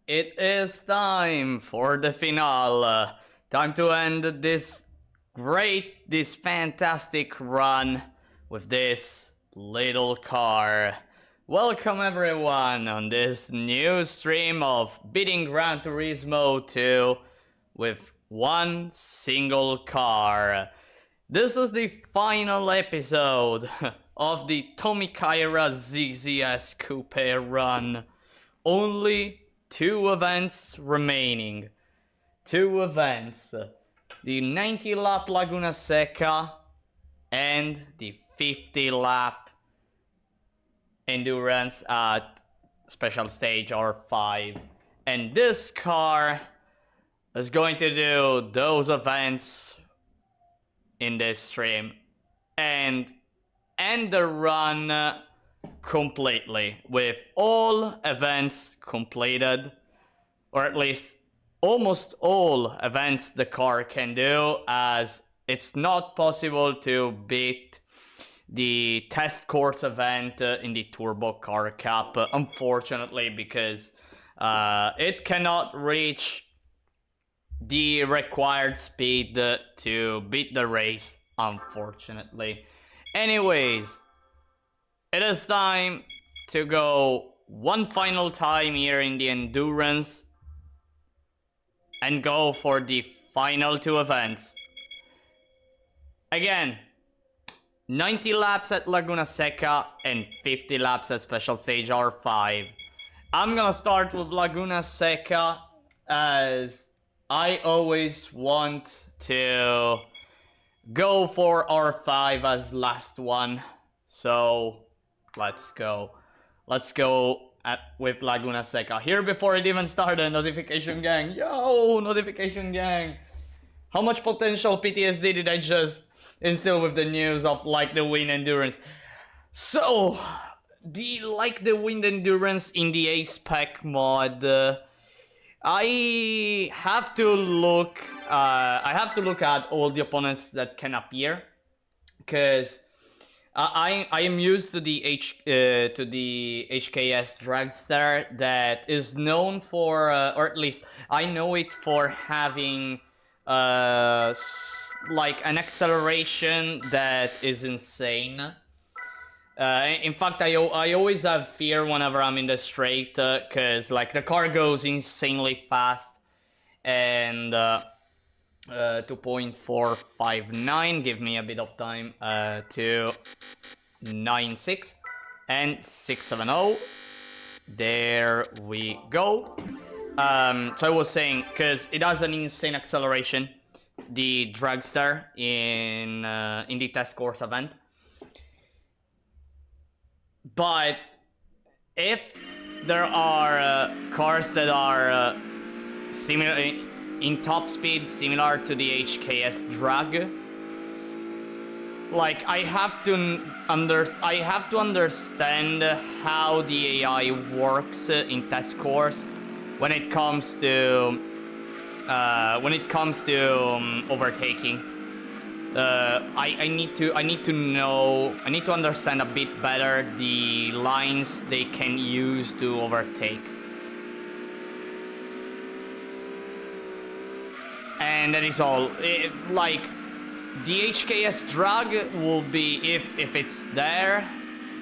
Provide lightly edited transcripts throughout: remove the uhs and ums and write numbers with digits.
It is time for the finale. Time to end this fantastic run with this little car. Welcome everyone on this new stream of beating Gran Turismo 2 with one single car. This is the final episode of the Kaira ZZS Coupe run. Only two events remaining. Two events. The 90 lap Laguna Seca and the 50 lap endurance at special stage R5. And this car is going to do those events in this stream and end the run completely with all events completed, or at least almost all events the car can do, as it's not possible to beat the test course event in the Turbo Car Cup, unfortunately, because it cannot reach the required speed to beat the race, unfortunately. Anyways, it is time to go one final time here in the endurance and go for the final two events. Again, 90 laps at Laguna Seca and 50 laps at special stage R5. I'm gonna start with Laguna Seca, as I always want to go for R5 as last one. So let's go. Let's go with Laguna Seca. Here, before it even started, notification gang. Yo, notification gang. How much potential PTSD did I just instill with the news of Like the Wind Endurance? So, the Like the Wind Endurance in the A-Spec mod, I have to look at all the opponents that can appear, because I am used to the HKS Dragster that is known for, or at least I know it for having like an acceleration that is insane. In fact, I always have fear whenever I'm in the straight, because like the car goes insanely fast, and 2.459, give me a bit of time, to 96 and 670. There we go. So I was saying, because it has an insane acceleration, the Dragster in the test course event. But if there are cars that are similar in top speed, similar to the HKS Drag, like I have to understand how the AI works in test course when it comes to overtaking. I need to understand a bit better the lines they can use to overtake. And that is all. Like, the HKS Drag will be, if it's there,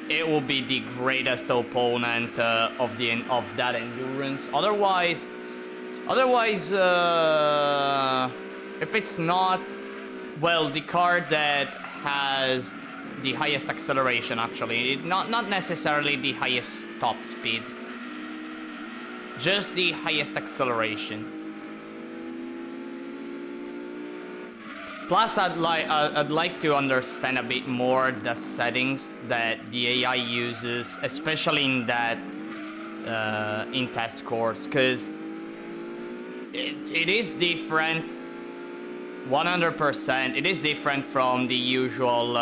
it will be the greatest opponent of that endurance. Otherwise, if it's not, well, the car that has the highest acceleration, actually, not necessarily the highest top speed, just the highest acceleration. Plus, I'd like to understand a bit more the settings that the AI uses, especially in that in test course, because it is different. 100%, it is different from the usual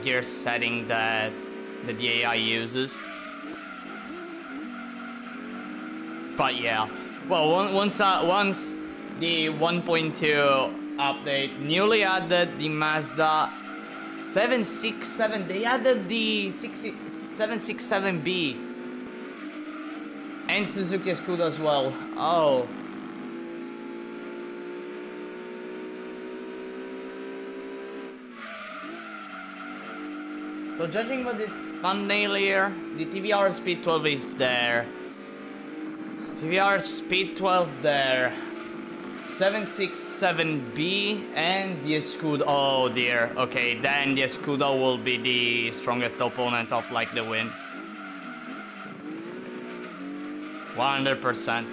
gear setting that the AI uses. But yeah, well, once the 1.2 update newly added the Mazda 767, they added the 767B, And Suzuki Scudo as well. Oh. So judging by the thumbnail here, the TVR Speed 12 is there. TVR Speed 12 there. 767B and the Scudo. Oh dear. Okay, then the Scudo will be the strongest opponent of like the win. 100%.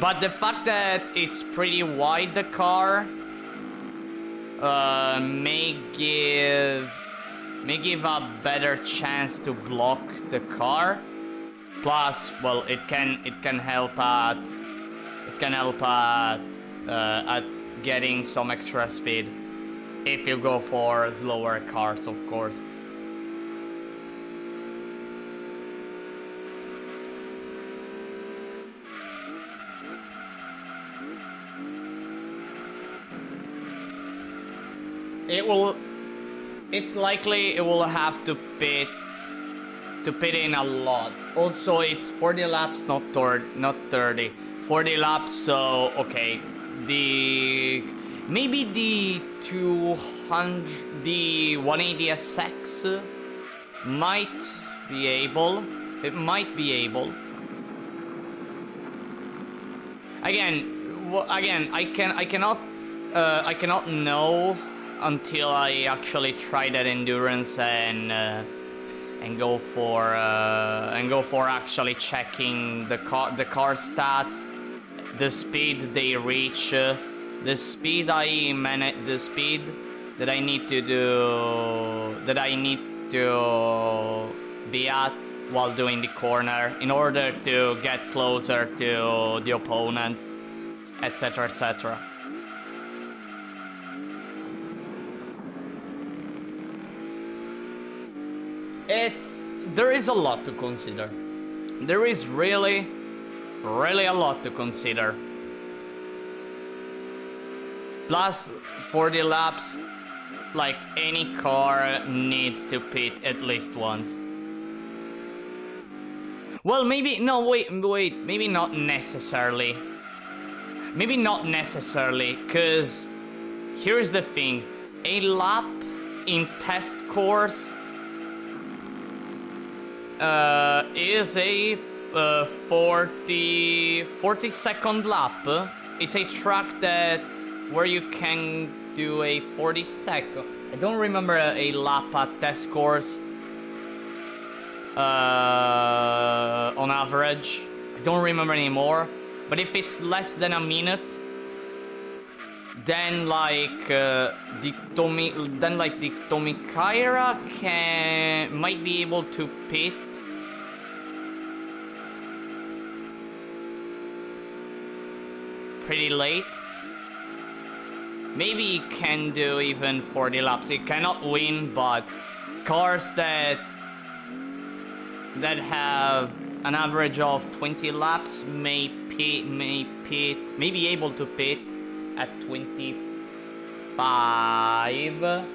But the fact that it's pretty wide, the car, may give a better chance to block the car. Plus, well, it can help at getting some extra speed if you go for slower cars, of course. It's likely it will have to pit in a lot. Also, it's 40 laps, not 30. 40 laps, so okay. Maybe the 180 SX might be able. It might be able. Again, I cannot know until I actually try that endurance and go for actually checking the car stats, the speed they reach, the speed that I need to be at while doing the corner in order to get closer to the opponents, etc., etc. There is a lot to consider. There is really a lot to consider. Plus 40 laps, like any car needs to pit at least once. Well, maybe, no, wait, maybe not necessarily. Maybe not necessarily, cause here's the thing. A lap in test course is a 40-second lap. It's a track where you can do a 40-second. I don't remember a lap at test course on average. I don't remember anymore. But if it's less than a minute, then like the Kaira might be able to pit pretty late. Maybe it can do even 40 laps. It cannot win, but cars that have an average of 20 laps may be able to pit at 25.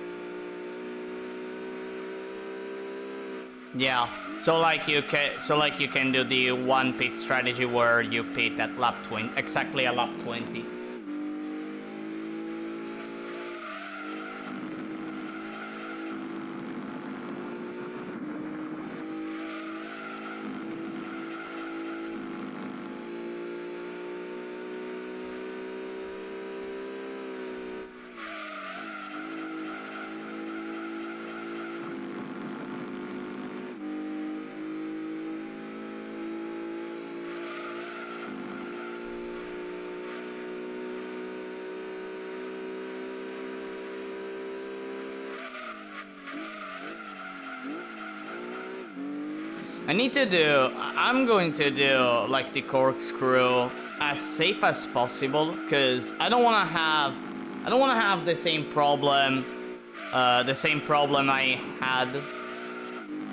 Yeah. So like you can do the one pit strategy where you pit at lap 20, exactly at lap 20. I'm going to do like the corkscrew as safe as possible, because I don't want to have the same problem I had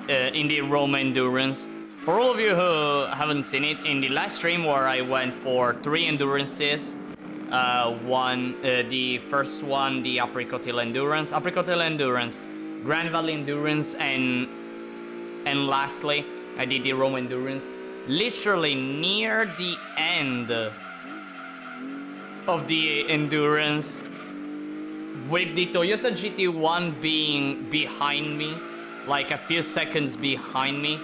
in the Rome Endurance. For all of you who haven't seen it, in the last stream where I went for 3 endurances, the first one, the Apricot Hill Endurance, Grand Valley Endurance, and And lastly, I did the Rome Endurance literally near the end of the Endurance, with the Toyota GT1 being behind me, like a few seconds behind me.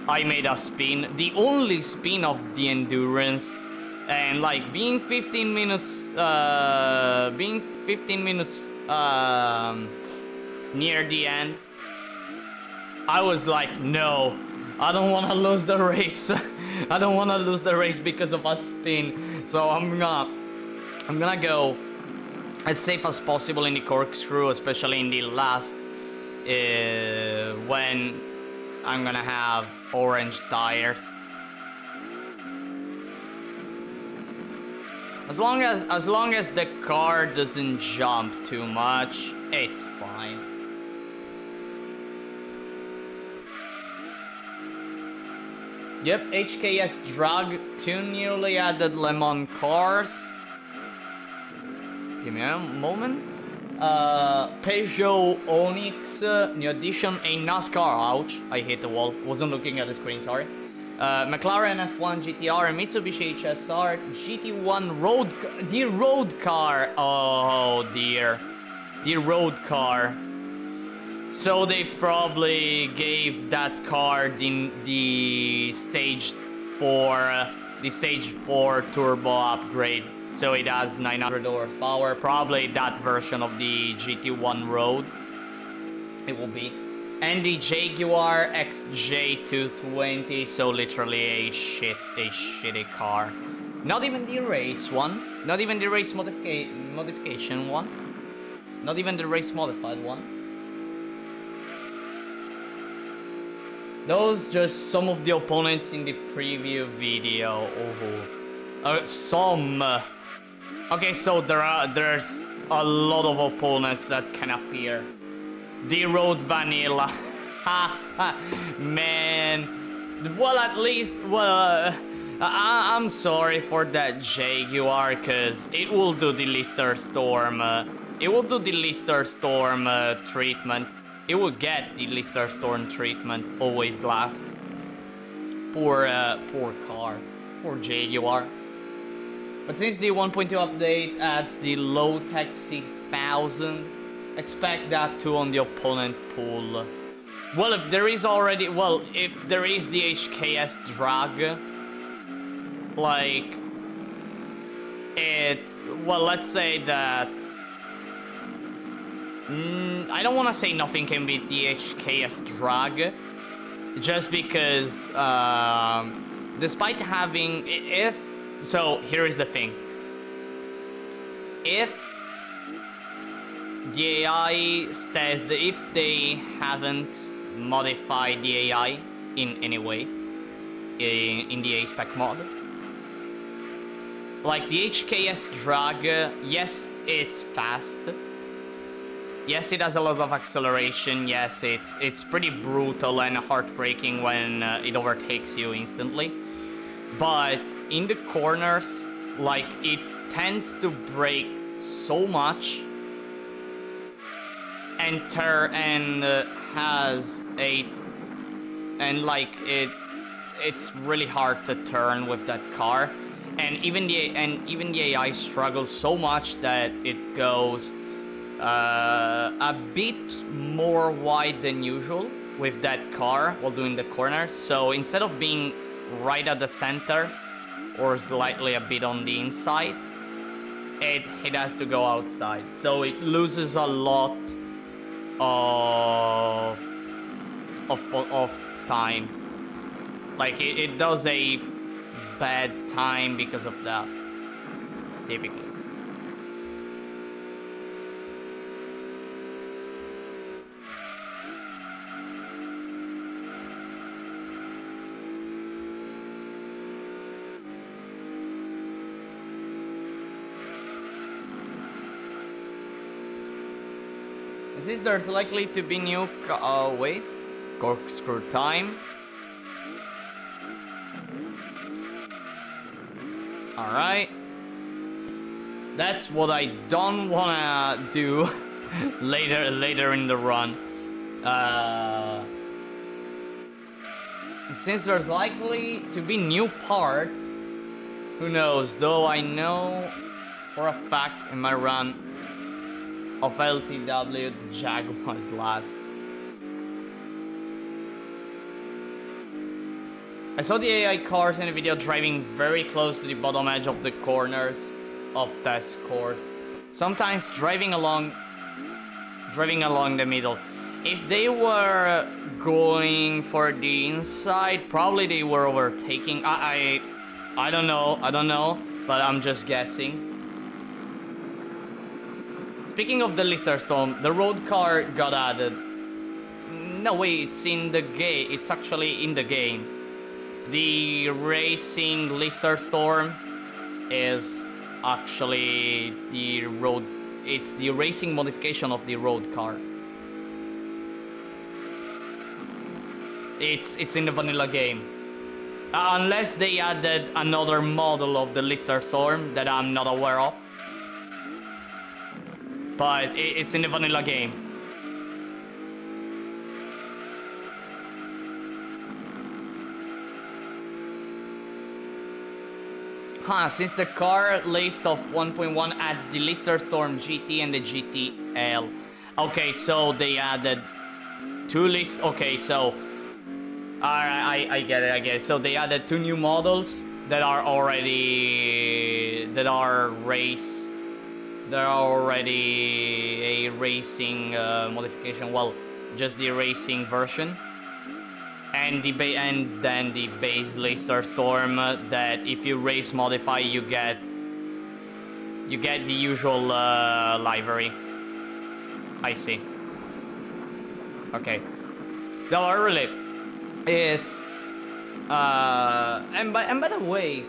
I made a spin, the only spin of the Endurance, and like being 15 minutes near the end, I was like, no, I don't want to lose the race. I don't want to lose the race because of a spin. So I'm gonna go as safe as possible in the corkscrew, especially in the last, when I'm gonna have orange tires. As long as the car doesn't jump too much, it's fine. Yep, HKS drag 2 newly added Le Mans cars. Give me a moment. Peugeot Onyx, new addition, a NASCAR. Ouch, I hit the wall. Wasn't looking at the screen, sorry. McLaren F1 GTR, Mitsubishi HSR, GT1 the road car. Oh dear, the road car. So they probably gave that car the stage 4 turbo upgrade, so it has 900 horsepower. Probably that version of the GT1 road. It will be. And the Jaguar XJ220, so literally a shitty car. Not even the race one, not even the race modification one, not even the race modified one. Those just some of the opponents in the preview video. Some. Okay, so there's a lot of opponents that can appear. The Road Vanilla. Man. Well, at least, I'm sorry for that Jaguar, because it will do the Lister Storm. It will do the Lister Storm treatment. It will get the Lister Storm treatment. Always last. Poor car. Poor Jaguar. But since the 1.2 update adds the low-tech 6000, expect that too on the opponent pool. Well, if there is the HKS drag, like, let's say that, I don't want to say nothing can beat the HKS drag, just because, despite having, so here is the thing, if the AI says that if they haven't modified the AI in any way in the A-Spec mod, like the HKS drag, yes, it's fast, yes, it has a lot of acceleration, yes, it's pretty brutal and heartbreaking when it overtakes you instantly, but in the corners, like, it tends to brake so much and it's really hard to turn with that car, and even the AI struggles so much that it goes a bit more wide than usual with that car while doing the corner. So instead of being right at the center or slightly a bit on the inside, it has to go outside, so it loses a lot of time. Like, it does a bad time because of that, typically. Since there's likely to be new corkscrew time. Alright. That's what I don't wanna do later in the run. Since there's likely to be new parts, who knows? Though I know for a fact in my run of LTW, the Jag was last. I saw the AI cars in the video driving very close to the bottom edge of the corners of test course. Sometimes driving along the middle. If they were going for the inside, probably they were overtaking. I don't know, but I'm just guessing. Speaking of the Lister Storm, the road car got added. No way, it's in the game. It's actually in the game. The racing Lister Storm is actually the road. It's the racing modification of the road car. It's in the vanilla game. Unless they added another model of the Lister Storm that I'm not aware of. But it's in the vanilla game. Since the car list of 1.1 adds the Lister Storm GT and the GTL. Okay, so they added two lists. Okay, so I get it. So they added two new models that are already a racing modification. Well, just the racing version. And then the base Lister Storm that if you race modify you get the usual livery. I see. Okay. No, really, it's and by the way,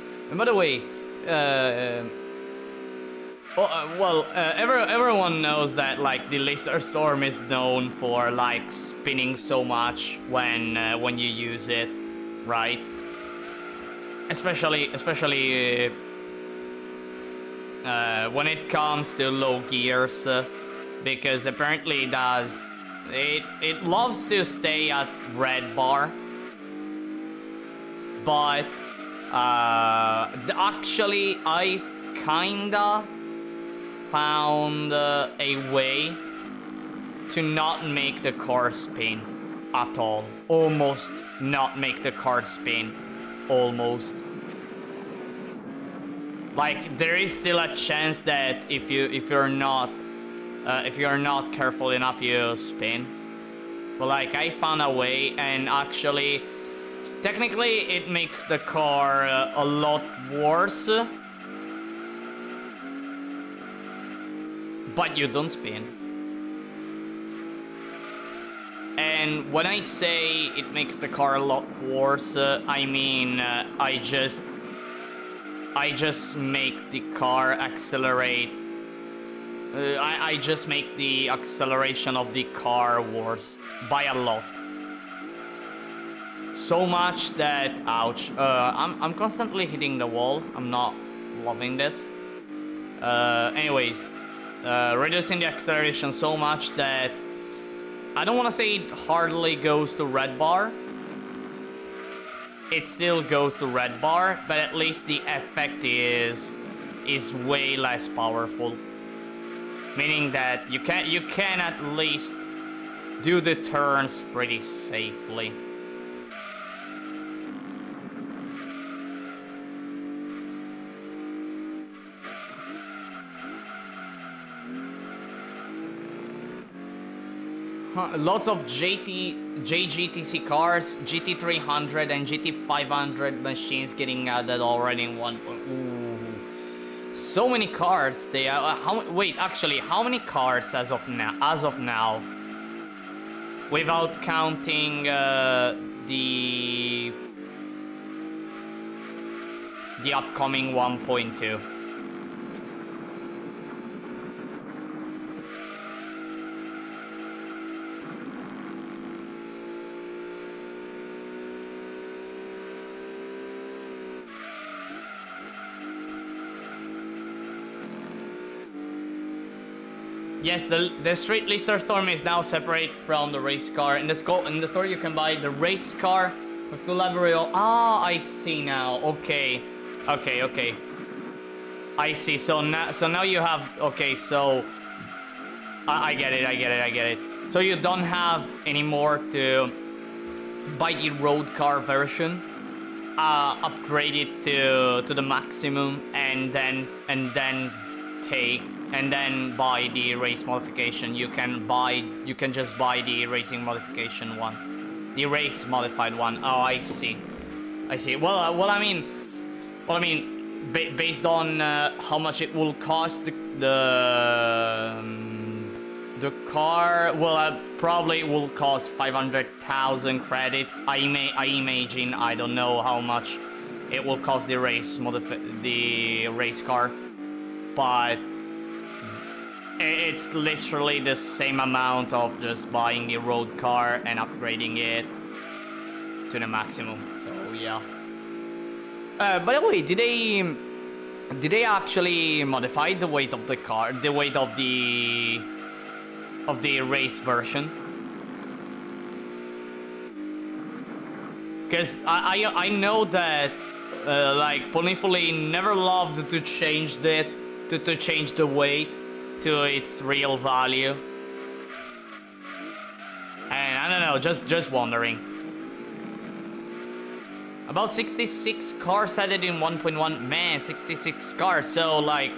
everyone knows that like the Lister Storm is known for like spinning so much when you use it, right? Especially when it comes to low gears, because apparently it loves to stay at red bar, but actually I kinda found a way to not make the car spin at all. Almost not make the car spin. Almost. Like there is still a chance that if you're not careful enough you spin. But like I found a way, and actually technically it makes the car a lot worse. But you don't spin. And when I say it makes the car a lot worse, I mean I just make the car accelerate. I just make the acceleration of the car worse by a lot. So much that, ouch, I'm constantly hitting the wall. I'm not loving this. Anyways. Reducing the acceleration so much that I don't want to say it hardly goes to red bar. It still goes to red bar, but at least the effect is way less powerful. Meaning that you can at least do the turns pretty safely. Lots of JGTC cars, GT300 and GT500 machines getting added already in one. Ooh. So many cars. They are. Wait, actually, how many cars as of now? Without counting the upcoming 1.2. Yes, the street Lister Storm is now separate from the race car. In the store you can buy the race car With the library. Ah, I see now. Okay. Okay. I see. So now you have. Okay, so I get it. So you don't have anymore to buy the road car version, upgrade it to the maximum, and then buy the race modification. You can just buy the racing modification one, the race modified one. Oh, I see. Well, I mean, based on how much it will cost the car, well, probably will cost 500,000 credits. I imagine. I don't know how much it will cost the race car, but it's literally the same amount of just buying the road car and upgrading it to the maximum. So yeah. By the way, did they actually modify the weight of the car, the weight of the race version? Because I know that like Ponyfully never loved to change the weight to its real value, and I don't know, just wondering. About 66 cars added in 1.1. Man, 66 cars. So like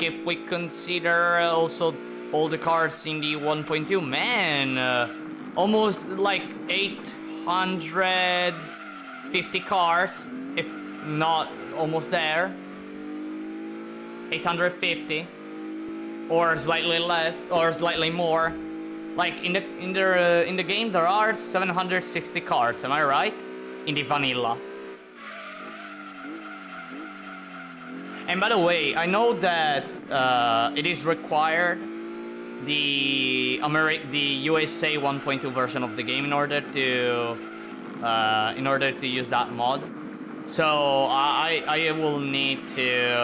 if we consider also all the cars in the 1.2, man, almost like 850 cars, if not almost there. 850, or slightly less, or slightly more. Like in the game, there are 760 cars. Am I right? In the vanilla. And by the way, I know that it is required the USA 1.2 version of the game in order to use that mod. So I will need to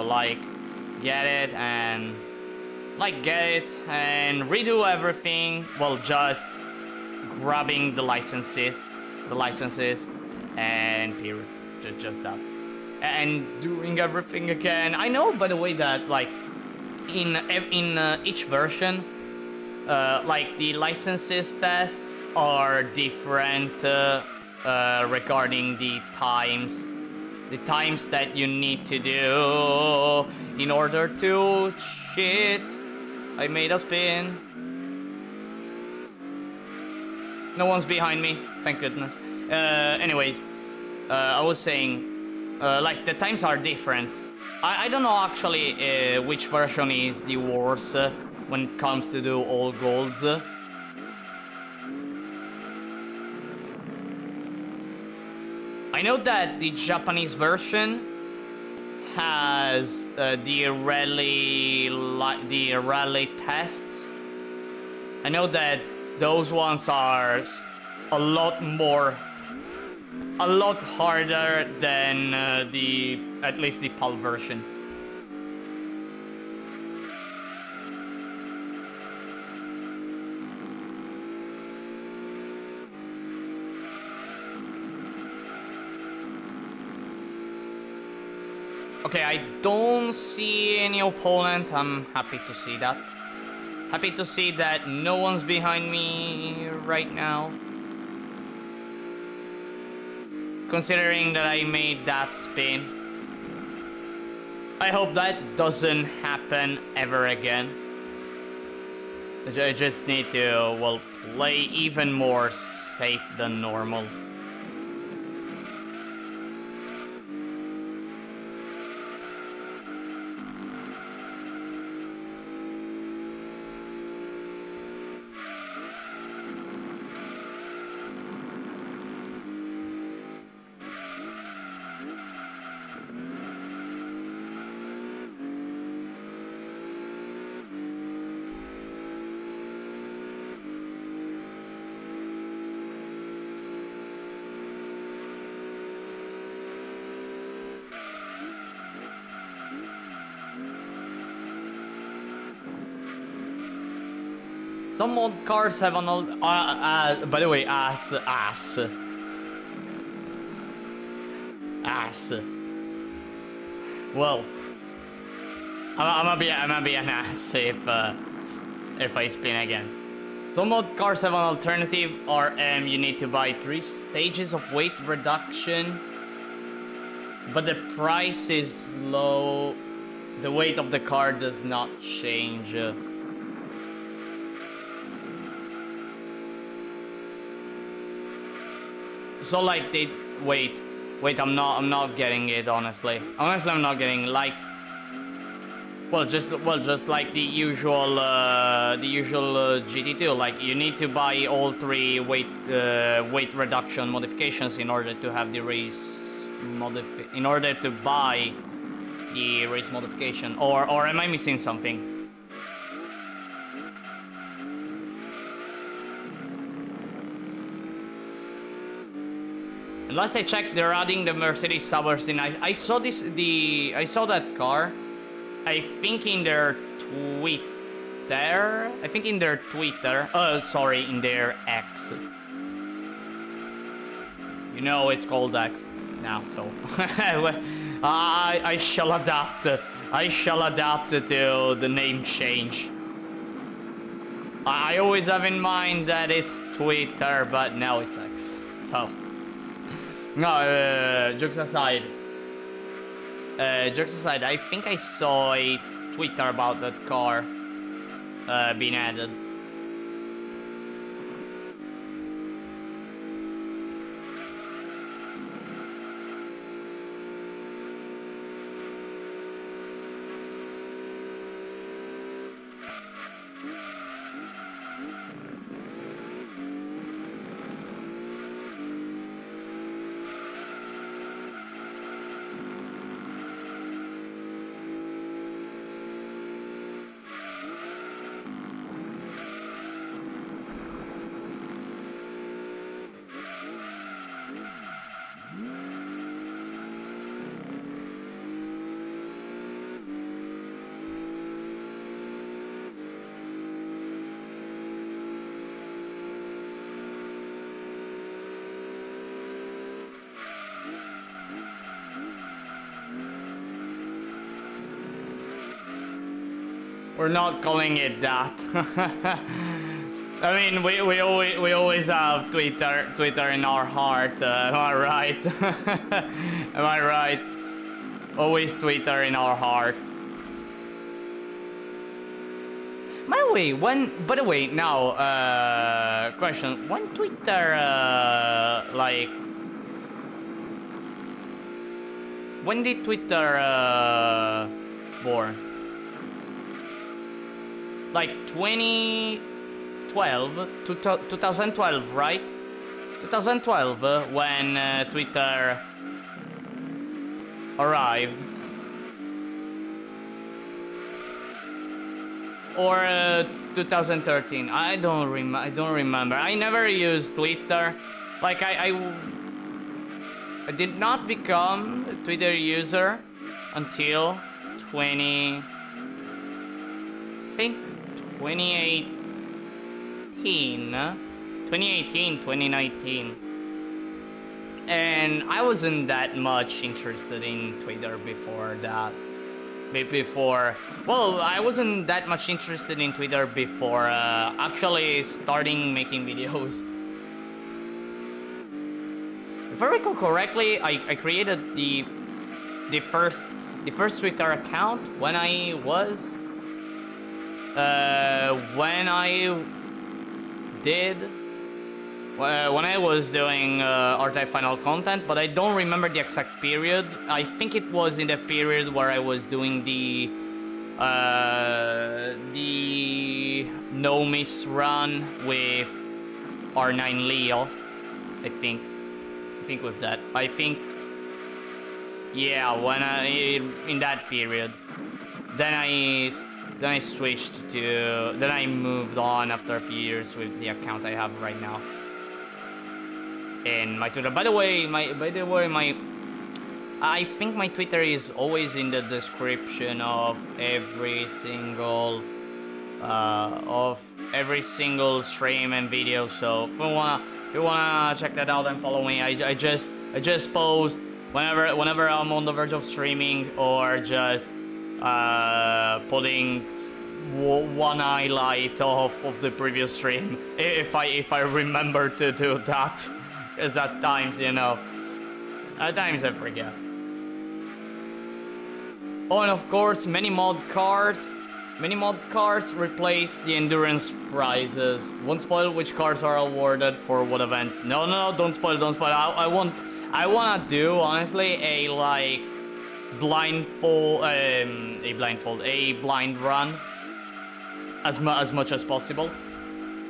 like get it and redo everything. Well, just grabbing the licenses and period. Just that, and doing everything again. I know, by the way, that like in each version, like the licenses tests are different regarding the times that you need to do in order to cheat. I made a spin. No one's behind me, thank goodness. Anyways, I was saying, like the times are different. I don't know actually which version is the worst when it comes to do all golds. I know that the Japanese version has the rally tests. I know that those ones are a lot harder than at least the PAL version. Okay, I don't see any opponent. I'm happy to see that. Happy to see that no one's behind me right now. Considering that I made that spin. I hope that doesn't happen ever again. I just need to, well, play even more safe than normal. Some mod cars have an old. By the way, ass. ass. Well, I'm gonna be an ass if I spin again. Some mod cars have an alternative RM. You need to buy 3 stages of weight reduction, but the price is low. The weight of the car does not change. So like they wait, I'm not getting it, honestly. Honestly, I'm not getting, like, well, just like the usual GT2. Like, you need to buy all 3 weight reduction modifications in order to have the race in order to buy the race modification. Or am I missing something? Last I checked, they're adding the Mercedes Subversine. I saw that car. I think in their Twitter. In their X. You know it's called X now, so I shall adapt. I shall adapt to the name change. I always have in mind that it's Twitter, but now it's X. So. No, jokes aside. I think I saw a Twitter about that car being added. We're not calling it that. I mean, we always have Twitter in our heart. Am I right? Am I right? Always Twitter in our hearts. By the way, now, question: when Twitter, when did Twitter born? Like 2012, 2012, right? 2012, when Twitter arrived. Or 2013. I don't remember. I never used Twitter. Like I did not become a Twitter user until 2019. And I wasn't that much interested in Twitter before that. Well, I wasn't that much interested in Twitter before actually starting making videos. If I recall correctly, I created the first Twitter account when I was doing R-Type final content, but I don't remember the exact period. I think it was in the period where I was doing the no miss run with R9 Leo. I think with that. I think, yeah, when in that period. Then I switched to. Then I moved on after a few years with the account I have right now. And my Twitter. By the way, I think my Twitter is always in the description of every single stream and video. So if you wanna check that out and follow me, I just post whenever I'm on the verge of streaming or just putting one highlight of the previous stream, if I remember to do that, because at times, you know, at times I forget. Oh, and of course, many mod cars replace the endurance prizes. Won't spoil which cars are awarded for what events. No, don't spoil. I wanna do, honestly, a like blind run as much as possible.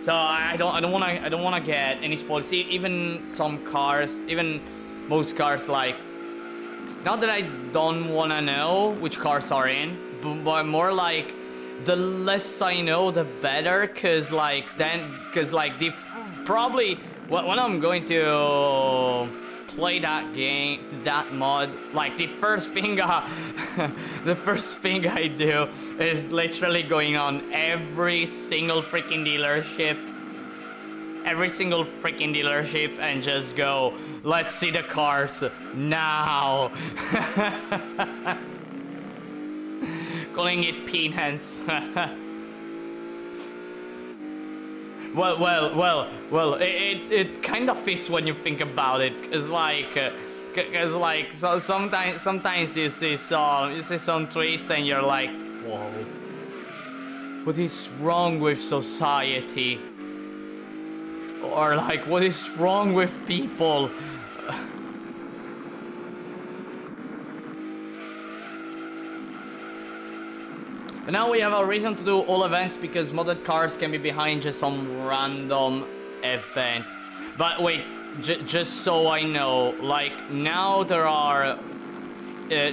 So I don't wanna get any spoilers. See, even some cars, even most cars, like, not that I don't wanna know which cars are in, but more like the less I know, the better. Cause the probably when I'm going to play that game, that mod, like the first thing I do is literally going on every single freaking dealership and just go, let's see the cars now. Calling it peanuts. Well, it kind of fits when you think about it. It's like, so sometimes you see some tweets and you're like, whoa, what is wrong with society? Or like, what is wrong with people? But now we have a reason to do all events because modded cars can be behind just some random event. But wait, just so I know, like now there are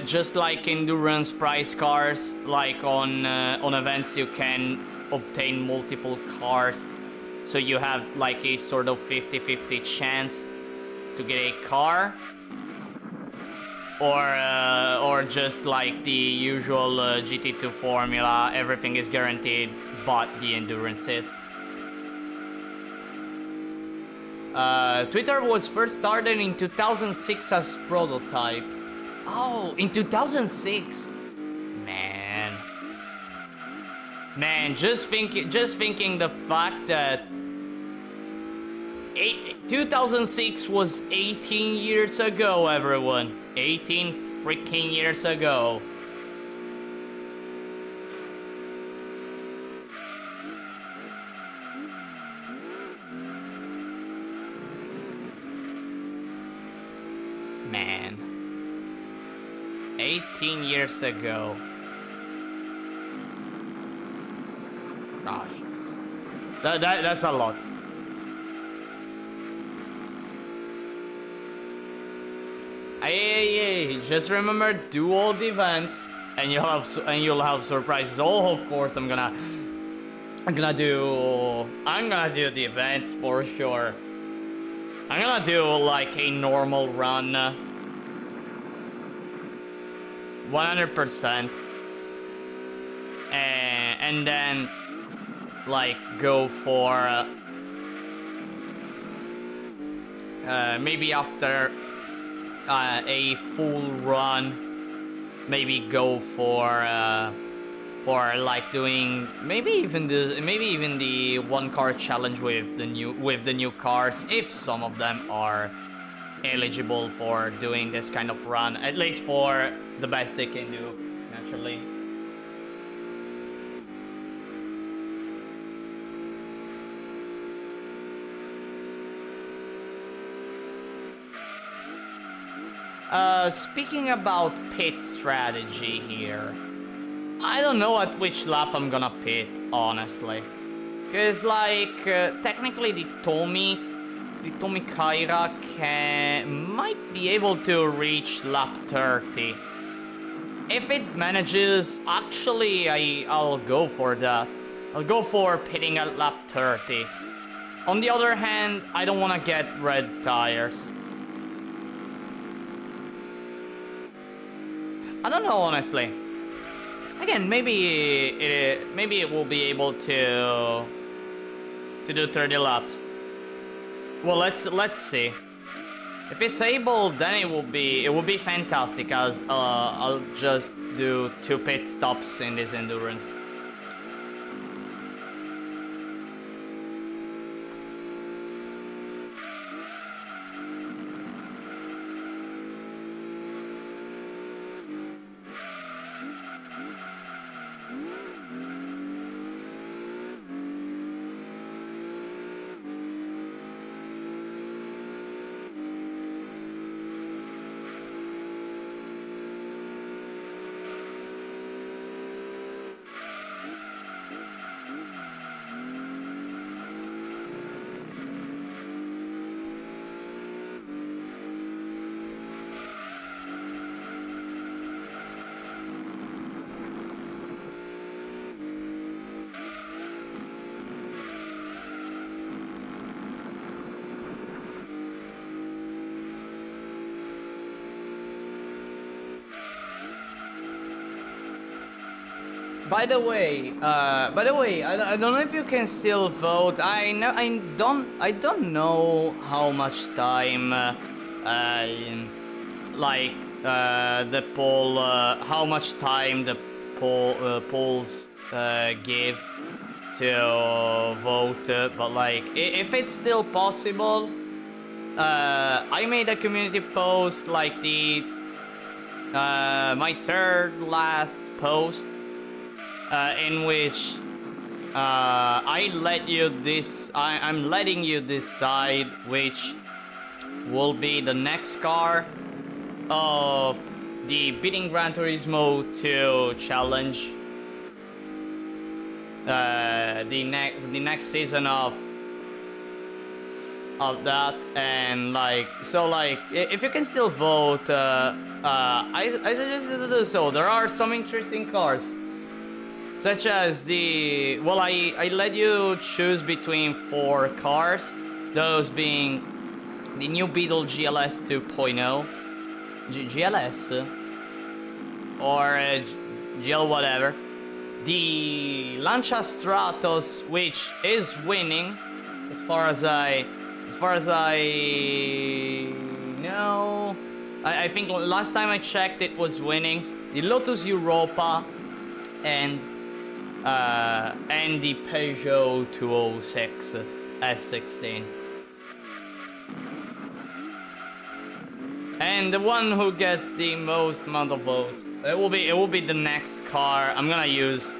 just like endurance prize cars, like on events you can obtain multiple cars. So you have like a sort of 50-50 chance to get a car. Or just like the usual GT2 formula, everything is guaranteed, but the endurances. Twitter was first started in 2006 as prototype. Oh, in 2006. Man, just thinking the fact that 2006 was 18 years ago, everyone. 18 freaking years ago. Man. 18 years ago. Gosh. That's a lot. Hey, just remember, do all the events, and you'll have surprises. Oh, of course, I'm gonna do the events for sure. I'm gonna do like a normal run, 100%, and then like go for maybe after a full run, maybe go for like doing maybe even the one car challenge with the new cars, if some of them are eligible for doing this kind of run, at least for the best they can do, naturally. Speaking about pit strategy here, I don't know at which lap I'm gonna pit, honestly. Cause like, technically they told me Kaira might be able to reach lap 30. If it manages, actually I'll go for that. I'll go for pitting at lap 30. On the other hand, I don't wanna get red tires. I don't know, honestly. Again, maybe it will be able to do 30 laps. Well, let's see. If it's able, then it will be fantastic, as I'll just do 2 pit stops in this endurance. By the way, I don't know if you can still vote. I don't know how much time, the poll, how much time the polls give to vote. But like, if it's still possible, I made a community post, like the my third last post. In which I'm letting you decide which will be the next car of the Beating Gran Turismo 2 challenge. The next season of that, and like, so like, if you can still vote, I suggest you to do so. There are some interesting cars. Such as the... Well, I let you choose between 4 cars. Those being the new Beetle GLS 2.0. GLS? Or GL whatever. The Lancia Stratos, which is winning, as far as I know. I think last time I checked it was winning. The Lotus Europa and the Peugeot 206 S16. And the one who gets the most amount of votes, it will be the next car I'm gonna use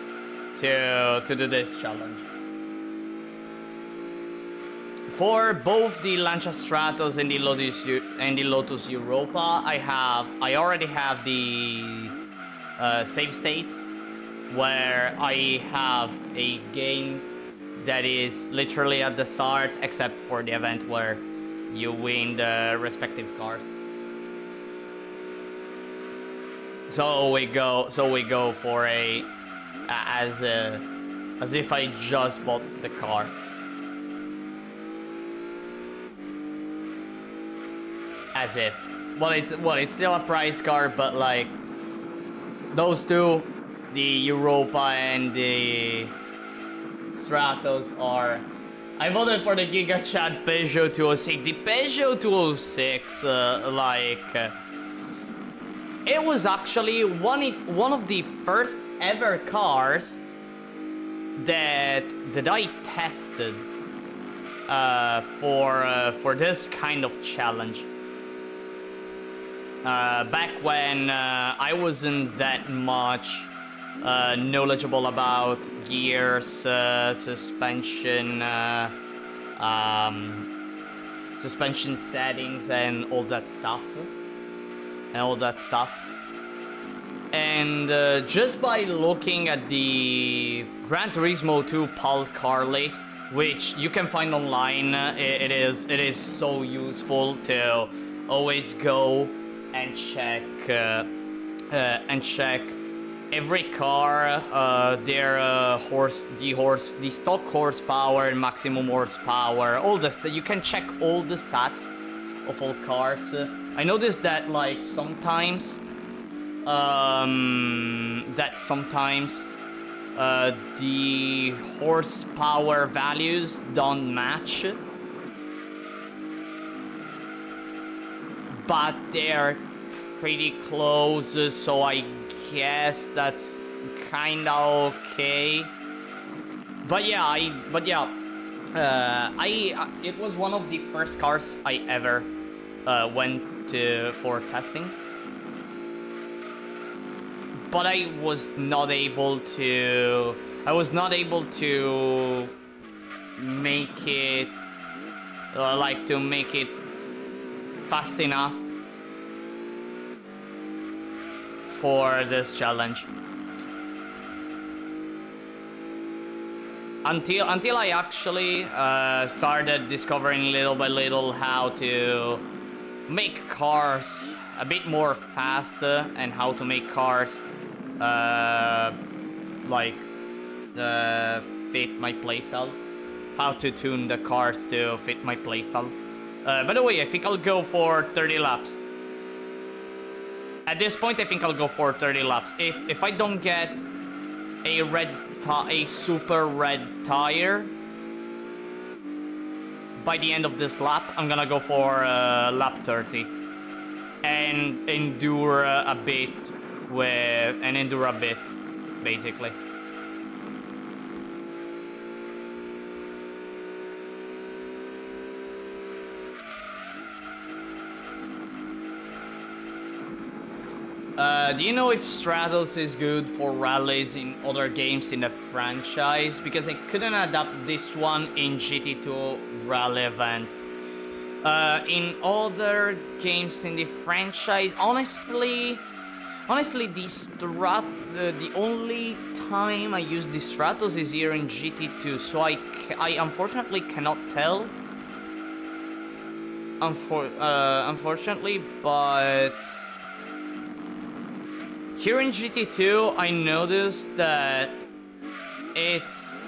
to do this challenge. For both the Lancia Stratos and the Lotus Europa, I already have the save states, where I have a game that is literally at the start, except for the event where you win the respective cars. So we go for a as if I just bought the car. As if. Well, it's still a price car, but like those two, the Europa and the Stratos, are... I voted for the Giga Chat Peugeot 206. The Peugeot 206, it was actually one of the first ever cars that I tested for this kind of challenge. Back when I wasn't that much knowledgeable about gears, suspension, suspension settings, and all that stuff. And just by looking at the Gran Turismo 2 PAL car list, which you can find online, it is so useful to always go and check every car, the stock horsepower and maximum horsepower, all this. You can check all the stats of all cars. I noticed that like sometimes the horsepower values don't match. but they're pretty close, so I guess that's kinda okay. But yeah, it was one of the first cars I ever went to for testing. But I was not able to make it make it fast enough for this challenge. Until I actually started discovering little by little how to make cars a bit more faster and how to make cars fit my playstyle. How to tune the cars to fit my playstyle. By the way, I think I'll go for 30 laps. At this point, I think I'll go for 30 laps. If I don't get a super red tire by the end of this lap, I'm gonna go for lap 30 and endure a bit basically. Do you know if Stratos is good for rallies in other games in the franchise? Because I couldn't adapt this one in GT2 rally events. In other games in the franchise, honestly, the only time I use the Stratos is here in GT2, so I unfortunately cannot tell. Unfortunately, but here in GT2, I noticed that it's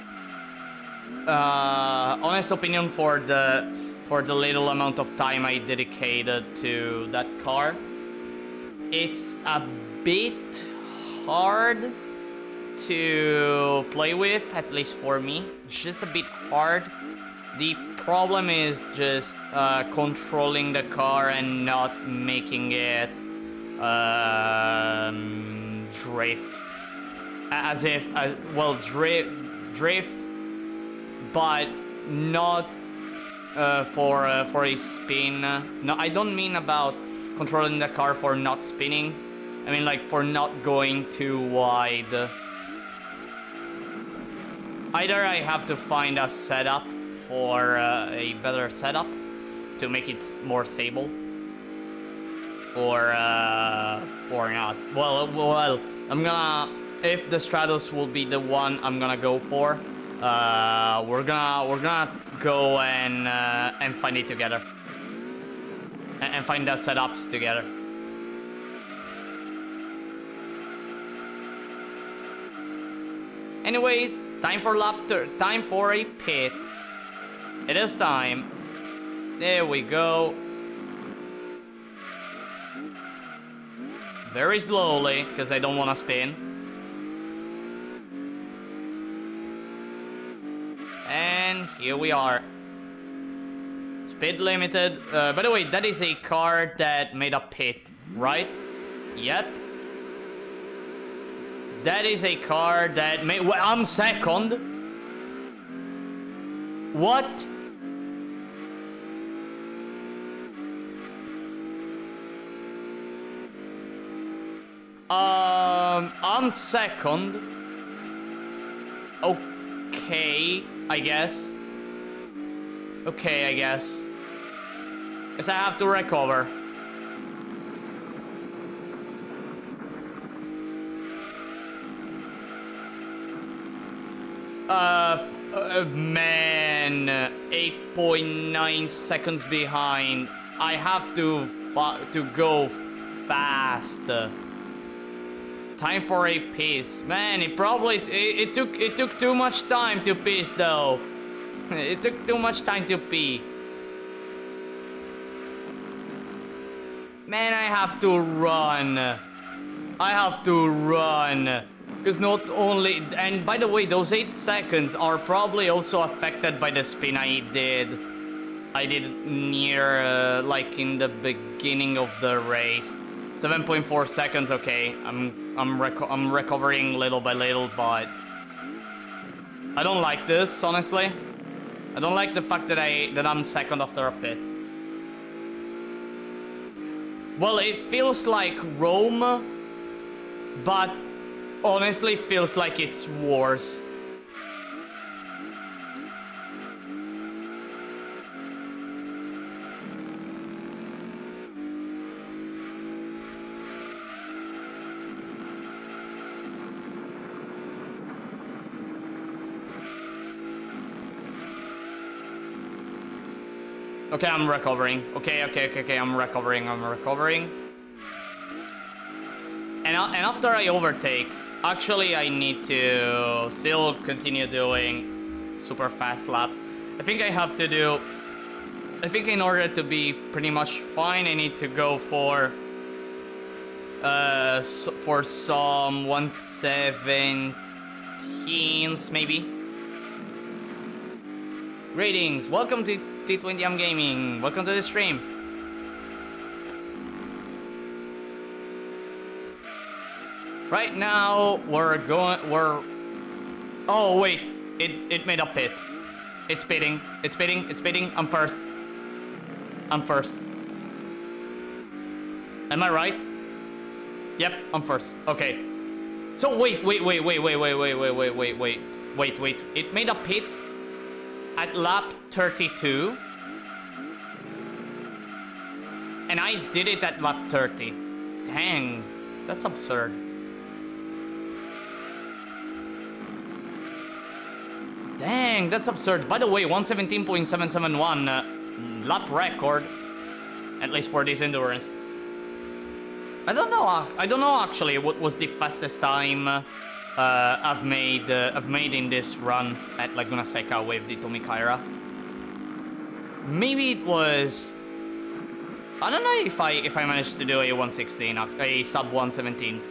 honest opinion for the little amount of time I dedicated to that car. It's a bit hard to play with, at least for me. It's just a bit hard. The problem is just controlling the car and not making it drift, as if drift, but not for a spin. No, I don't mean about controlling the car for not spinning. I mean like for not going too wide. Either I have to find a setup for a better setup to make it more stable, or not. Well, I'm gonna, if the Stratos will be the one I'm gonna go for, we're gonna go and find it together, and find the setups together. Anyways, time for a pit. It is time. There we go. Very slowly, because I don't want to spin. And here we are. Speed limited. By the way, that is a car that made a pit, right? Yep. That is a car that made... Well, I'm second. What? I'm second. Okay, I guess. Okay, I guess. Guess I have to recover. Man, 8.9 seconds behind. I have to go fast. Time for a piss. Man, it took too much time to piss though. It took too much time to pee. Man, I have to run. Because not only... And by the way, those 8 seconds are probably also affected by the spin I did. I did near, like in the beginning of the race. 7.4 seconds, okay. I'm recovering little by little, but I don't like this, honestly. I don't like the fact that I'm second after a pit. Well, it feels like Rome, but honestly feels like it's worse. Okay, I'm recovering. Okay, I'm recovering. And after I overtake, actually I need to still continue doing super fast laps. I think in order to be pretty much fine, I need to go for some 117s maybe. Greetings, welcome to T20M Gaming. Welcome to the stream. Right now we're oh wait, it made a pit. It's pitting. I'm first. Am I right? Yep, I'm first. Okay. So wait. It made a pit at lap 32. And I did it at lap 30. Dang, that's absurd. Dang, that's absurd. By the way, 117.771 lap record, at least for this endurance. I don't know actually what was the fastest time I've made in this run at Laguna Seca with the Kaira. Maybe it was, I don't know if I managed to do a 116, a sub 117.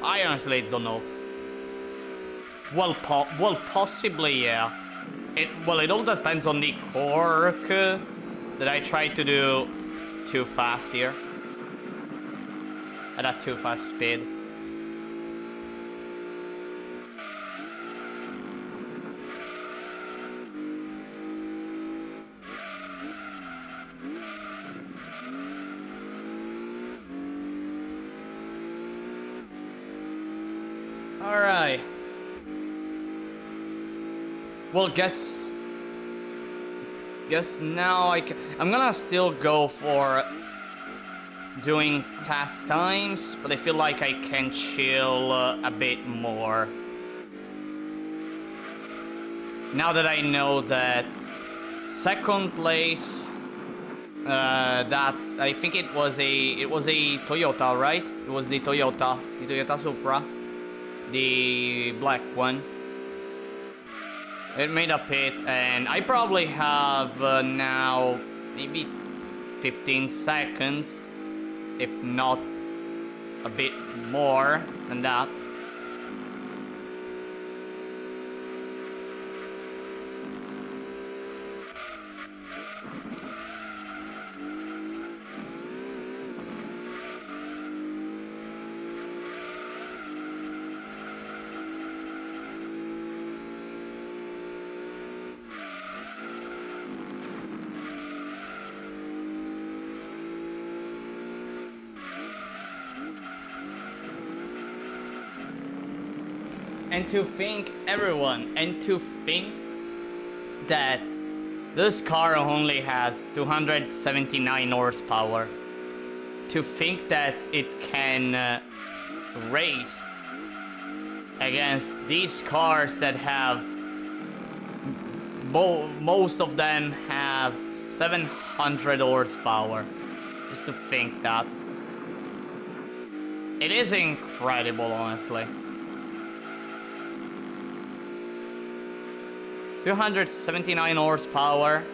I honestly don't know. Well, possibly, yeah. It all depends on the cork that I tried to do too fast here. At that too fast speed. All right. Well, guess now I'm gonna still go for doing fast times, but I feel like I can chill a bit more. Now that I know that second place, that I think it was a Toyota, right? It was the Toyota Supra, the black one. It made a pit, and I probably have now maybe 15 seconds, if not a bit more than that. And to think, everyone, that this car only has 279 horsepower. To think that it can race against these cars that have, most of them have 700 horsepower. Just to think that. It is incredible, honestly. 279 horsepower.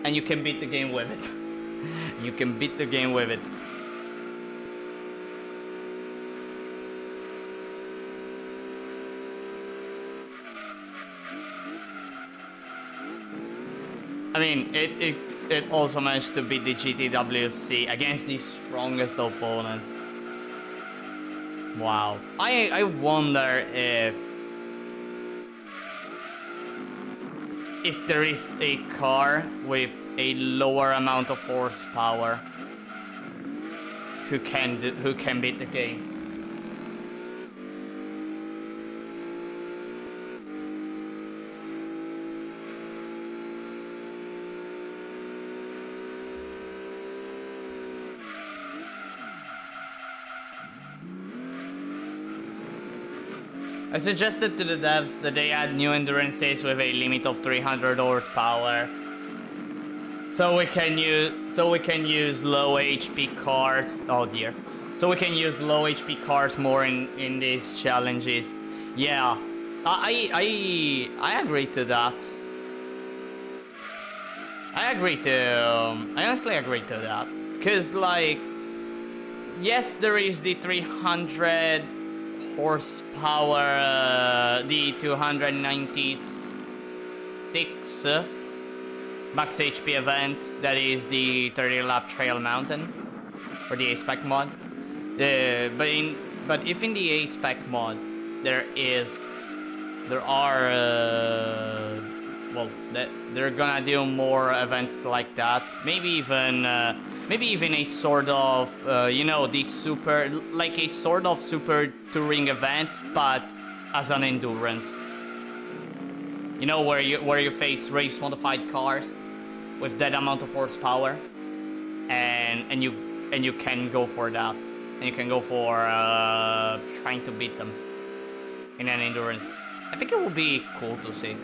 And you can beat the game with it. You can beat the game with it. I mean, it also managed to beat the GTWC against the strongest opponents. Wow. I wonder if there is a car with a lower amount of horsepower who can beat the game. I suggested to the devs that they add new endurances with a limit of 300 horsepower, so we can use low HP cars. Oh dear. So we can use low HP cars more in these challenges. Yeah, I agree to that. I honestly agree to that. Cause like, yes, there is the 300 horsepower, the 296 max HP event that is the 30 lap trail mountain for the A-Spec mod. But if in the A-Spec mod they're gonna do more events like that. Maybe even a sort of the super, like a sort of super touring event, but as an endurance. You know, where you face race modified cars with that amount of horsepower, and you can go for that, and you can go for trying to beat them in an endurance. I think it would be cool to see.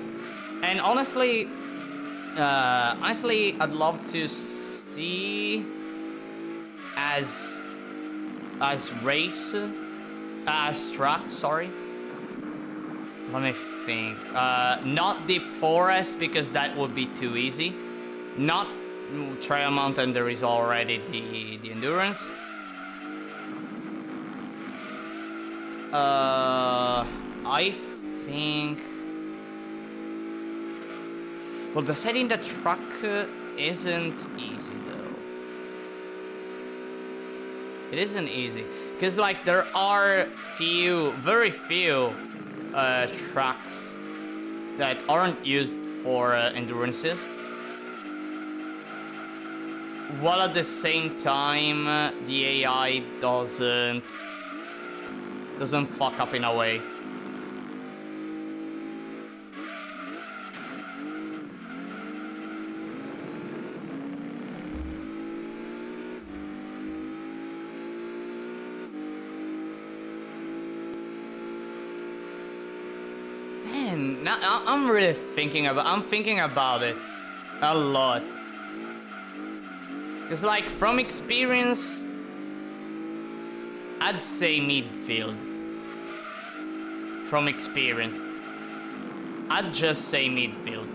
And honestly, I'd love to see as track, sorry. Let me think. Not Deep Forest, because that would be too easy. Not Trail Mountain, there is already the endurance. I think... Well, deciding the truck isn't easy, though. It isn't easy. Because, like, there are very few tracks that aren't used for endurances. While at the same time, the AI doesn't fuck up in a way. Now I'm really thinking about it a lot. Cause like, from experience, I'd say midfield. From experience, I'd just say midfield.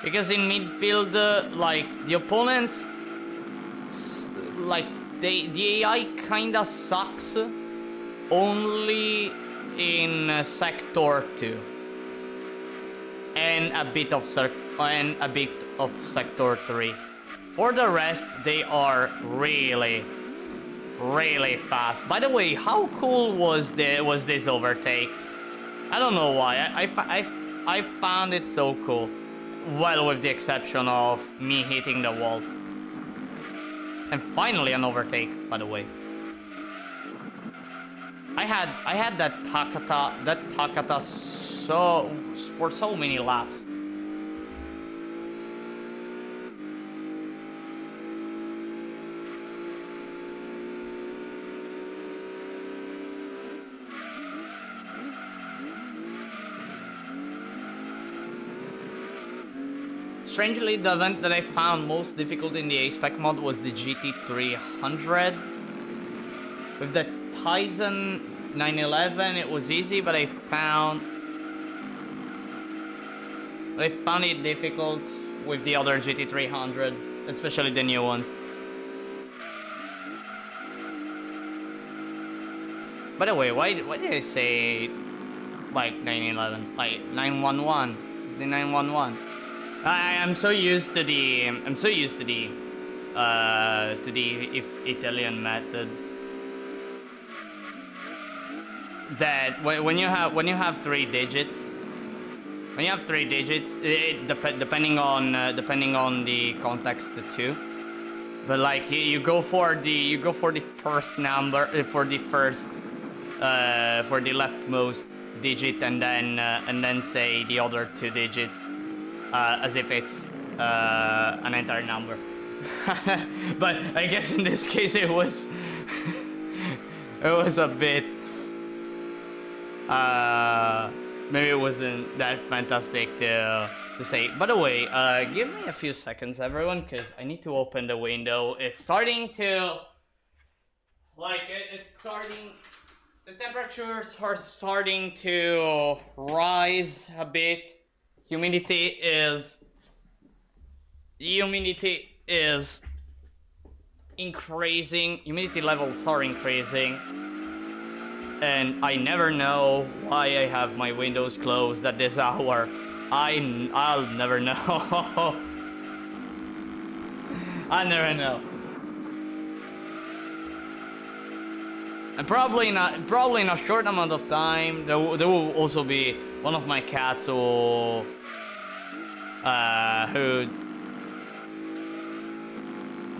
Because in midfield, like, the opponents, like, the AI kinda sucks only in Sector 2 and a bit of Sector 3. For the rest, they are really, really fast. By the way, how cool was this overtake? I don't know why. I found it so cool. Well, with the exception of me hitting the wall. And finally an overtake, by the way. I had that Takata for so many laps. Strangely, the event that I found most difficult in the A-Spec mod was the GT300. With the Tizen 911, it was easy, but I found it difficult with the other GT300s, especially the new ones. By the way, why did I say like 911? Like 911, the 911. I'm so used to the Italian method that when you have three digits. When you have three digits, depending on the context too, but like you go for the first number for the leftmost digit, and then say the other two digits as if it's an entire number. But I guess in this case it was a bit. Maybe it wasn't that fantastic to say. By the way, give me a few seconds, everyone, because I need to open the window. It's starting to, it's starting. The temperatures are starting to rise a bit. Humidity is increasing. Humidity levels are increasing. And I never know why I have my windows closed at this hour. I'll never know. I'll never know. And probably in a short amount of time, there will also be one of my cats who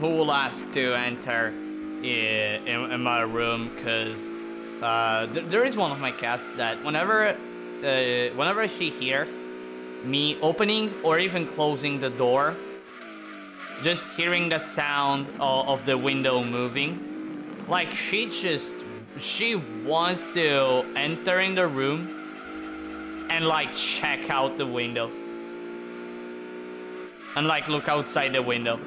will ask to enter in my room, because there is one of my cats that whenever she hears me opening or even closing the door, just hearing the sound of the window moving, like she wants to enter in the room and like check out the window and like look outside the window.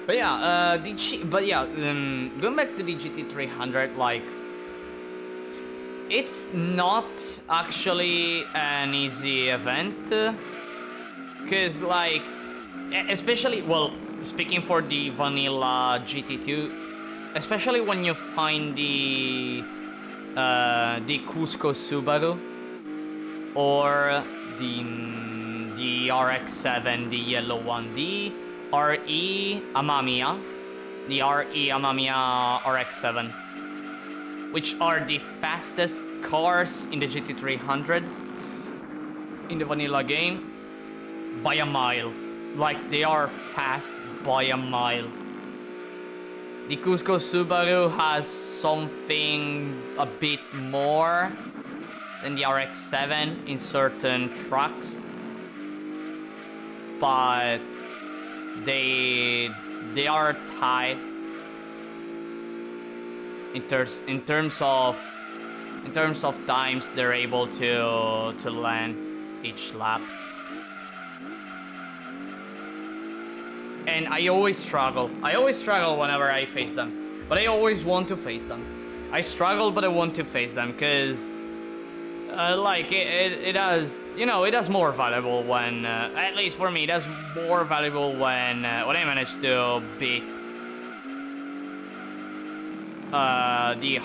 But yeah, going back to the GT300, like, it's not actually an easy event, because, like, especially, well, speaking for the vanilla GT2, especially when you find the Cusco Subaru, or the RX-7, the yellow one, the RE Amamiya RX-7, which are the fastest cars in the GT300 in the vanilla game by a mile. Like, they are fast by a mile. The Cusco Subaru has something a bit more than the RX-7 in certain tracks, but they are tied in terms of times they're able to land each lap. And I always struggle whenever I face them, but I always want to face them. I struggle, but I want to face them, because like it does, you know, it does more valuable when, at least for me, it does more valuable when I manage to beat the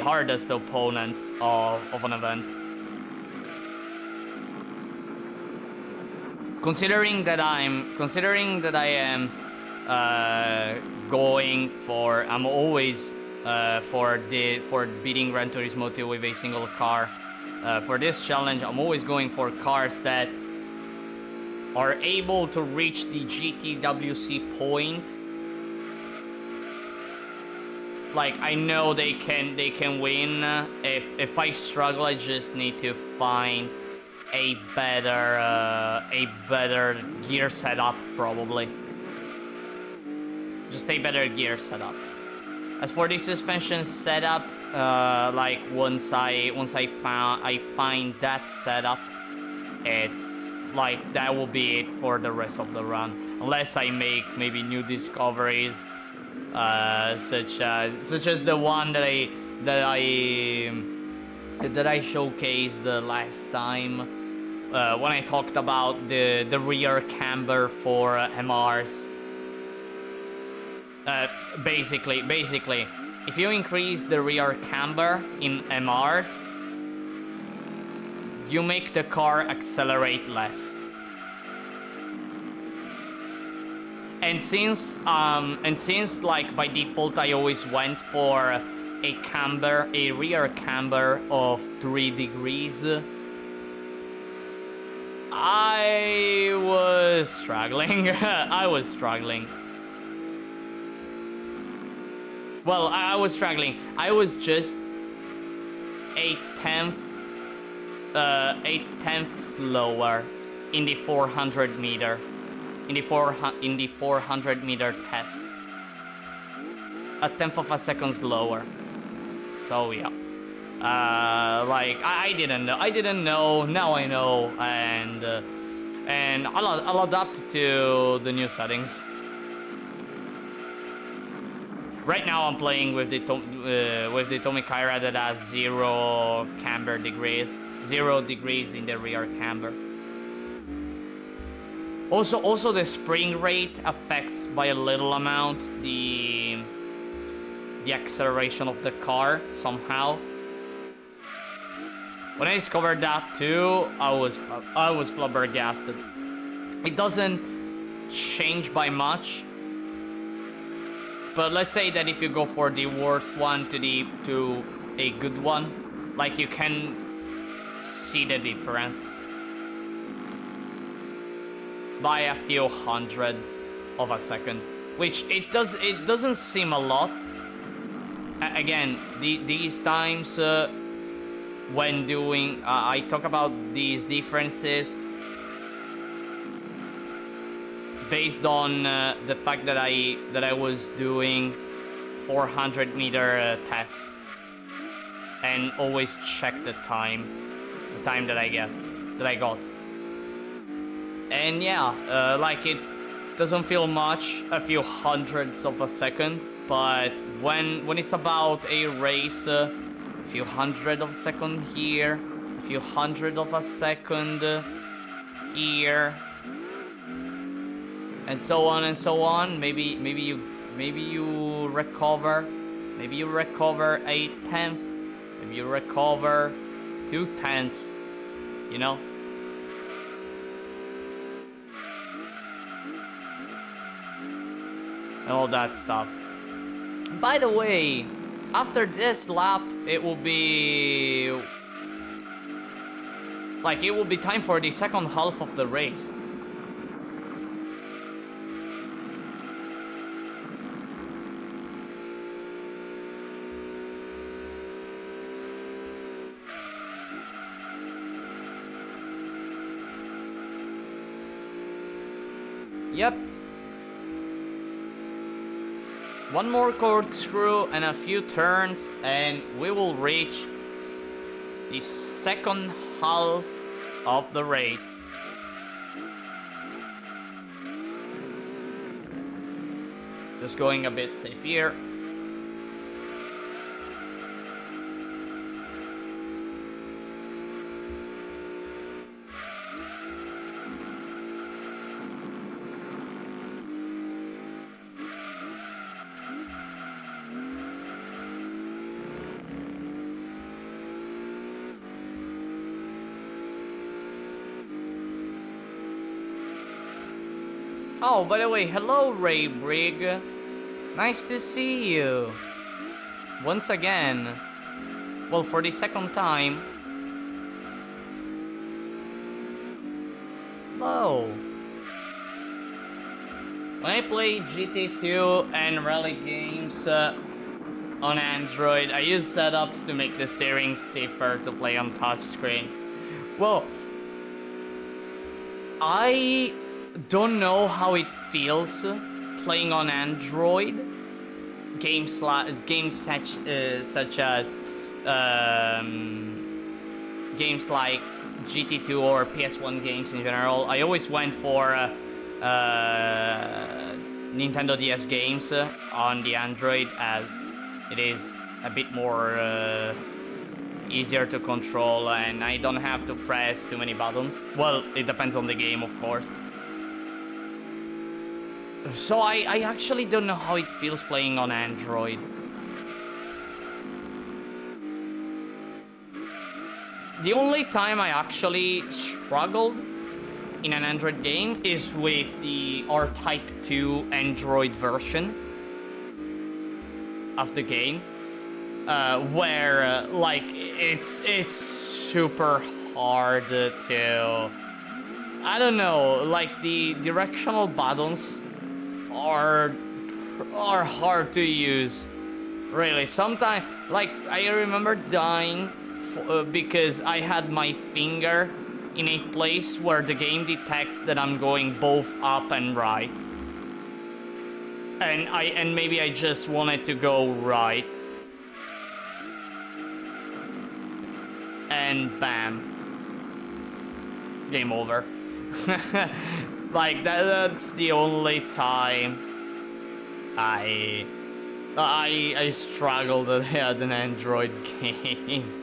hardest opponents of an event. Considering that I am going for, I'm always for beating Gran Turismo 2 with a single car. For this challenge, I'm always going for cars that are able to reach the GTWC point. Like, I know they can win. If I struggle, I just need to find a better gear setup, probably. Just a better gear setup. As for the suspension setup, like once I find that setup, it's like that will be it for the rest of the run, unless I make maybe new discoveries, such as the one that that I showcased the last time when I talked about the rear camber for MRs. Basically, if you increase the rear camber in MRs, you make the car accelerate less. And since like by default I always went for a rear camber of 3 degrees, I was struggling. I was struggling. Well, I was struggling. I was just a tenth slower in the 400 meter. In the 400 meter test. A tenth of a second slower. So yeah. Like I didn't know. Now I know, and I'll adapt to the new settings. Right now I'm playing with the Tommy Kaira that has 0 camber degrees, 0 degrees in the rear camber. Also the spring rate affects by a little amount the acceleration of the car somehow. When I discovered that too, I was flabbergasted. It doesn't change by much, but let's say that if you go for the worst one to a good one, like you can see the difference by a few hundredths of a second, which it doesn't seem a lot. Again, these times when doing I talk about these differences based on the fact that I was doing 400 meter tests and always check the time that I got. And yeah, like it doesn't feel much, a few hundredths of a second, but when it's about a race, a few hundred of a second here, a few hundred of a second here, and so on and so on. Maybe you recover a tenth, maybe you recover 2/10, you know. And all that stuff. By the way, after this lap, it will be time for the second half of the race. Yep. One more corkscrew and a few turns, and we will reach the second half of the race. Just going a bit safe here. Oh, by the way, hello Ray Brig. Nice to see you. Once again. Well, for the second time. Hello. When I play GT2 and rally games on Android, I use setups to make the steering stiffer to play on touchscreen. Well, I don't know how it feels playing on Android. Games such as games like GT2 or PS1 games in general. I always went for Nintendo DS games on the Android, as it is a bit more easier to control, and I don't have to press too many buttons. Well, it depends on the game, of course. So I actually don't know how it feels playing on Android. The only time I actually struggled in an Android game is with the R-Type 2 Android version of the game, where like it's super hard to, I don't know, like the directional buttons are hard to use, really. Sometimes, like, I remember dying because I had my finger in a place where the game detects that I'm going both up and right, and maybe I just wanted to go right, and bam, game over. Like that's the only time I struggled at an Android game.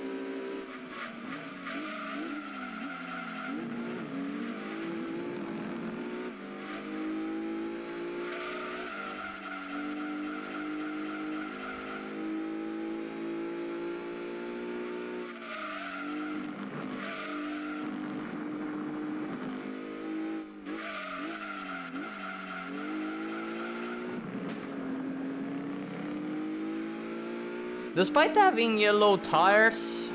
Despite having yellow tires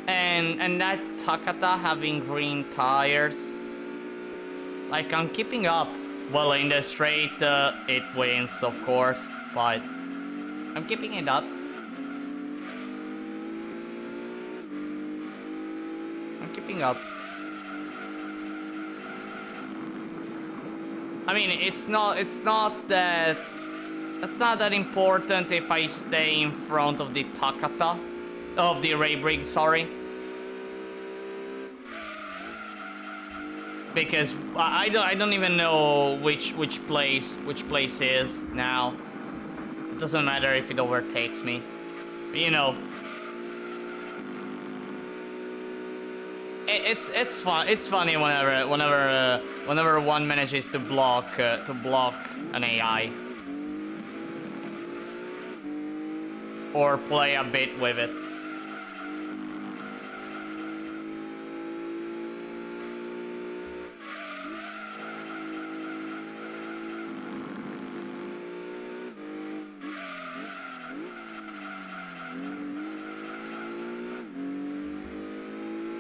and that Takata having green tires, like, I'm keeping up. Well, in the straight, it wins, of course, but I'm keeping it up. I'm keeping up. I mean, it's not that important if I stay in front of the Takata, of the Ray Brig, sorry. Because I don't even know which place is now. It doesn't matter if it overtakes me. But, you know, it's fun. It's funny whenever one manages to block an AI. Or play a bit with it.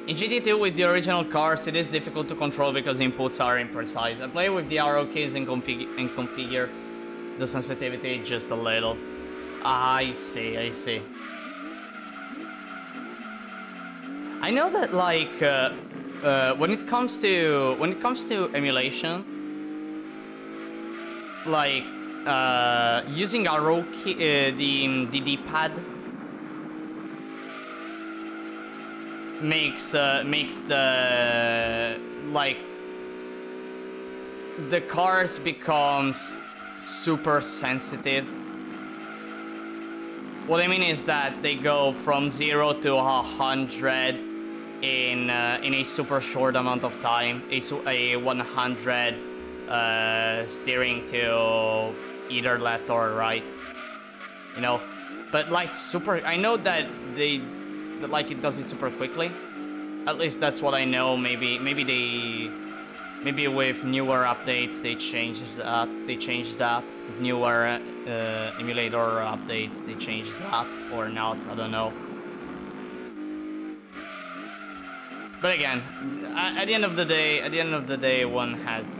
In GT2 with the original cars, it is difficult to control because inputs are imprecise. I play with the arrow keys and configure the sensitivity just a little. I see. I know that, like, when it comes to emulation, like, using arrow key, the D-pad makes the, like, the cars becomes super sensitive. What I mean is that they go from 0 to 100 in a super short amount of time. A 100 steering to either left or right, you know. But like I know that it does it super quickly. At least that's what I know. Maybe with newer updates they changed that. With newer emulator updates they changed that or not. I don't know. But again, at the end of the day, one has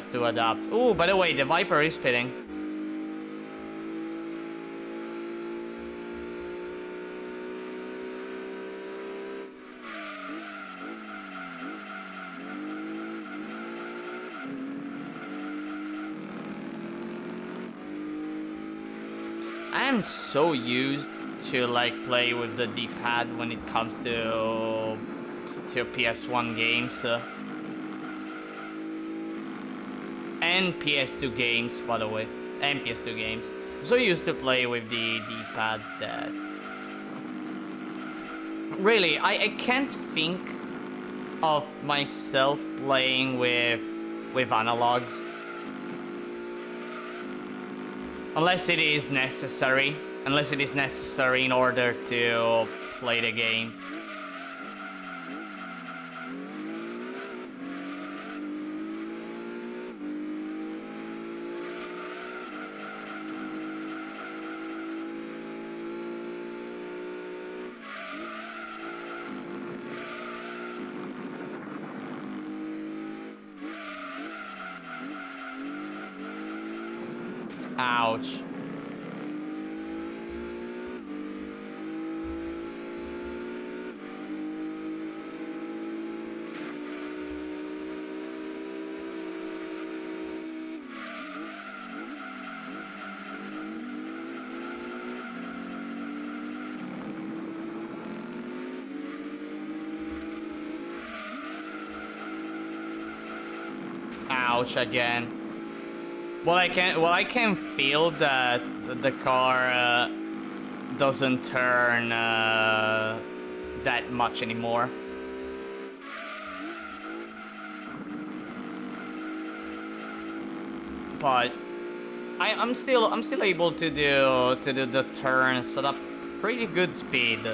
to adapt. Oh, by the way, the Viper is spitting. I'm so used to like play with the D-pad when it comes to PS1 games and PS2 games, by the way, and PS2 games. I'm so used to play with the D-pad that Really, I can't think of myself playing with analogs. Unless it is necessary. Unless it is necessary in order to play the game. Ouch. Ouch again. Well, I can feel that the car doesn't turn that much anymore. But I'm still able to do the turns at a pretty good speed.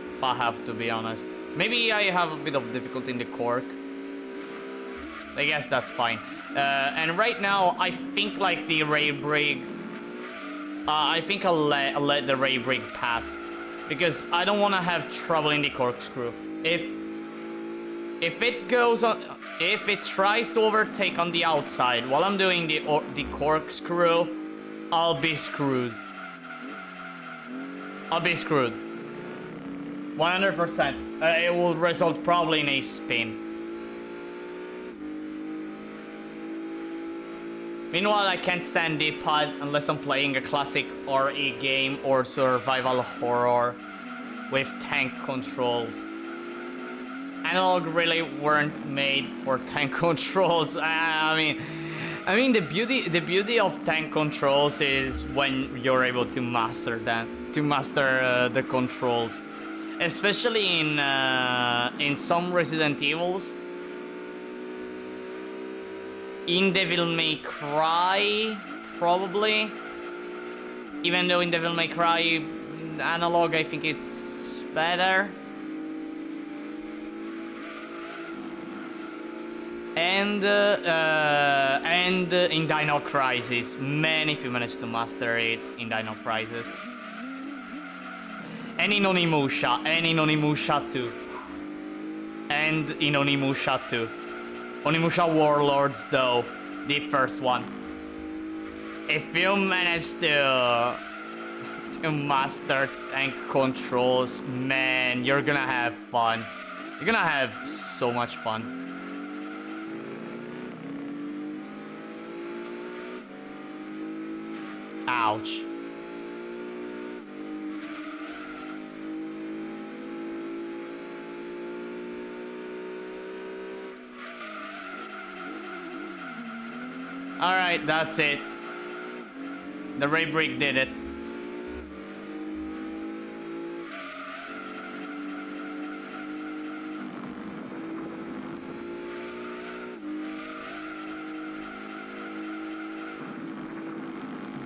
If I have to be honest. Maybe I have a bit of difficulty in the cork. I guess that's fine. And right now, I think like the ray brake. I think I'll let the ray brake pass because I don't want to have trouble in the corkscrew. If it goes on, if it tries to overtake on the outside while I'm doing the corkscrew, I'll be screwed. I'll be screwed. 100%. It will result probably in a spin. Meanwhile, I can't stand D-pad unless I'm playing a classic RE game or survival horror with tank controls. Analog really weren't made for tank controls. I mean the beauty of tank controls is when you're able to master them, the controls, especially in some Resident Evils. In Devil May Cry, probably. Even though in Devil May Cry, analog, I think it's better. And in Dino Crisis, man, if you manage to master it in Dino Crisis. And in Onimusha 2. And in Onimusha 2. Onimusha Warlords, though, the first one. If you manage to master tank controls, man, you're gonna have fun. You're gonna have so much fun. Ouch. Alright, that's it. The ray brake did it.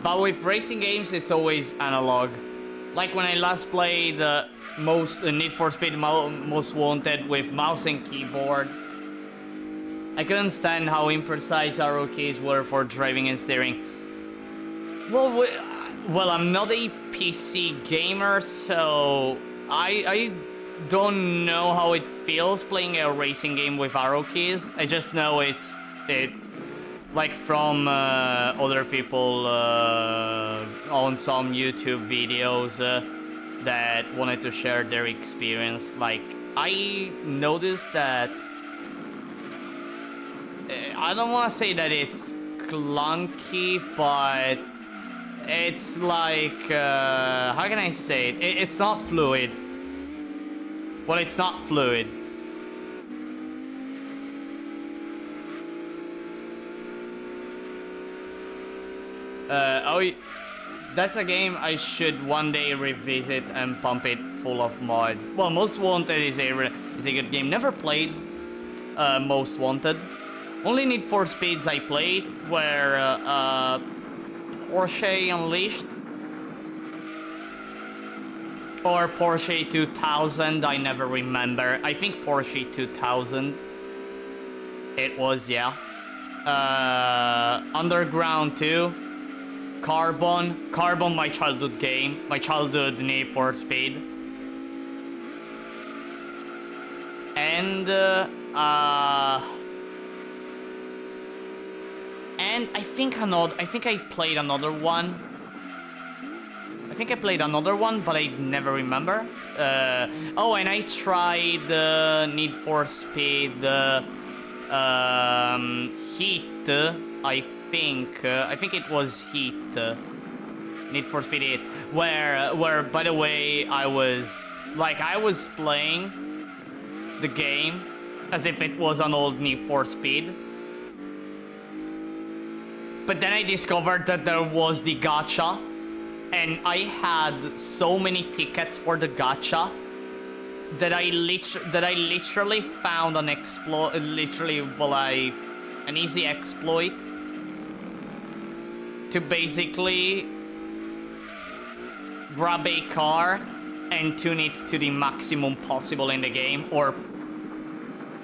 But with racing games, it's always analog. Like when I last played Need for Speed Most Wanted with mouse and keyboard. I couldn't stand how imprecise arrow keys were for driving and steering. Well, I'm not a PC gamer, so I don't know how it feels playing a racing game with arrow keys. I just know it like from other people on some YouTube videos that wanted to share their experience. Like, I noticed that I don't want to say that it's clunky, but it's like, how can I say it? It's not fluid. Well, it's not fluid. That's a game I should one day revisit and pump it full of mods. Well, Most Wanted is a good game. Never played Most Wanted. Only Need for Speeds I played were Porsche Unleashed or Porsche 2000. I never remember. I think Porsche 2000. It was, yeah. Underground 2. Carbon, my childhood game, my childhood Need for Speed, and I think I played another one. I think I played another one, but I never remember. Oh, and I tried Need for Speed Heat. I think it was Heat, Need for Speed Heat, where by the way I was playing the game as if it was an old Need for Speed, but then I discovered that there was the gacha, and I had so many tickets for the gacha that I literally found an easy exploit to basically grab a car and tune it to the maximum possible in the game, or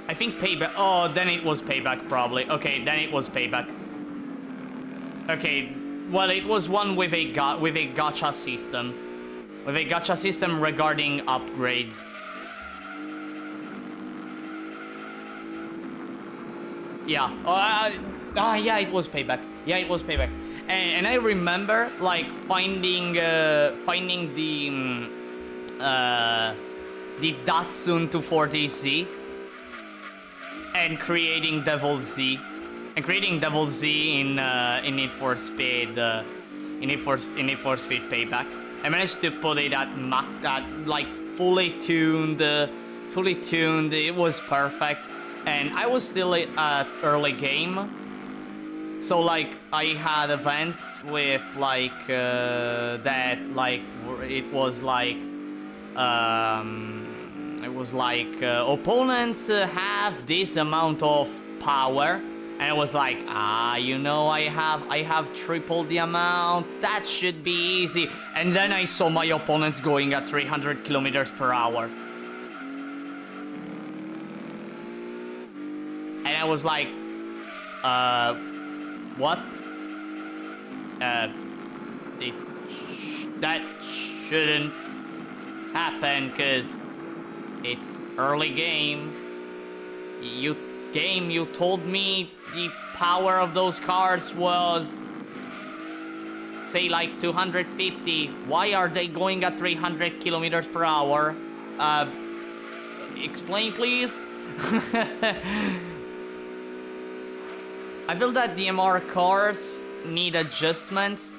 I think Payback. Oh, then it was Payback probably. Okay, then it was Payback. Okay, well, it was one with a gacha system. With a gacha system regarding upgrades. Yeah. Yeah, it was Payback. Yeah, it was Payback. And I remember like finding the Datsun 240Z and creating Devil Z in Need for Speed in Need for Speed Payback. I managed to put it at like fully tuned. It was perfect, and I was still at early game. So like I had events with like that, like it was like opponents have this amount of power, and I was like, you know, I have triple the amount, that should be easy. And then I saw my opponents going at 300 kilometers per hour, and I was like, what? That shouldn't happen, cause it's early game. You told me the power of those cars was, say, like 250. Why are they going at 300 kilometers per hour? Explain, please. I feel that DMR cars need adjustments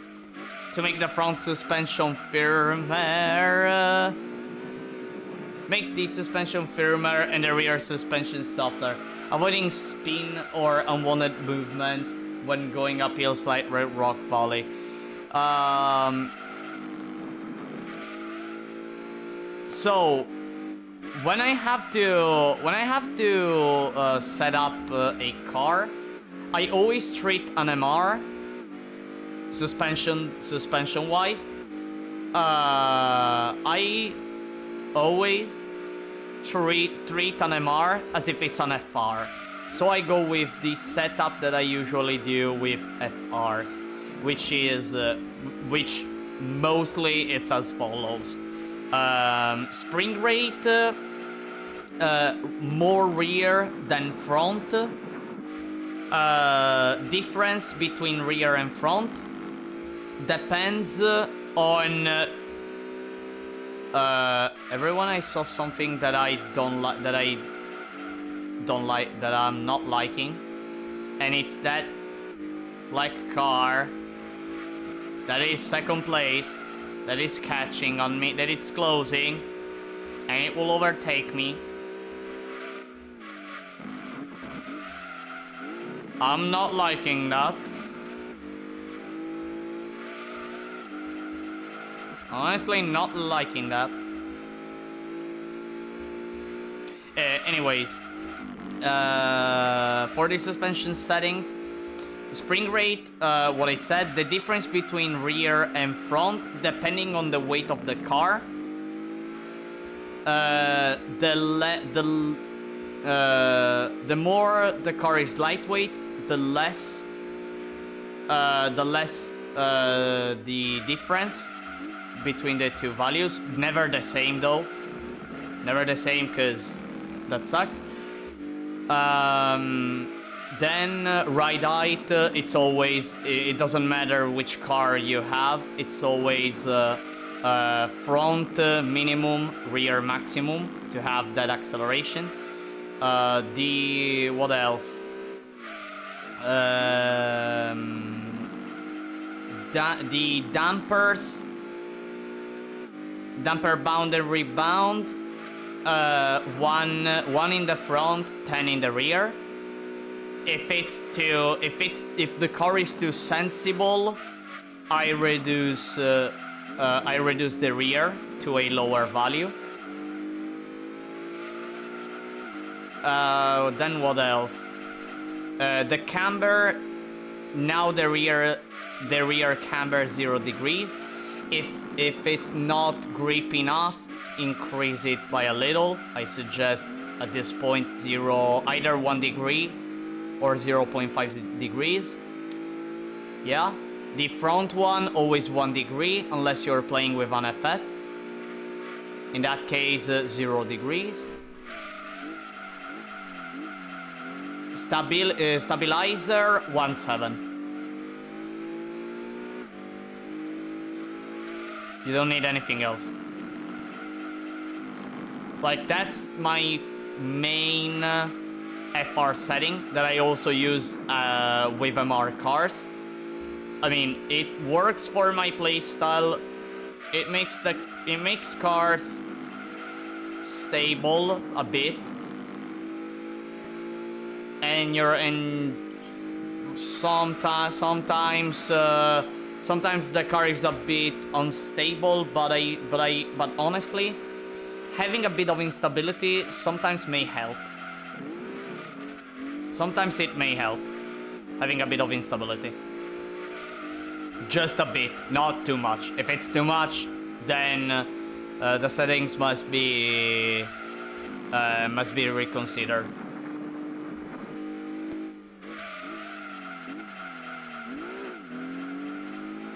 to make the front suspension firmer, make the suspension firmer and the rear suspension softer, avoiding spin or unwanted movements when going up hills like Red Rock Valley. So when I have to set up a car, I always treat an MR suspension wise. I always treat an MR as if it's an FR. So I go with the setup that I usually do with FRs, which mostly it's as follows. Spring rate, more rear than front. Difference between rear and front depends on everyone. I saw something that I don't like, that I'm not liking, and it's that black car that is second place, that is catching on me, that it's closing, and it will overtake me. I'm not liking that. Honestly, not liking that. anyways, for the suspension settings, spring rate, what I said, the difference between rear and front, depending on the weight of the car, the more the car is lightweight, the less the difference between the two values. Never the same though. Never the same, because that sucks. Then ride height, it's always, it doesn't matter which car you have, it's always front minimum, rear maximum to have that acceleration. What else? The dampers, damper bound and rebound, one in the front, 10 in the rear. If the car is too sensible, I reduce the rear to a lower value. Then what else? The camber, now the rear camber 0 degrees. If it's not grip enough, increase it by a little. I suggest at this point either 1 degree or 0.5 degrees. Yeah. The front one, always 1 degree, unless you're playing with an FF. In that case, 0 degrees. Stabilizer, 1.7. You don't need anything else. Like, that's my main FR setting that I also use with MR cars. I mean, it works for my playstyle. It makes cars stable a bit, and sometimes the car is a bit unstable. But honestly, having a bit of instability sometimes may help. Sometimes it may help, having a bit of instability. Just a bit, not too much. If it's too much, then the settings must be reconsidered.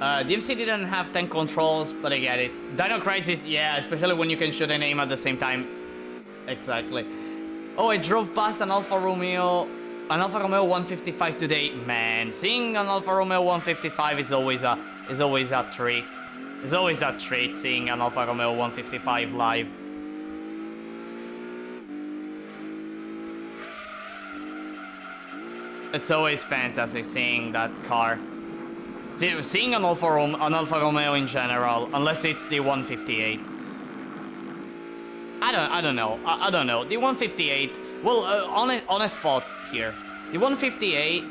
DMC didn't have 10 controls, but I get it. Dino Crisis, yeah, especially when you can shoot and aim at the same time. Exactly. Oh, I drove past an Alfa Romeo 155 today. Man, seeing an Alfa Romeo 155 is always a treat. It's always a treat seeing an Alfa Romeo 155 live. It's always fantastic seeing that car. Seeing an Alfa Romeo in general, unless it's the 158. I don't know. I don't know. The 158. Well, honest thought here. The 158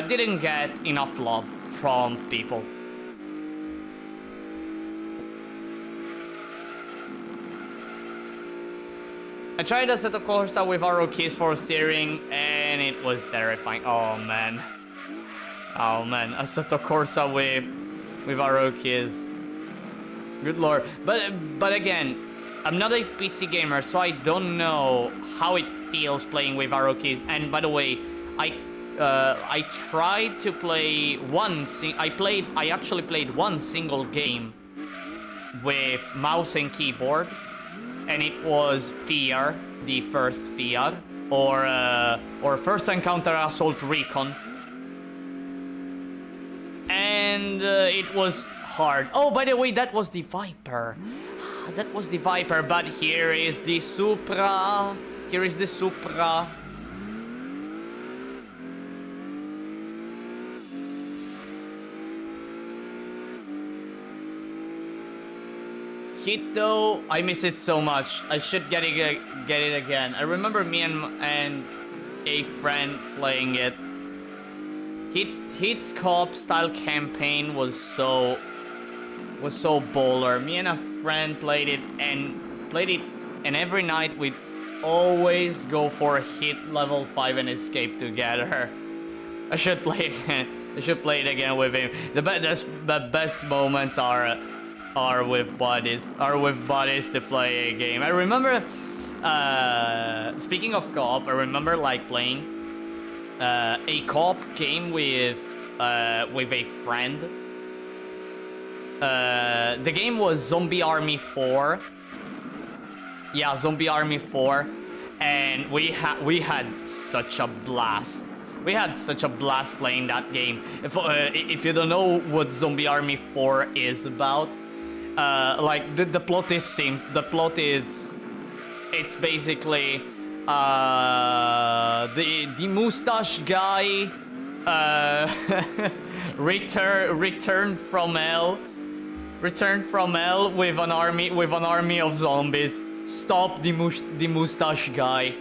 didn't get enough love from people. I tried Assetto Corsa with arrow keys for steering, and it was terrifying. Oh man, Assetto Corsa with arrow keys. Good lord. But again, I'm not a PC gamer, so I don't know how it feels playing with arrow keys. And by the way, I tried to play I actually played one single game with mouse and keyboard, and it was Fear, the first Fear, or First Encounter Assault Recon, and it was hard. Oh, by the way, that was the Viper. That was the Viper, but here is the Supra. Here is the Supra. Hito, I miss it so much. I should get it again. I remember me and a friend playing it. Hit's co-op style campaign was so baller. Me and a friend played it, and every night always go for hit level 5 and escape together. I should play again. I should play it again with him. The best moments are with buddies. Are with buddies to play a game. I remember. Speaking of co-op, I remember like playing a co-op game with a friend. The game was Zombie Army 4. Yeah, Zombie Army 4, and we had such a blast. We had such a blast playing that game. If you don't know what Zombie Army 4 is about, like the plot is the plot is, it's basically the mustache guy returned from hell with an army of zombies. Stop the mustache guy.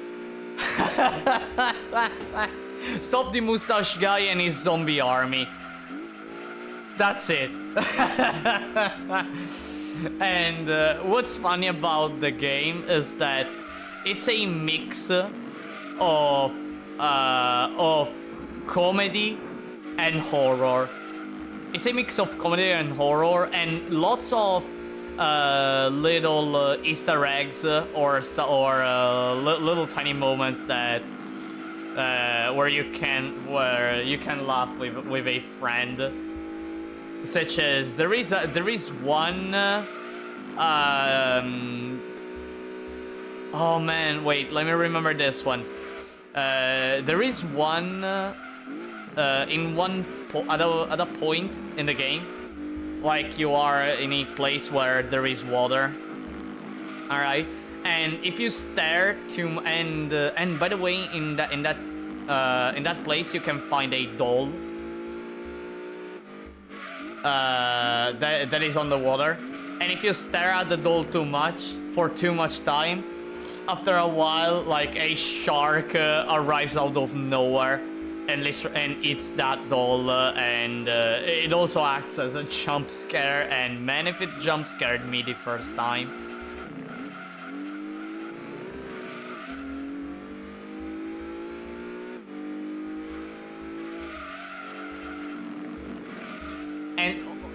Stop the mustache guy and his zombie army. That's it. And what's funny about the game is that it's a mix of comedy and horror. It's a mix of comedy and horror, and lots of little Easter eggs or little tiny moments that where you can laugh with a friend. Such as there is one. Oh man, wait. Let me remember this one. There is one in one at a point in the game, like you are in a place where there is water. All right, and if you stare to and by the way, in that place you can find a doll. That is on the water, and if you stare at the doll for too much time, after a while, like a shark arrives out of nowhere and eats that doll, and it also acts as a jump scare. And man, if it jump scared me the first time.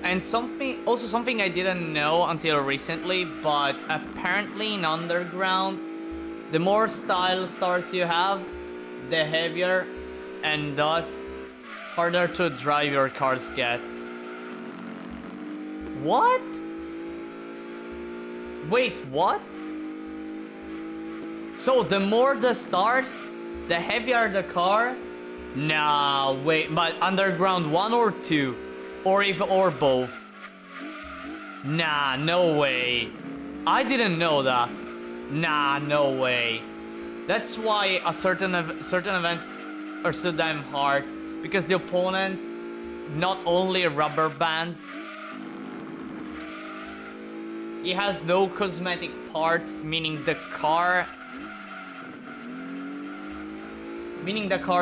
And something I didn't know until recently, but apparently in Underground, the more style stars you have, the heavier and thus harder to drive your cars get. What? Wait, what? So the more the stars, the heavier the car? Nah, wait, but Underground 1 or 2? Or both? Nah, no way. I didn't know that. Nah, no way. That's why certain events are so damn hard, because the opponents not only rubber bands. He has no cosmetic parts, meaning the car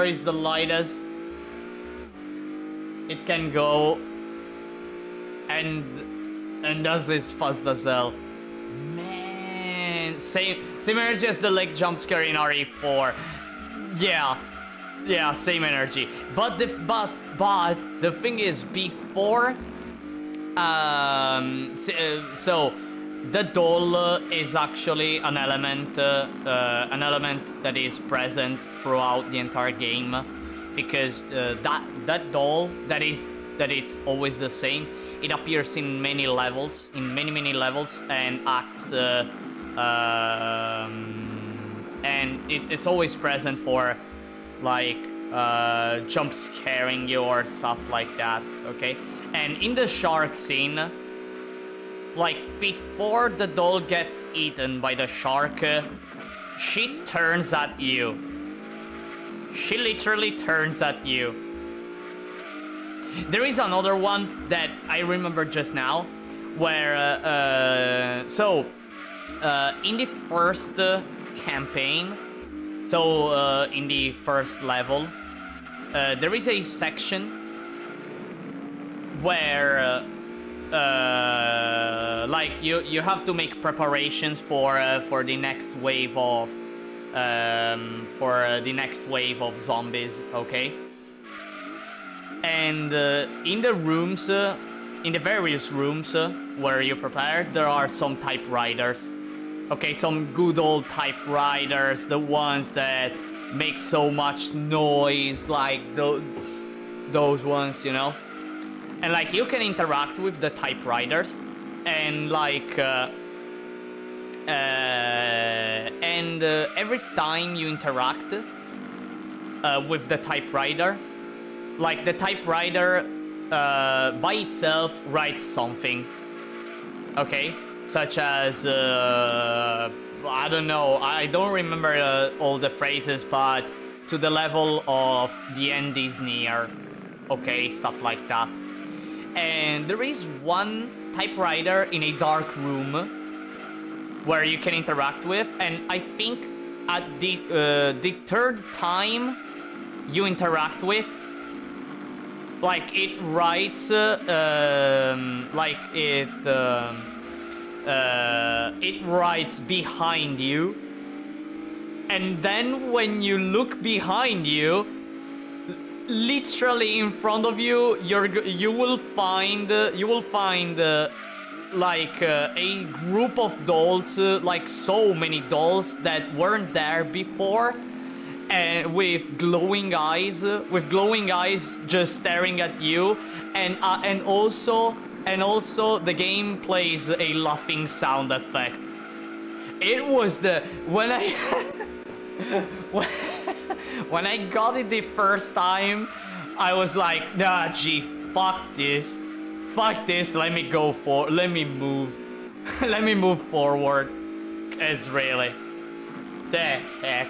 is the lightest it can go, and does this fast as hell. Man, same energy as the leg jump scare in RE4. Yeah, same energy. But the thing is, before so the doll is actually an element that is present throughout the entire game, because that doll that it's always the same. It appears in many levels, many levels, and acts and it's always present for like jump scaring you or stuff like that. Okay, and in the shark scene, like before the doll gets eaten by the shark, she turns at you. She literally turns at you. There is another one that I remember just now, where in the first campaign, in the first level, there is a section where like you have to make preparations for the next wave of for the next wave of zombies, okay? And in the rooms, in the various rooms where you prepare, there are some typewriters. Okay, some good old typewriters, the ones that make so much noise, like those ones, you know? And like you can interact with the typewriters, and like every time you interact with the typewriter, like the typewriter by itself writes something, okay? Such as, I don't know, I don't remember all the phrases, but to the level of the end is near, okay? Stuff like that. And there is one typewriter in a dark room where you can interact with, and I think at the third time you interact with, like it writes, it writes behind you, and then when you look behind you, literally in front of you, you will find like a group of dolls, like so many dolls that weren't there before, and with glowing eyes just staring at you, and also the game plays a laughing sound effect. It was when I got it the first time, I was like, nah, gee, fuck this, let me move let me move forward. It's really the heck.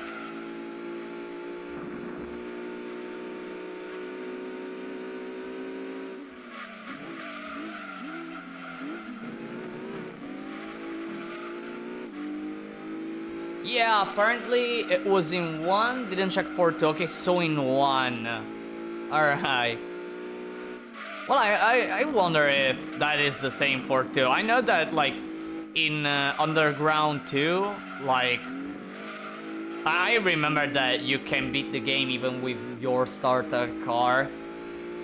Yeah, apparently it was in 1, didn't check for 2. Okay, so in 1. Alright. Well, I wonder if that is the same for 2. I know that, like, in Underground 2, like, I remember that you can beat the game even with your starter car,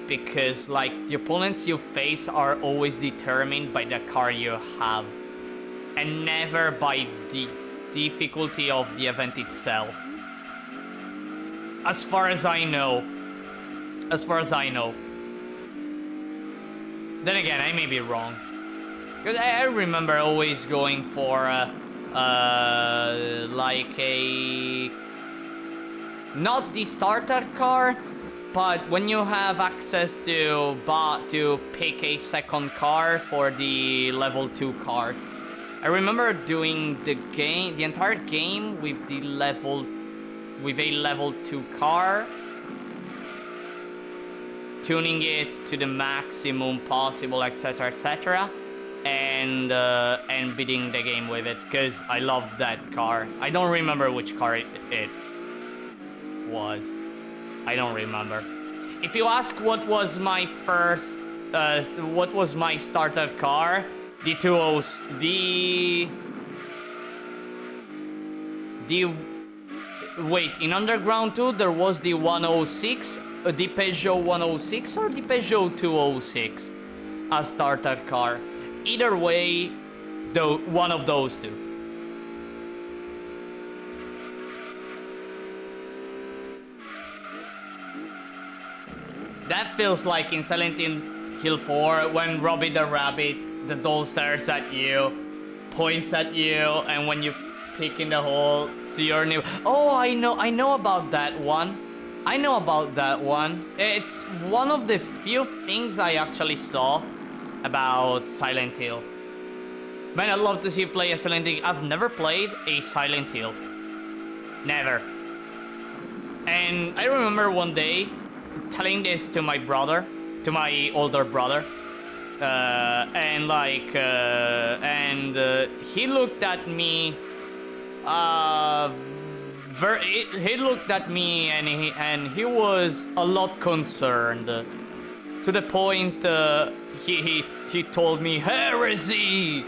because, like, the opponents you face are always determined by the car you have, and never by the difficulty of the event itself. As far as I know. Then again, I may be wrong. Because I remember always going for like a... not the starter car, but when you have access to pick a second car for the level 2 cars. I remember doing the entire game with a level 2 car, tuning it to the maximum possible, etc., and beating the game with it, because I loved that car. I don't remember which car it was. I don't remember. If you ask what was my first, what was my starter car, wait, in Underground 2 there was the 106, the Peugeot 106 or the Peugeot 206 as starter car. Either way, one of those two. That feels like in Silent Hill 4 when Robbie the Rabbit, the doll stares at you, points at you, and when you pick in the hole to your new... Oh, I know about that one. It's one of the few things I actually saw about Silent Hill. Man, I'd love to see you play a Silent Hill. I've never played a Silent Hill. Never. And I remember one day telling this to my brother, to my older brother, and he looked at me. He looked at me and he was a lot concerned, to the point he told me heresy.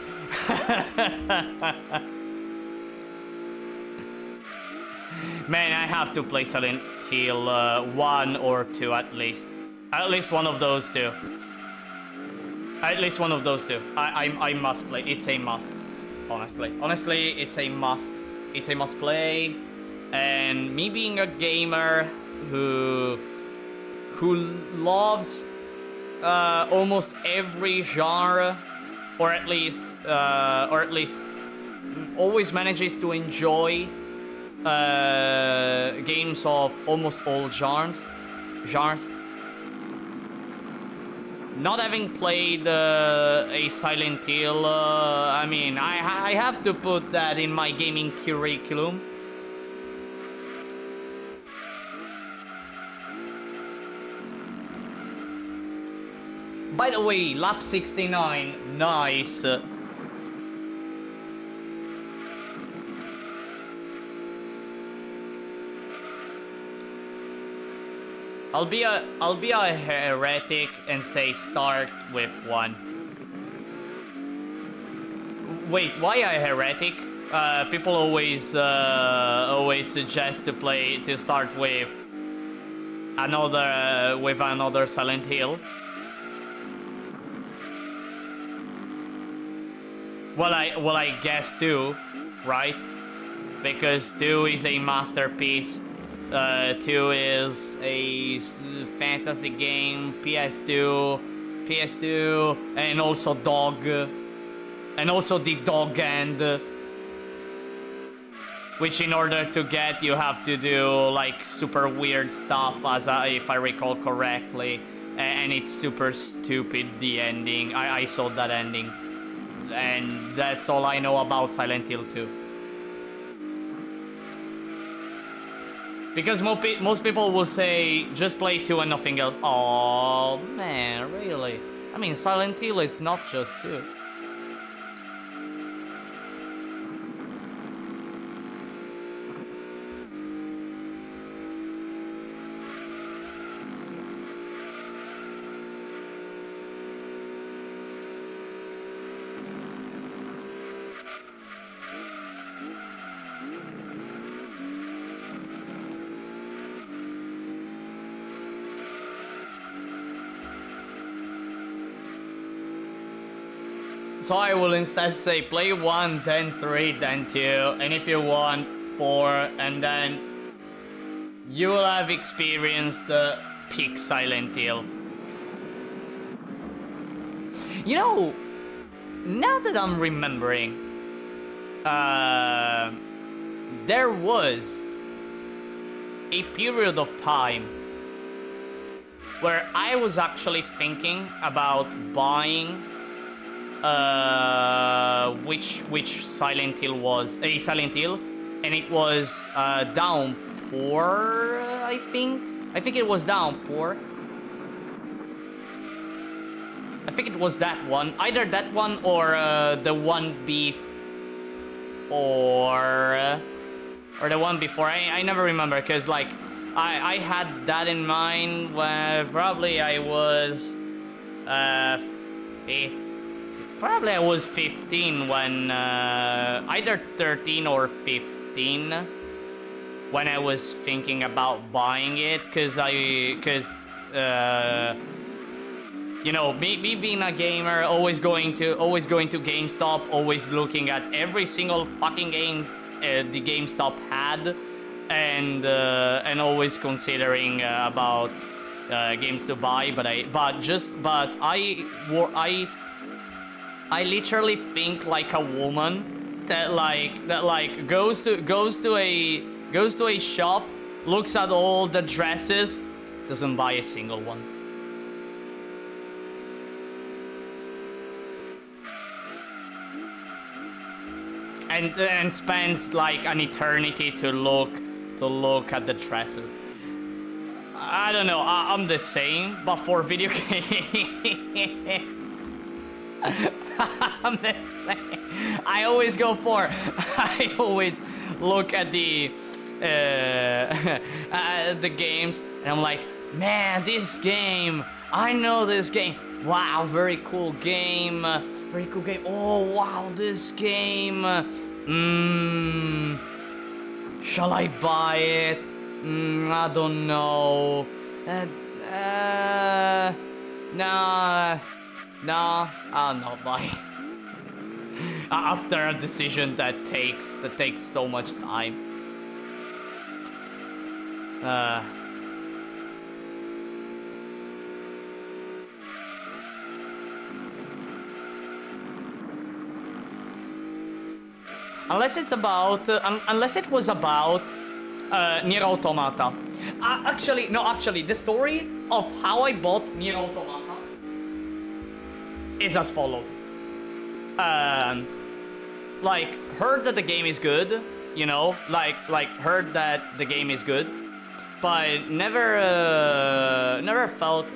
Man, I have to play Silent Hill 1 or 2 at least. At least one of those two. At least one of those two. I must play. It's a must. Honestly. Honestly, it's a must. It's a must play. And me being a gamer who loves almost every genre, or at least always manages to enjoy games of almost all genres. Not having played a Silent Hill, I mean, I have to put that in my gaming curriculum. By the way, lap 69, nice. I'll be a heretic and say start with 1. Wait, why a heretic? People always suggest to start with another Silent Hill. Well, I guess 2, right? Because 2 is a masterpiece. 2 is a fantastic game. PS2, and also the dog end, which in order to get you have to do like super weird stuff, if I recall correctly, and it's super stupid. The ending, I saw that ending. And that's all I know about Silent Hill 2. Because most people will say, just play 2 and nothing else. Oh man, really? I mean, Silent Hill is not just 2. So I will instead say play 1, then 3, then 2, and if you want 4, and then you will have experienced the peak Silent Hill. You know, now that I'm remembering, there was a period of time where I was actually thinking about buying which Silent Hill was a Silent Hill, and it was Downpour. I think it was Downpour. I think it was that one, either that one or the one before, or the one before. I never remember, because like I had that in mind when probably I was Probably I was 15 when, either 13 or 15, when I was thinking about buying it, because you know, me being a gamer, always going to GameStop, always looking at every single fucking game the GameStop had, and always considering about games to buy, but I literally think like a woman that goes to a shop, looks at all the dresses, doesn't buy a single one. And spends like an eternity to look at the dresses. I don't know, I'm the same, but for video games. I'm the same. I always look at the games, and I'm like, man, this game, I know this game. Wow, very cool game. Very cool game. Oh, wow, this game. Shall I buy it? I don't know. Nah, I'll not buy it. After a decision that takes so much time. Unless it was about Nier Automata. Actually, the story of how I bought Nier Automata is as follows. Like, heard that the game is good, you know, like heard that the game is good, but never felt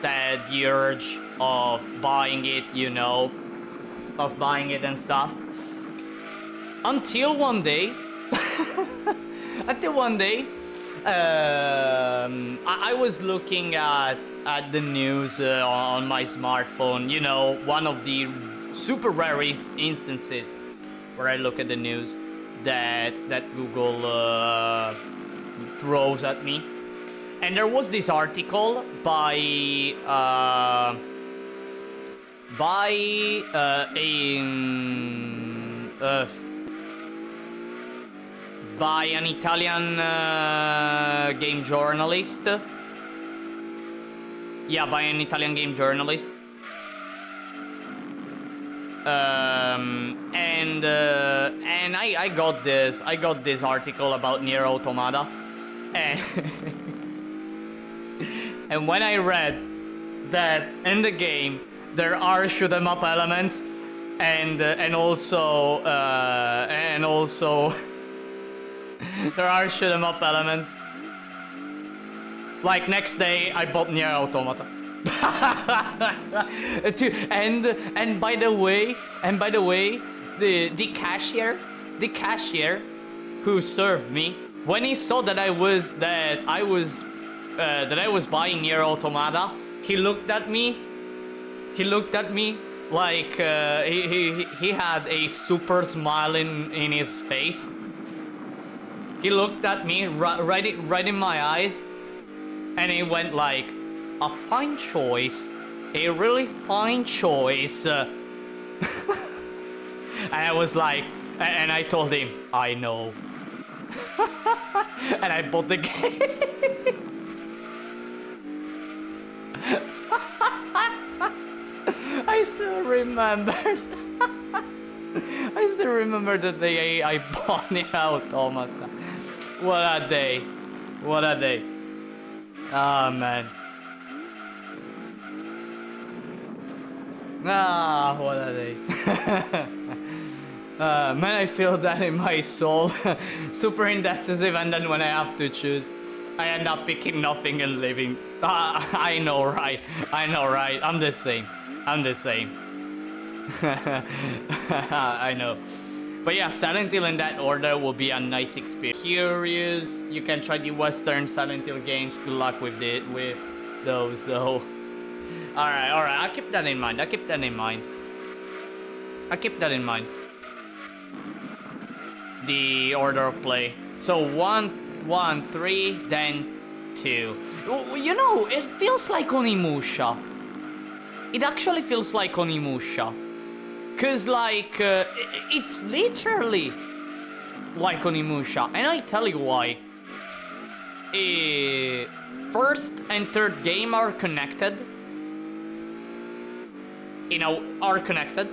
that the urge of buying it, you know, of buying it and stuff. Until one day, I was looking at the news on my smartphone. You know, one of the super rare instances where I look at the news that Google throws at me. And there was this article by an Italian game journalist. Yeah, by an Italian game journalist. And I got this article about Nier Automata, and and when I read that in the game there are shoot 'em up elements, and also there are shoot 'em up elements. Like, next day I bought Nier Automata. and by the way, the cashier who served me, when he saw that I was buying Nier Automata, he looked at me like he had a super smile in his face. He looked at me right in my eyes, and he went like, "A fine choice, a really fine choice." And I was like, and I told him, "I know." And I bought the game. I still remember the day I bought Nier Automata. What a day. Ah, man. Ah, what a day. Man, I feel that in my soul. Super indecisive, and then when I have to choose, I end up picking nothing and living. I know, right? I'm the same. I know. But yeah, Silent Hill in that order will be a nice experience. Curious, you can try the Western Silent Hill games. Good luck with those though. Alright, I'll keep that in mind. The order of play. So 1, 3, then 2. You know, it feels like Onimusha. It actually feels like Onimusha. Cause like, it's literally like Onimusha, and I tell you why. First and third game are connected. You know, are connected.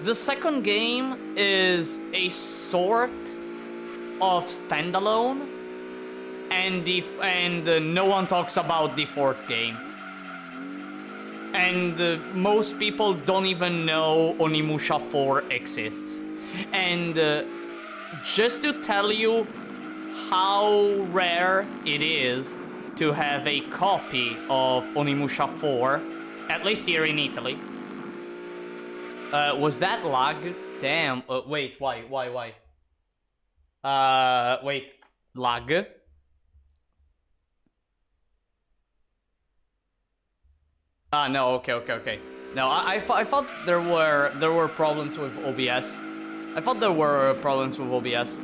The second game is a sort of standalone, and no one talks about the fourth game. And most people don't even know Onimusha 4 exists. And just to tell you how rare it is to have a copy of Onimusha 4, at least here in Italy. Was that lag? Damn. Wait, why? Wait, lag? No, okay. No, I thought there were problems with OBS. I thought there were problems with OBS.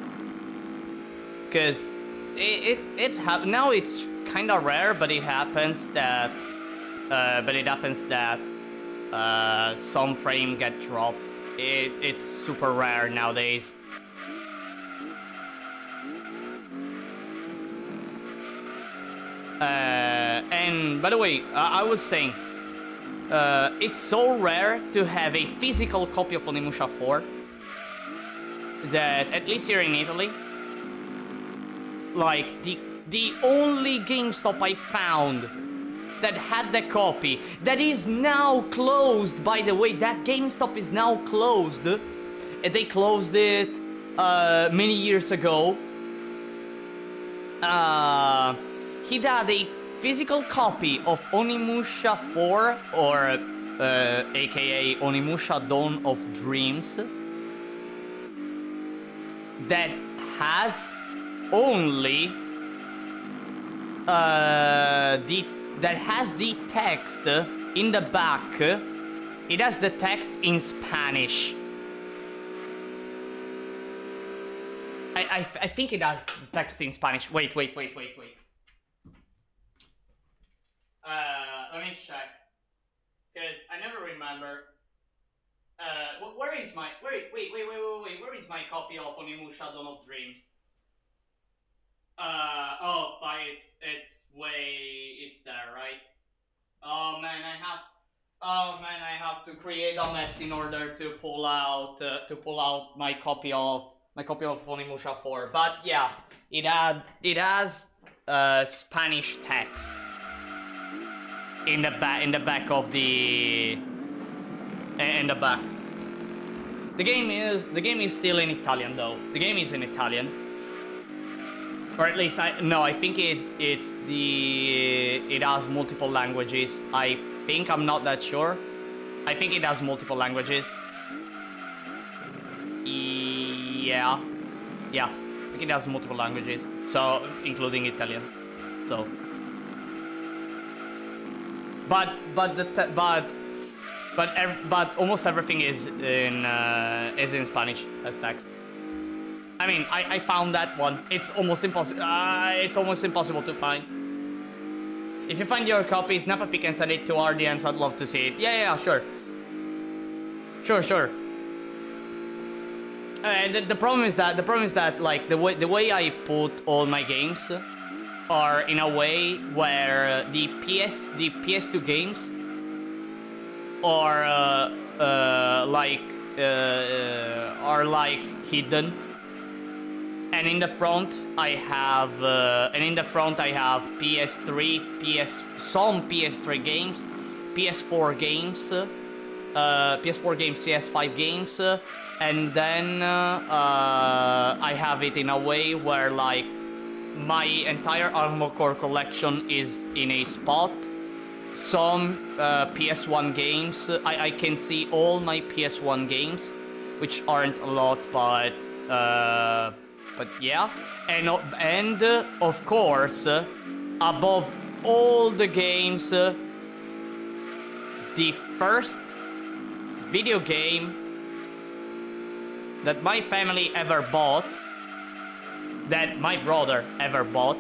Because now it's kind of rare, but it happens that some frame get dropped. It's super rare nowadays. And by the way, I was saying, it's so rare to have a physical copy of Onimusha 4 that, at least here in Italy, like the only GameStop I found that had the copy, that is now closed, by the way. That GameStop is now closed. They closed it many years ago. He had a physical copy of Onimusha 4, or aka Onimusha Dawn of Dreams, that has only the text in the back. It has the text in Spanish. I think it has the text in Spanish. Wait. Let me check, because I never remember. Where is my wait? Where is my copy of Onimusha Dawn of Dreams? It's there, right? Oh man, I have to create a mess in order to pull out my copy of Onimusha 4. But yeah, it has Spanish text in the back of the back. The game is still in Italian though. The game is in Italian. Or at least I think it has multiple languages. I'm not that sure. I think it has multiple languages. Yeah. I think it has multiple languages. So including Italian. So but almost everything is in Spanish as text. I mean, I found that one. It's almost impossible. It's almost impossible to find. If you find your copy, snap a pic and send it to our DMs. I'd love to see it. Yeah, sure. Sure. The problem is that like the way I put all my games are in a way where the PS2 games are like hidden. And in the front I have PS3, some PS3 games, PS4 games, PS5 games, and then I have it in a way where like my entire Armored Core collection is in a spot. Some PS1 games, I can see all my PS1 games, which aren't a lot, but yeah, and of course, above all the games, the first video game that my family ever bought, that my brother ever bought,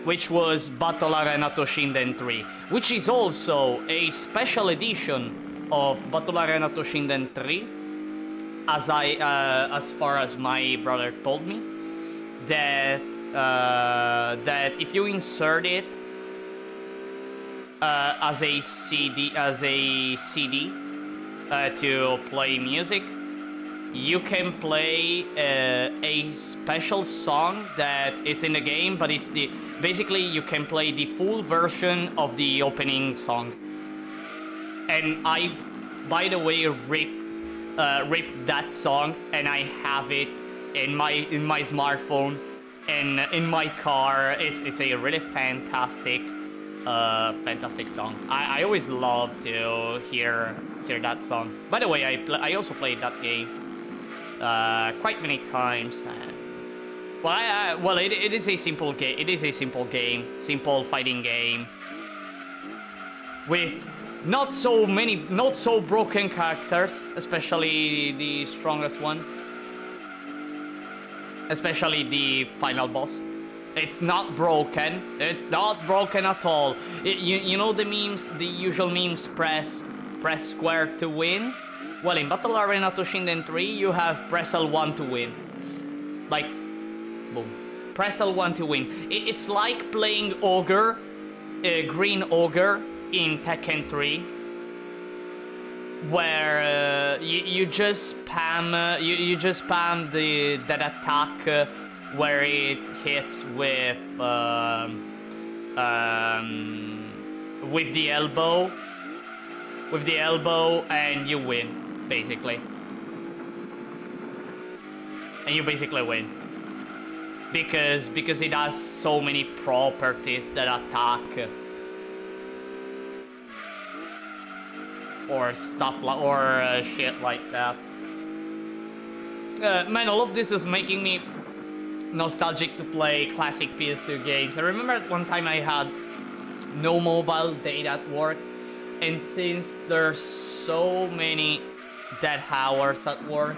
which was Battle Arena Toshinden 3, which is also a special edition of Battle Arena Toshinden 3. As far as my brother told me, that if you insert it as a CD to play music, you can play a special song that it's in the game, but it's basically you can play the full version of the opening song. And I, by the way, ripped that song, and I have it in my smartphone and in my car. It's a really fantastic song. I always love to hear that song. By the way, I also played that game quite many times. And, well, it is a simple game. It is a simple game, simple fighting game with not so broken characters, especially the strongest one. Especially the final boss. It's not broken. It's not broken at all. You know the memes, the usual memes, press square to win? Well, in Battle Arena Toshinden 3, you have press L1 to win. Like, boom. Press L1 to win. It's like playing Ogre, Green Ogre in Tekken 3. Where you just spam you just spam that attack where it hits with the elbow, and you win basically, and you basically win because it has so many properties that attack. Or stuff like, or shit like that. Man, all of this is making me nostalgic to play classic PS2 games. I remember at one time I had no mobile data at work, and since there's so many dead hours at work,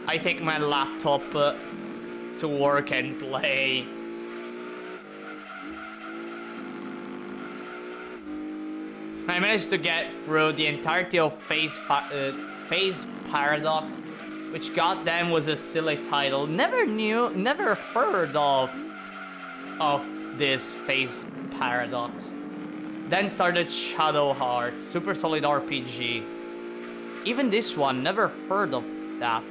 I take my laptop to work and play. I managed to get through the entirety of Phase Paradox, which goddamn was a silly title. Never heard of this Phase Paradox. Then started Shadow Hearts, Super Solid RPG. Even this one, never heard of that.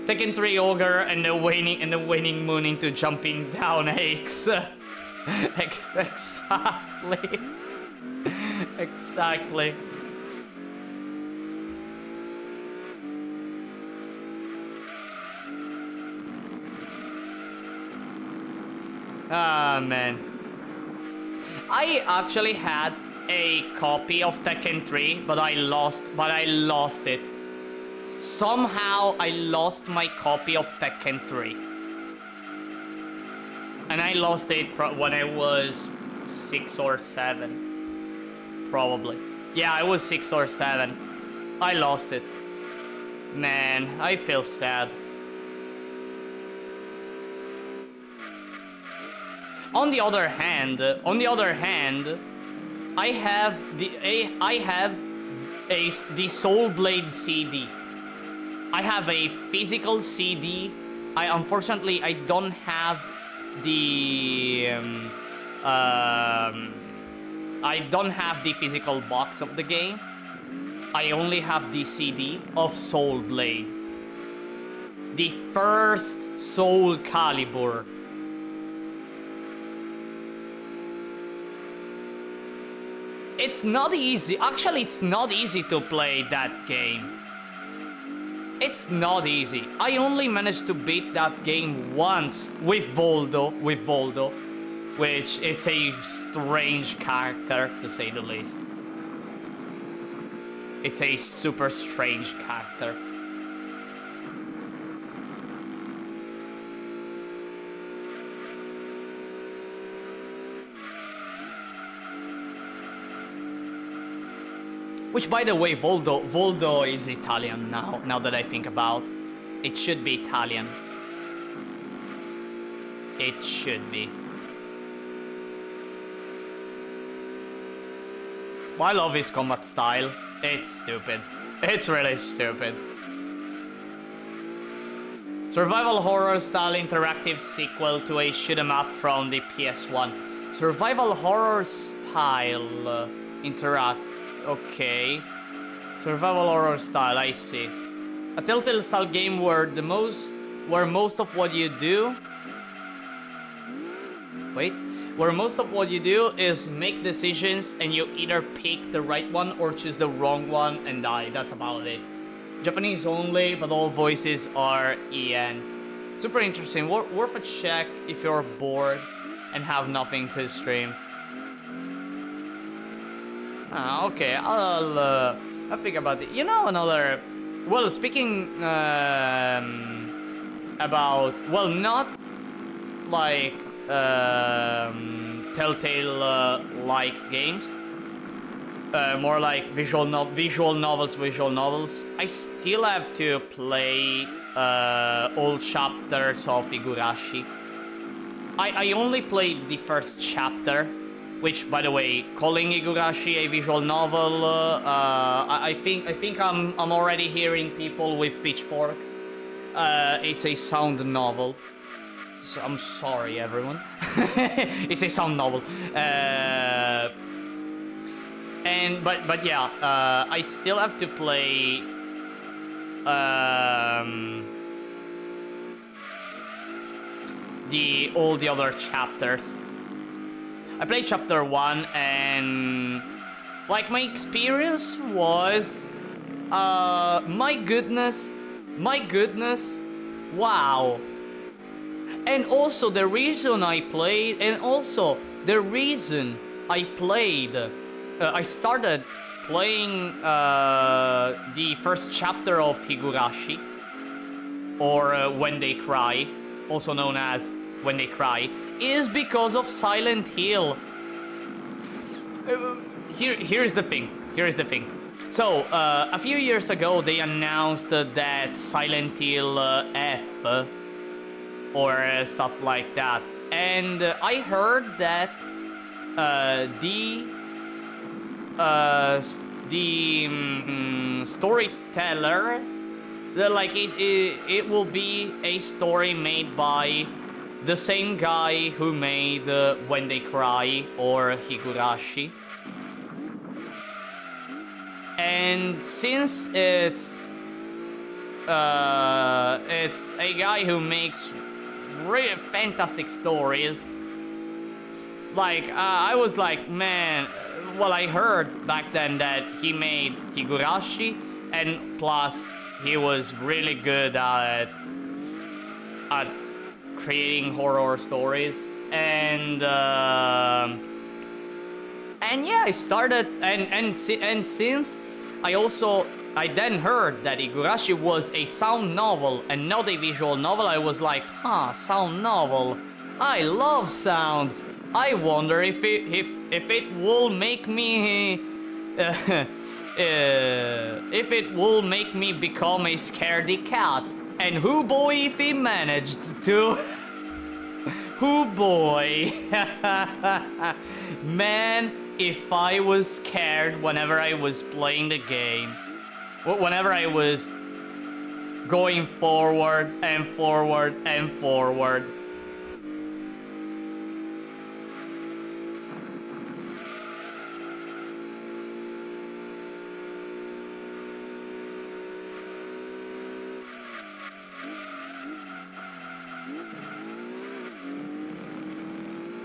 Tekken 3 Ogre and the waning moon into jumping down aches. Exactly. Exactly. Ah, man. I actually had a copy of Tekken 3, but I lost it. Somehow I lost my copy of Tekken 3. And I lost it when I was 6 or 7. Probably. Yeah, I was 6 or 7. I lost it. Man, I feel sad. On the other hand, I have the Soul Blade CD. I have a physical CD. Unfortunately I don't have the I don't have the physical box of the game. I only have the CD of Soul Blade. The first Soul Calibur. It's not easy. Actually, it's not easy to play that game. It's not easy. I only managed to beat that game once with Voldo, which it's a strange character, to say the least. It's a super strange character. Which, by the way, Voldo is Italian now that I think about. It should be Italian. It should be. I love his combat style. It's stupid. It's really stupid. Survival horror style interactive sequel to a shoot 'em up from the PS1. Survival horror style interact. Okay. Survival horror style, I see. A Telltale style game where most of what you do... Wait. Where most of what you do is make decisions and you either pick the right one or choose the wrong one and die. That's about it. Japanese only, but all voices are EN. Super interesting. Worth a check if you're bored and have nothing to stream. Okay, I'll think about it. You know, another... Well, speaking about... Well, not like Telltale like games, more like visual novels. I still have to play all chapters of Higurashi. I only played the first chapter, which, by the way, calling Higurashi a visual novel, I think I'm already hearing people with pitchforks. It's a sound novel. So I'm sorry, everyone. It's a sound novel. But yeah, I still have to play all the other chapters. I played chapter 1 and like my experience was my goodness, wow. And also the reason I played I started playing the first chapter of Higurashi, or When They Cry, also known as When They Cry, is because of Silent Hill. Here's the thing. So, a few years ago, they announced that Silent Hill F, or stuff like that. And I heard that the storyteller, like it will be a story made by the same guy who made When They Cry or Higurashi. And since it's a guy who makes really fantastic stories, like I was like, man, well, I heard back then that he made Higurashi, and plus he was really good at creating horror stories, and yeah, I started, and since I then heard that Higurashi was a sound novel and not a visual novel, I was like, sound novel. I love sounds. I wonder if it will make me if it will make me become a scaredy cat. And who boy if he managed to. Who boy. Man, if I was scared whenever I was playing the game, whenever I was going forward and forward and forward.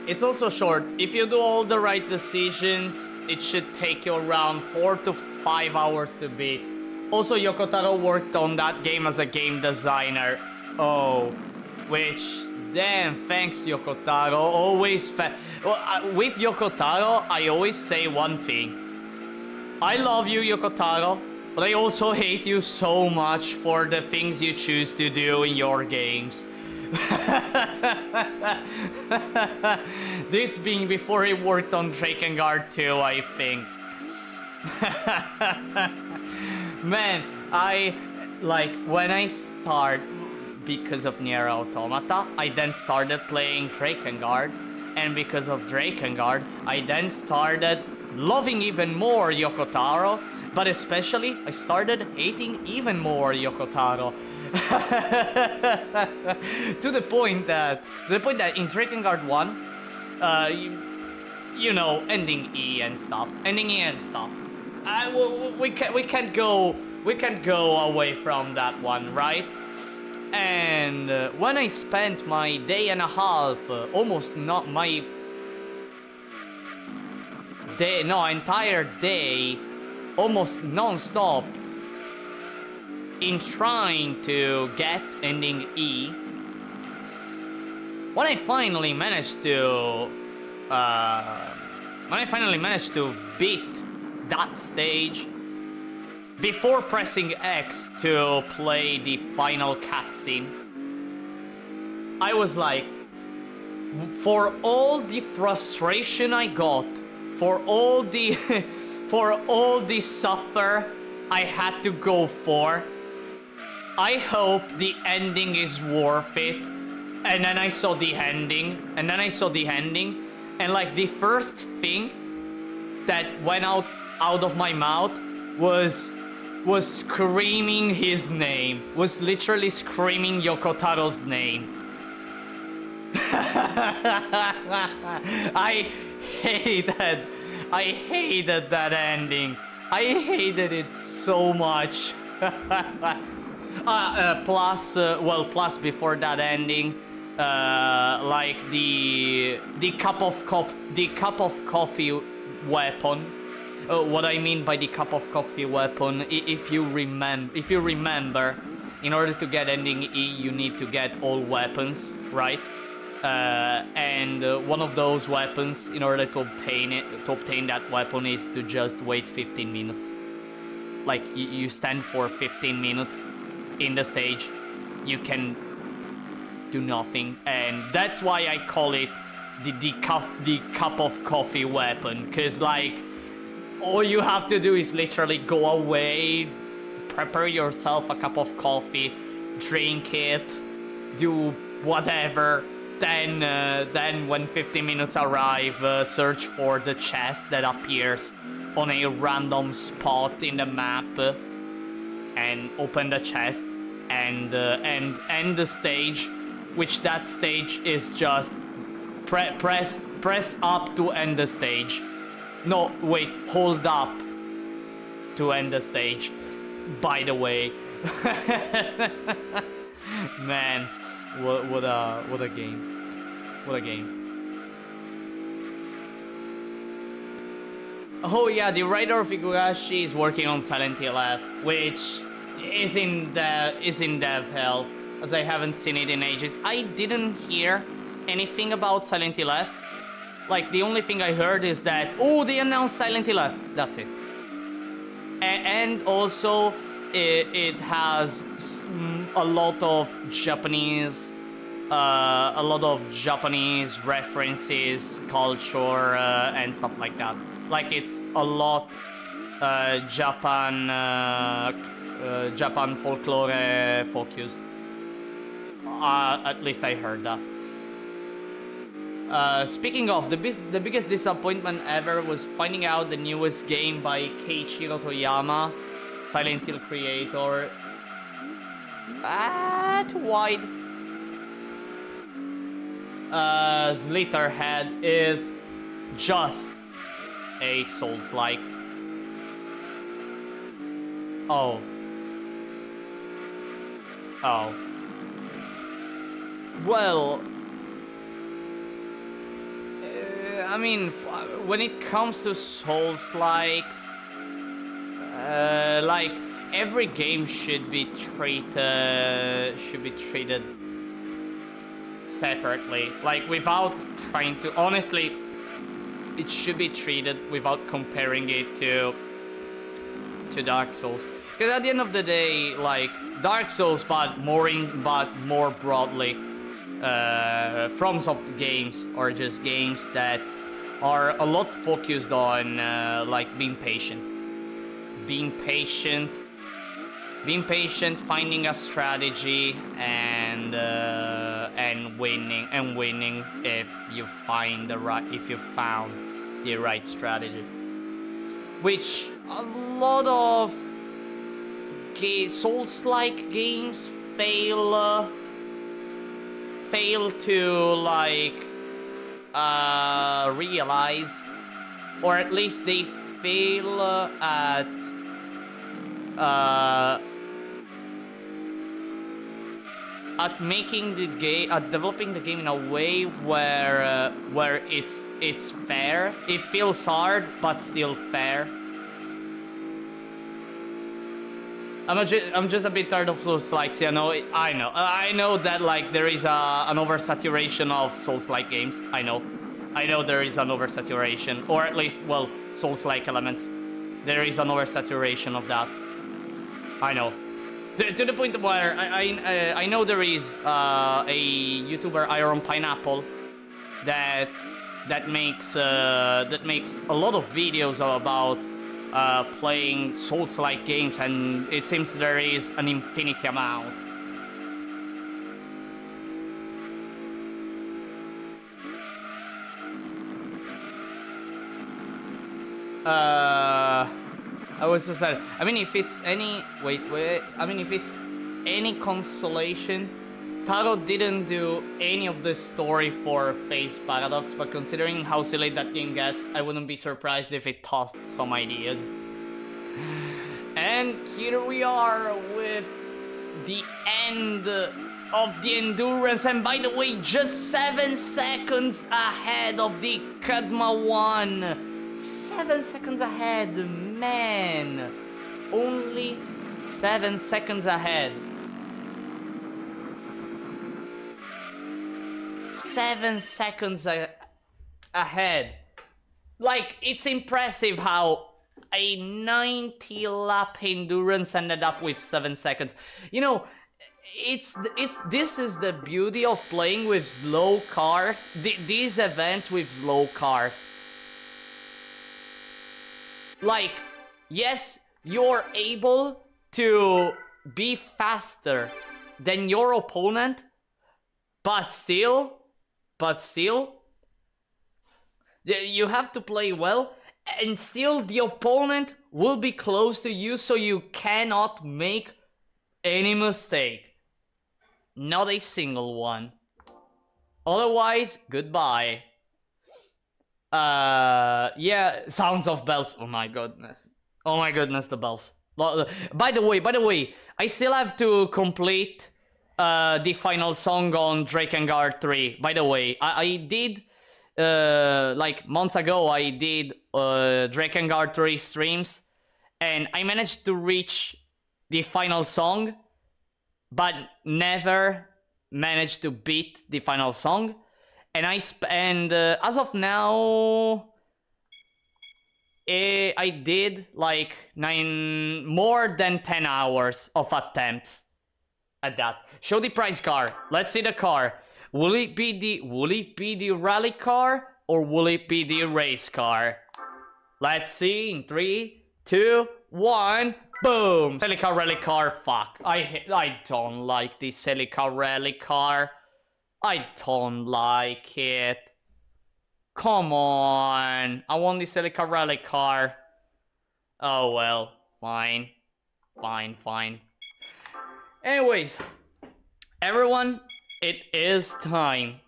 It's also short. If you do all the right decisions, it should take you around 4 to 5 hours to beat. Also, Yoko Taro worked on that game as a game designer. Oh, which then, thanks Yoko Taro. Always with Yoko Taro, I always say one thing. I love you, Yoko Taro, but I also hate you so much for the things you choose to do in your games. This being before he worked on Drakengard 2, I think. Man, when I start, because of Nier Automata, I then started playing Drakengard, and because of Drakengard, I then started loving even more Yoko Taro, but especially I started hating even more Yoko Taro. to the point that in Drakengard 1, you know, ending E and stuff. We can't go away from that one, right? And when I spent my day and a half, entire day, almost non-stop, in trying to get ending E, when I finally managed to beat that stage before pressing X to play the final cutscene, I was like, for all the frustration I got, for all the for all the suffer I had to go for, I hope the ending is worth it. And then I saw the ending, and like the first thing that went out of my mouth was screaming his name. Was literally screaming Yokotaro's name. I hated that ending. I hated it so much. Plus before that ending, like the cup of coffee weapon. What I mean by the cup of coffee weapon, if you remember, in order to get ending E, you need to get all weapons, right? And one of those weapons, in order to obtain that weapon, is to just wait 15 minutes. Like you stand for 15 minutes in the stage, you can do nothing, and that's why I call it the cup of coffee weapon, because like all you have to do is literally go away, prepare yourself a cup of coffee, drink it, do whatever, then when 15 minutes arrive, search for the chest that appears on a random spot in the map, and open the chest and end the stage, which that stage is just press up to end the stage. No, wait, hold up to end the stage, by the way. Man, what a game. What a game. Oh yeah, the writer of Igarashi is working on Silent Hill F, which is in dev hell, as I haven't seen it in ages. I didn't hear anything about Silent Hill F. Like, the only thing I heard is that, oh, they announced Silent Hill F. That's it. And also, it has a lot of Japanese references, culture, and stuff like that. Like, it's a lot Japan folklore focused. At least I heard that. Speaking of, the biggest disappointment ever was finding out the newest game by Keiichiro Toyama, Silent Hill creator. Too wide. Slitterhead is just a Souls-like. Oh. Well, I mean, when it comes to Souls-likes, like, every game should be treated separately, like, without trying to, honestly, it should be treated without comparing it to Dark Souls, because at the end of the day, like, Dark Souls, but more broadly, FromSoft games are just games that are a lot focused on like being patient, finding a strategy, and winning if you found the right strategy, which a lot of Souls-like games fail to, like, realize, or at least they fail at making the game, at developing the game in a way where it's fair. It feels hard, but still fair. I'm just a bit tired of Souls-likes, you know. I know that, like, there is an oversaturation of Souls-like games. I know there is an oversaturation, or at least, well, Souls-like elements. There is an oversaturation of that. I know. To the point where I know there is a YouTuber, Iron Pineapple, that makes a lot of videos about playing Souls-like games, and it seems there is an infinity amount. I was just saying, I mean, if it's any... Wait. I mean, if it's any consolation, Taro didn't do any of the story for Phase Paradox, but considering how silly that game gets, I wouldn't be surprised if it tossed some ideas. And here we are with the end of the endurance, and by the way, just 7 seconds ahead of the Kadma 1. 7 seconds ahead, man. Only 7 seconds ahead. 7 seconds ahead. Like, it's impressive how a 90 lap endurance ended up with 7 seconds. You know, this is the beauty of playing with slow cars. These events with slow cars. Like, yes, you're able to be faster than your opponent, but still, you have to play well, and still the opponent will be close to you, so you cannot make any mistake. Not a single one. Otherwise, goodbye. Yeah, sounds of bells. Oh my goodness. Oh my goodness, the bells. By the way, I still have to complete the final song on Drakengard 3. By the way, I did, like months ago, I did Drakengard 3 streams, and I managed to reach the final song, but never managed to beat the final song. And as of now, I did like more than 10 hours of attempts at that. Show the prize car. Let's see the car. Will it be the rally car, or will it be the race car? Let's see in 3, 2, 1. Boom! Celica rally car. Fuck. I don't like the Celica rally car. I don't like it. Come on. I want the Celica rally car. Oh well. Fine. Fine. Anyways, everyone, it is time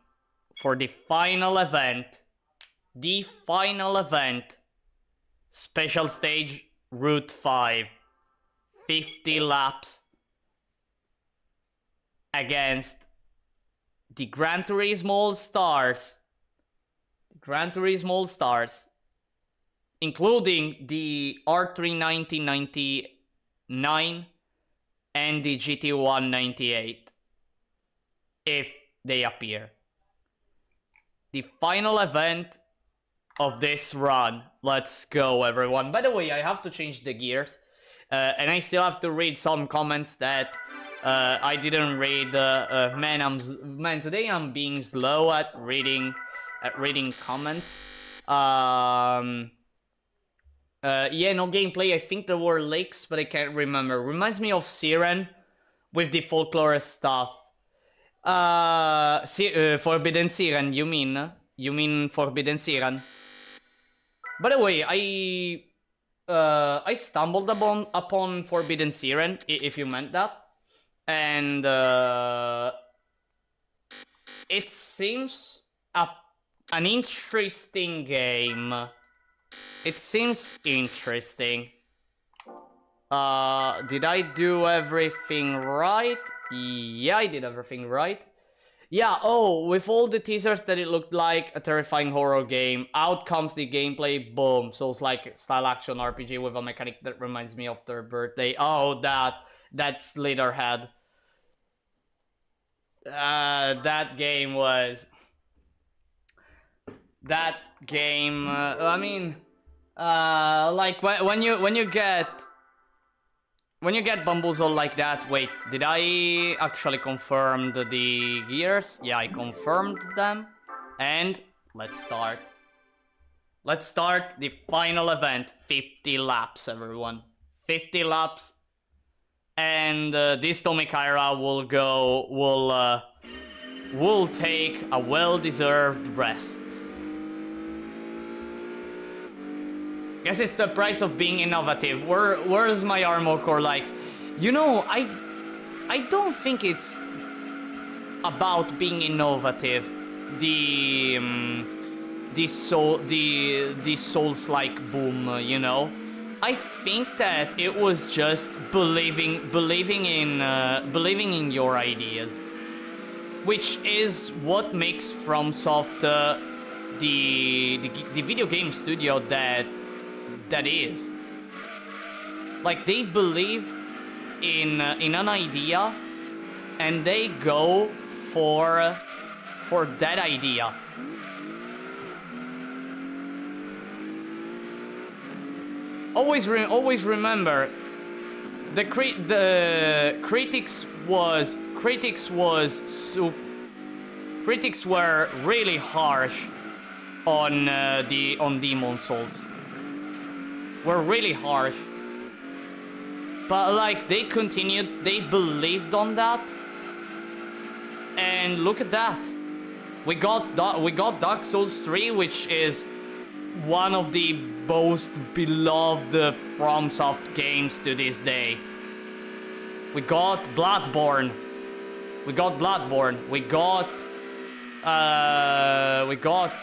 for the final event. The final event. Special stage Route 5. 50 laps against the Gran Turismo All-Stars. Gran Turismo All-Stars, including the R390 99 and the GT1 98, if they appear. The final event of this run. Let's go, everyone. By the way, I have to change the gears, and I still have to read some comments that I didn't read. Man, today I'm being slow at reading comments. Yeah, no gameplay. I think there were leaks, but I can't remember. Reminds me of Siren with the folklore stuff. Forbidden Siren, you mean? You mean Forbidden Siren? By the way, I stumbled upon Forbidden Siren, if you meant that. And it seems an interesting game. It seems interesting. Did I do everything right? Yeah, I did everything right. Yeah, oh, with all the teasers that it looked like a terrifying horror game, out comes the gameplay, boom. So it's like style action RPG with a mechanic that reminds me of Their Birthday. Oh, that's Slitherhead. That game was... That game, I mean... like, when you get bamboozled like that, wait, did I actually confirm the gears? Yeah, I confirmed them. And let's start. Let's start the final event. 50 laps, everyone. 50 laps. And this Tommy Kaira will take a well-deserved rest. Guess it's the price of being innovative. Where's my armor core likes? You know, I don't think it's about being innovative. The Souls-like boom, you know. I think that it was just believing in your ideas, which is what makes FromSoft the video game studio that is. Like, they believe in an idea, and they go for that idea. Always remember, critics were really harsh on Demon Souls. Were really harsh, but like they continued, they believed on that, and look at that. We got Dark Souls 3, which is one of the most beloved FromSoft games to this day. We got Bloodborne. We got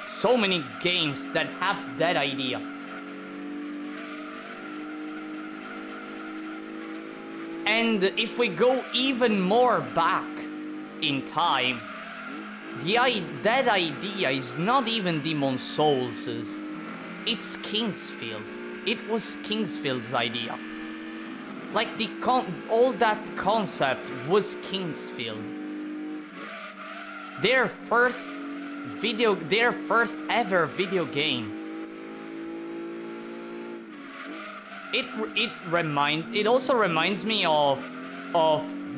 so many games that have that idea. And if we go even more back in time, that idea is not even Demon Souls's. It's Kingsfield. It was Kingsfield's idea. Like all that concept was Kingsfield. Their first ever video game. It also reminds me of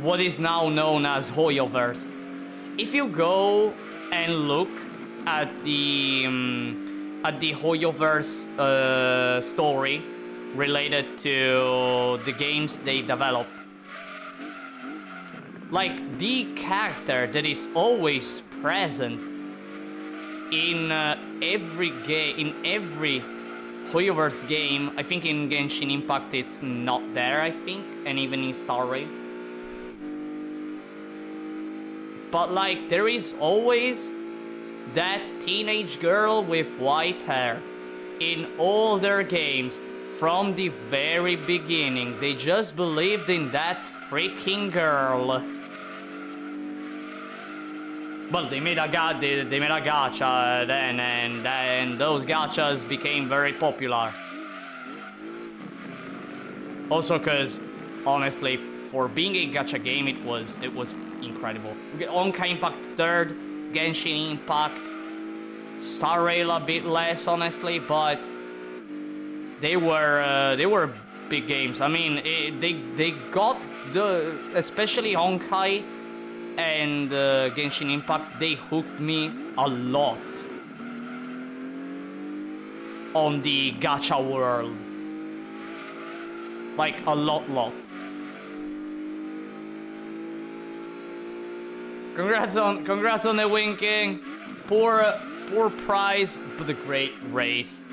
what is now known as Hoyoverse. If you go and look at the Hoyoverse story related to the games they developed, like the character that is always present in every Hoyoverse game. I think in Genshin Impact it's not there, I think, and even in Star Rail. But like, there is always that teenage girl with white hair in all their games from the very beginning. They just believed in that freaking girl. Well, they made a gacha then, and those gachas became very popular. Also, cause honestly, for being a gacha game, it was incredible. Honkai Impact 3rd, Genshin Impact, Star Rail a bit less, honestly, but they were big games. I mean, they got especially Honkai and Genshin Impact, they hooked me a lot on the gacha world. Like, a lot. Congrats on the winking. Poor prize, but a great race.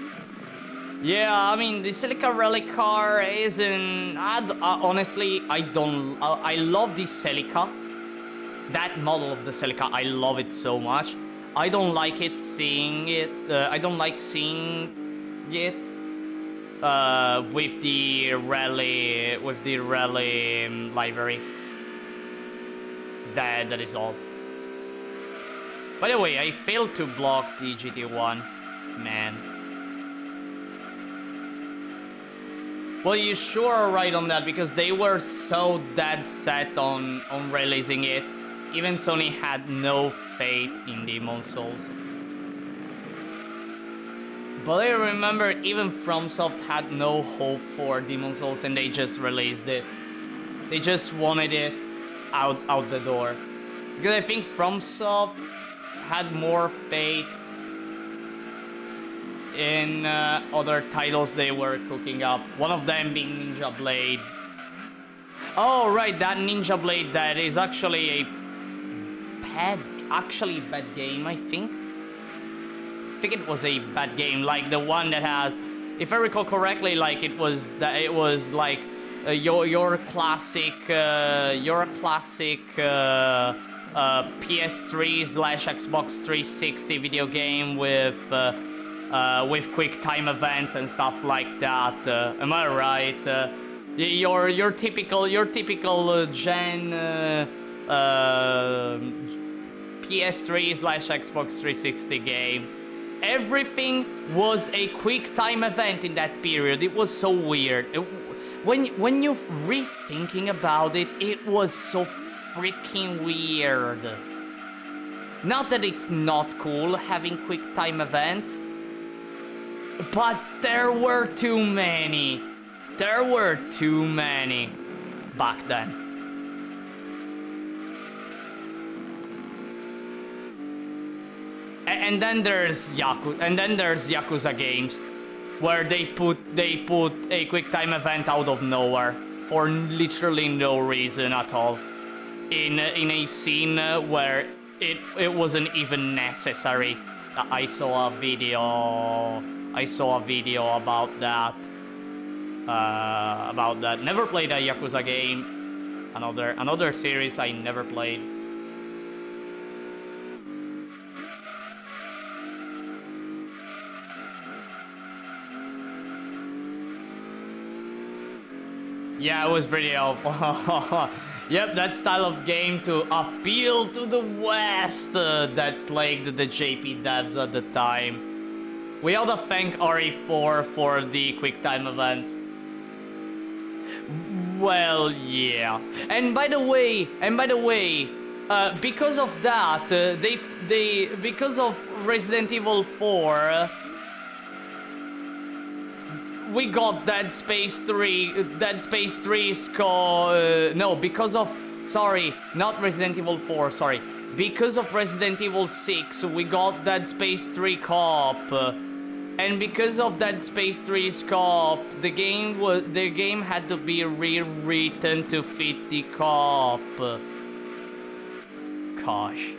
Yeah, I mean, the Celica Relic car isn't... honestly, I love the Celica. That model of the Celica, I love it so much. I don't like seeing it with the rally library. That is all. By the way, I failed to block the GT1. Man. Well, you sure are right on that, because they were so dead set on releasing it. Even Sony had no faith in Demon Souls. But I remember even FromSoft had no hope for Demon Souls, and they just released it. They just wanted it out the door. Because I think FromSoft had more faith in other titles they were cooking up. One of them being Ninja Blade. Oh, right, that Ninja Blade that is actually a bad game, I think. I think it was a bad game, like the one that has, if I recall correctly, like it was like your classic PS3/Xbox 360 video game with quick time events and stuff like that. Am I right? Your typical gen PS3/Xbox 360 game. Everything was a quick time event in that period. It was so weird. When you're rethinking about it, it was so freaking weird. Not that it's not cool having quick time events, but there were too many. There were too many back then. And then there's Yakuza games where they put a quick time event out of nowhere for literally no reason at all in a scene where it wasn't even necessary. I saw a video about that. Never played a Yakuza game. Another series I never played. Yeah, it was pretty awful. Yep, that style of game to appeal to the West that plagued the JP devs at the time. We ought to thank RE4 for the quick time events. Well, yeah. And by the way, because of that, because of Resident Evil 4. We got Dead Space 3. Dead Space 3 is called... no, because of... Sorry, not Resident Evil 4, sorry. Because of Resident Evil 6, we got Dead Space 3 Coupe. And because of Dead Space 3's Coupe, the game had to be rewritten to fit the Coupe. Gosh.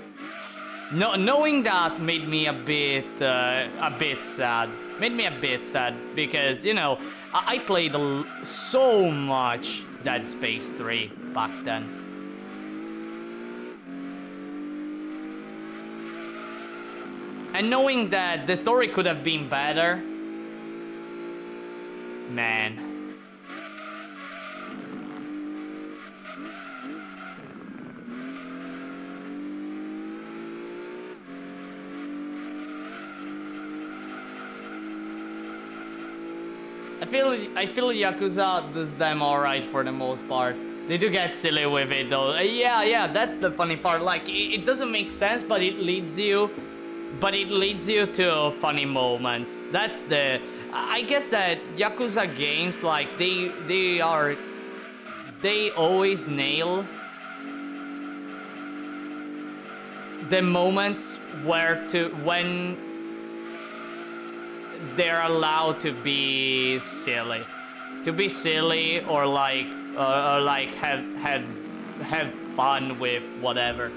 No, knowing that made me a bit sad. Made me a bit sad because, you know, I played so much Dead Space 3 back then. And knowing that the story could have been better, man. I feel Yakuza does them alright for the most part. They do get silly with it though. Yeah, that's the funny part. Like, it doesn't make sense, but it leads you to funny moments. That's the... I guess that Yakuza games, like, they always nail the moments when they're allowed to be silly, or like have fun with whatever.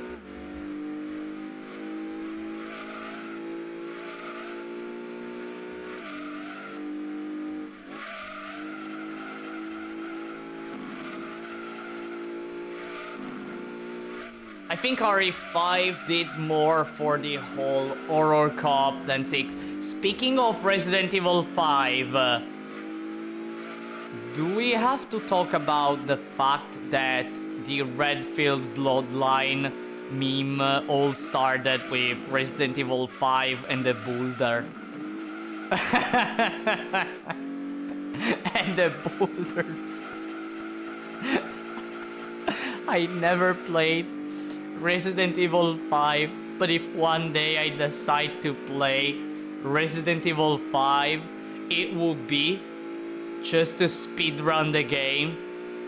I think RE5 did more for the whole horror cop than 6. Speaking of Resident Evil 5, do we have to talk about the fact that the Redfield Bloodline meme all started with Resident Evil 5 and the boulder? And the boulders. I never played Resident Evil 5, but if one day I decide to play Resident Evil 5, it will be just to speedrun the game,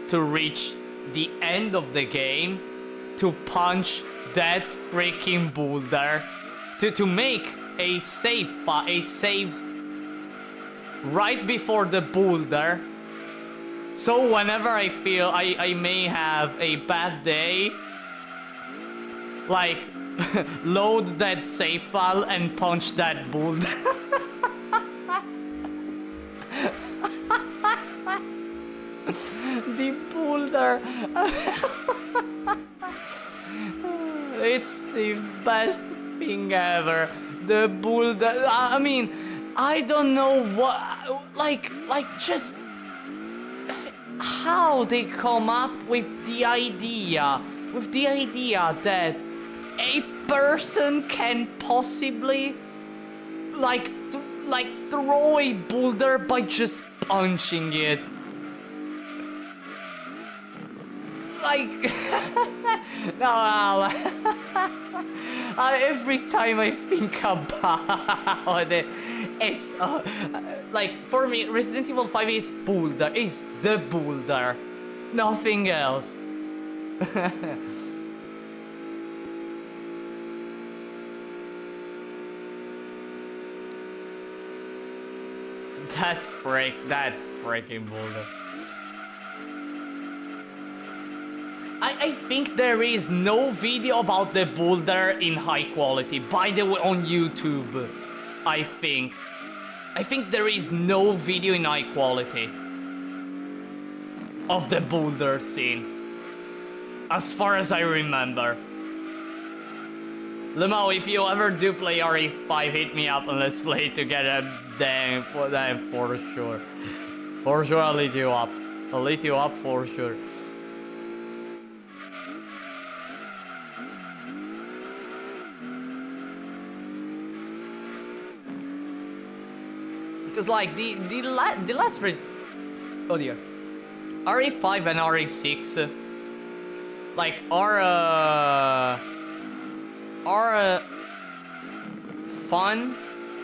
to reach the end of the game, to punch that freaking boulder, to make a save right before the boulder. So whenever I feel I may have a bad day, like, load that save file and punch that boulder. The boulder. It's the best thing ever. The boulder. I mean, I don't know what, like just how they come up with the idea that a person can possibly like throw a boulder by just punching it. Like, no, every time I think about it, it's like, for me, Resident Evil 5 is the boulder, nothing else. that freaking boulder. I think there is no video about the boulder in high quality, by the way, on YouTube. I think there is no video in high quality of the boulder scene, as far as I remember. Lemo, if you ever do play RE5, hit me up and let's play together. Damn, for sure. For sure, I'll lead you up. For sure. Because like the last oh dear, RE5 and RE6 like are fun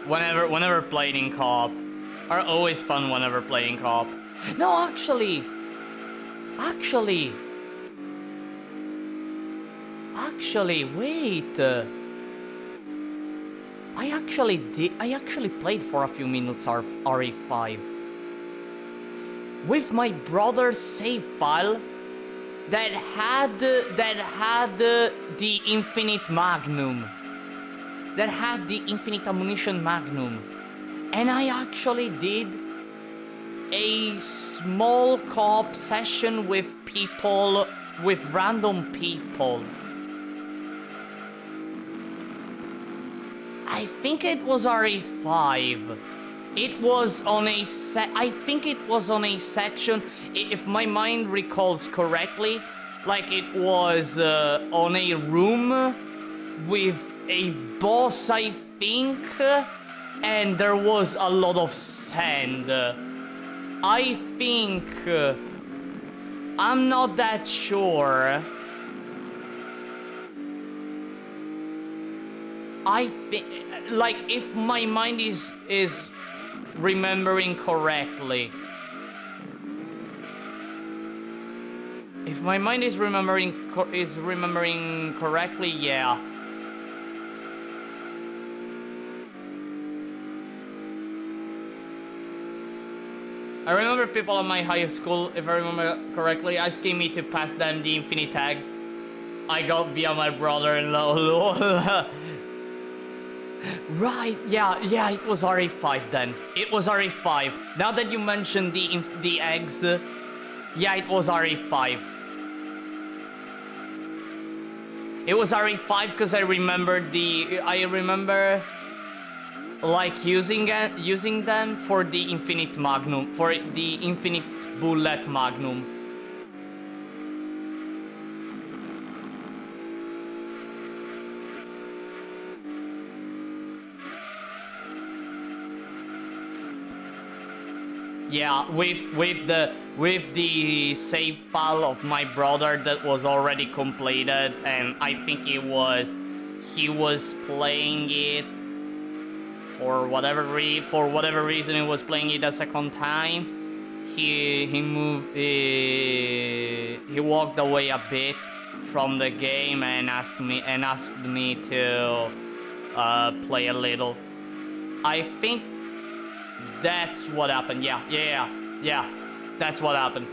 whenever played in co-op. Are always fun whenever playing co-op. No, actually, wait. I actually played for a few minutes RE5 with my brother's save file that had the infinite magnum, that had the infinite ammunition magnum, and I actually did a small co-op session with random people. I think it was RE5. It was on a I think it was on a section, if my mind recalls correctly, like it was on a room with a boss, I think, and there was a lot of sand. I think, I'm not that sure. I think, like, if my mind is remembering correctly. If my mind is remembering correctly, yeah. I remember people at my high school, if I remember correctly, asking me to pass them the infinite tags I got via my brother-in-law. Right, yeah, it was RE5 then. It was RE5. Now that you mentioned the eggs, yeah, it was RE5. It was RE5 because I remember like using them for the infinite magnum, for the infinite bullet magnum. Yeah, with the save file of my brother that was already completed, and I think he was playing it for whatever reason. He was playing it a second time. He walked away a bit from the game and asked me to play a little. I think That's what happened. Yeah. That's what happened.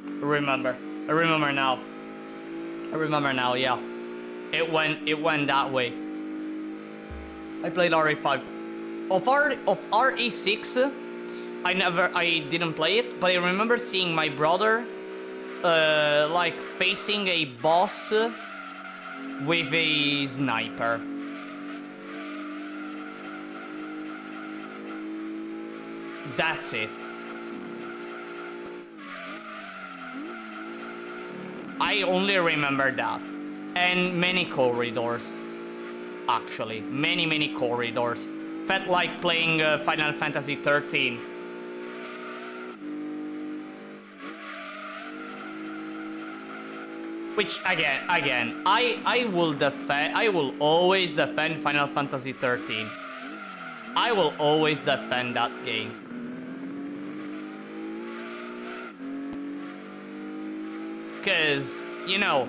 I remember now. Yeah. It went that way. I played RE5. Of RE6, I didn't play it, but I remember seeing my brother like facing a boss with a sniper. That's it. I only remember that. And many corridors. Actually, many corridors. Felt like playing Final Fantasy 13. Which again, I will always defend Final Fantasy 13. I will always defend that game. Because, you know,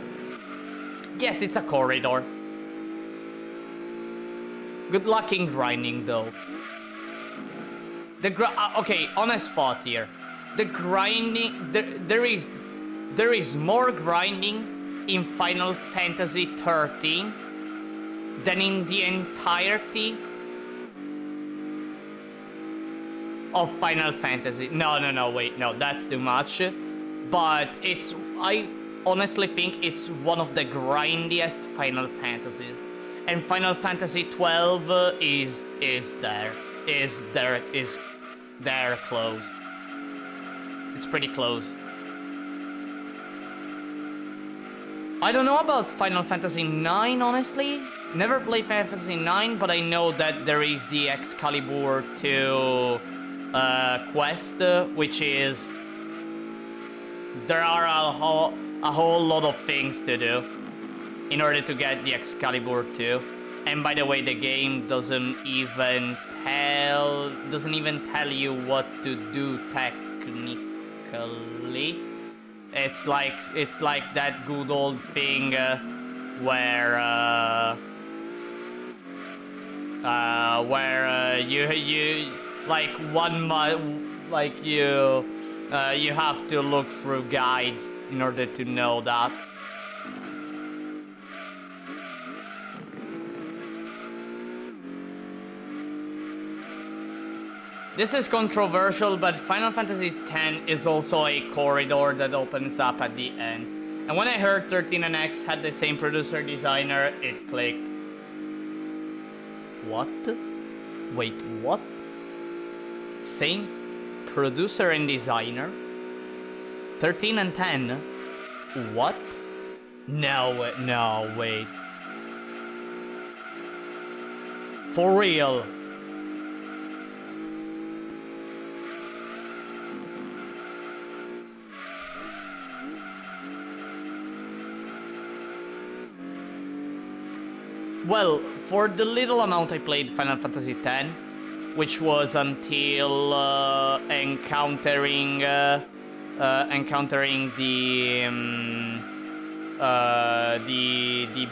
yes, it's a corridor. Good luck in grinding, though. Okay, honest thought here. The grinding, there is more grinding in Final Fantasy 13 than in the entirety of Final Fantasy. No, wait, no, that's too much. But I honestly think it's one of the grindiest Final Fantasies. And Final Fantasy 12 is there close. It's pretty close. I don't know about Final Fantasy 9, honestly. Never played Final Fantasy 9, but I know that there is the Excalibur 2 quest, which is... There are a whole lot of things to do in order to get the Excalibur 2. And by the way, the game doesn't even tell you what to do technically. It's like that good old thing where you like you have to look through guides in order to know that. This is controversial, but Final Fantasy X is also a corridor that opens up at the end. And when I heard 13 and X had the same producer designer, it clicked. What? Wait, what? Same producer and designer? 13 and 10? What? No, wait. For real? Well, for the little amount I played Final Fantasy X, which was until encountering the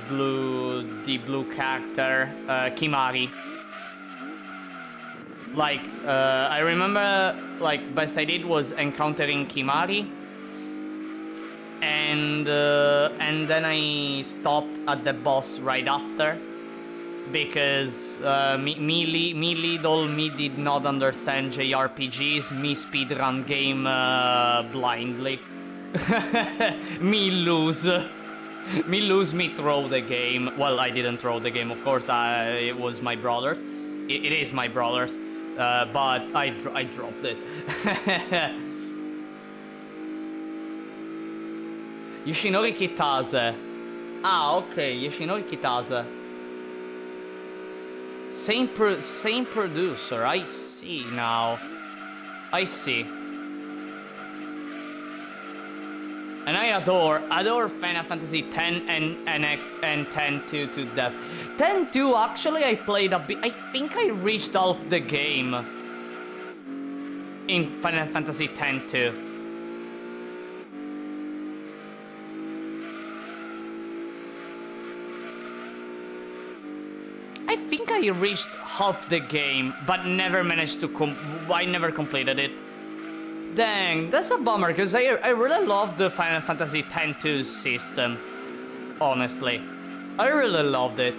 blue character Kimari. Like I remember, like best I did was encountering Kimari, and then I stopped at the boss right after. Because me did not understand JRPGs, me speedrun game blindly. me throw the game. Well, I didn't throw the game, of course, it was my brother's. It is my brother's, but I dropped it. Yoshinori Kitase. Ah, okay, Yoshinori Kitase. Same producer, I see now. I see. And I adore Final Fantasy X and 10-2 to death. 10-2, actually I played a bit. I think I reached half the game in Final Fantasy X-2. I reached half the game, but never managed to I never completed it. Dang, that's a bummer, because I really love the Final Fantasy X-2 system. Honestly. I really loved it.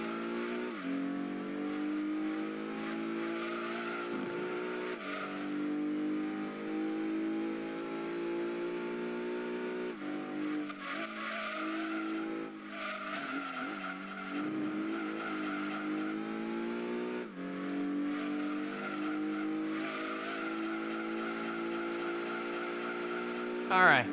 Alright.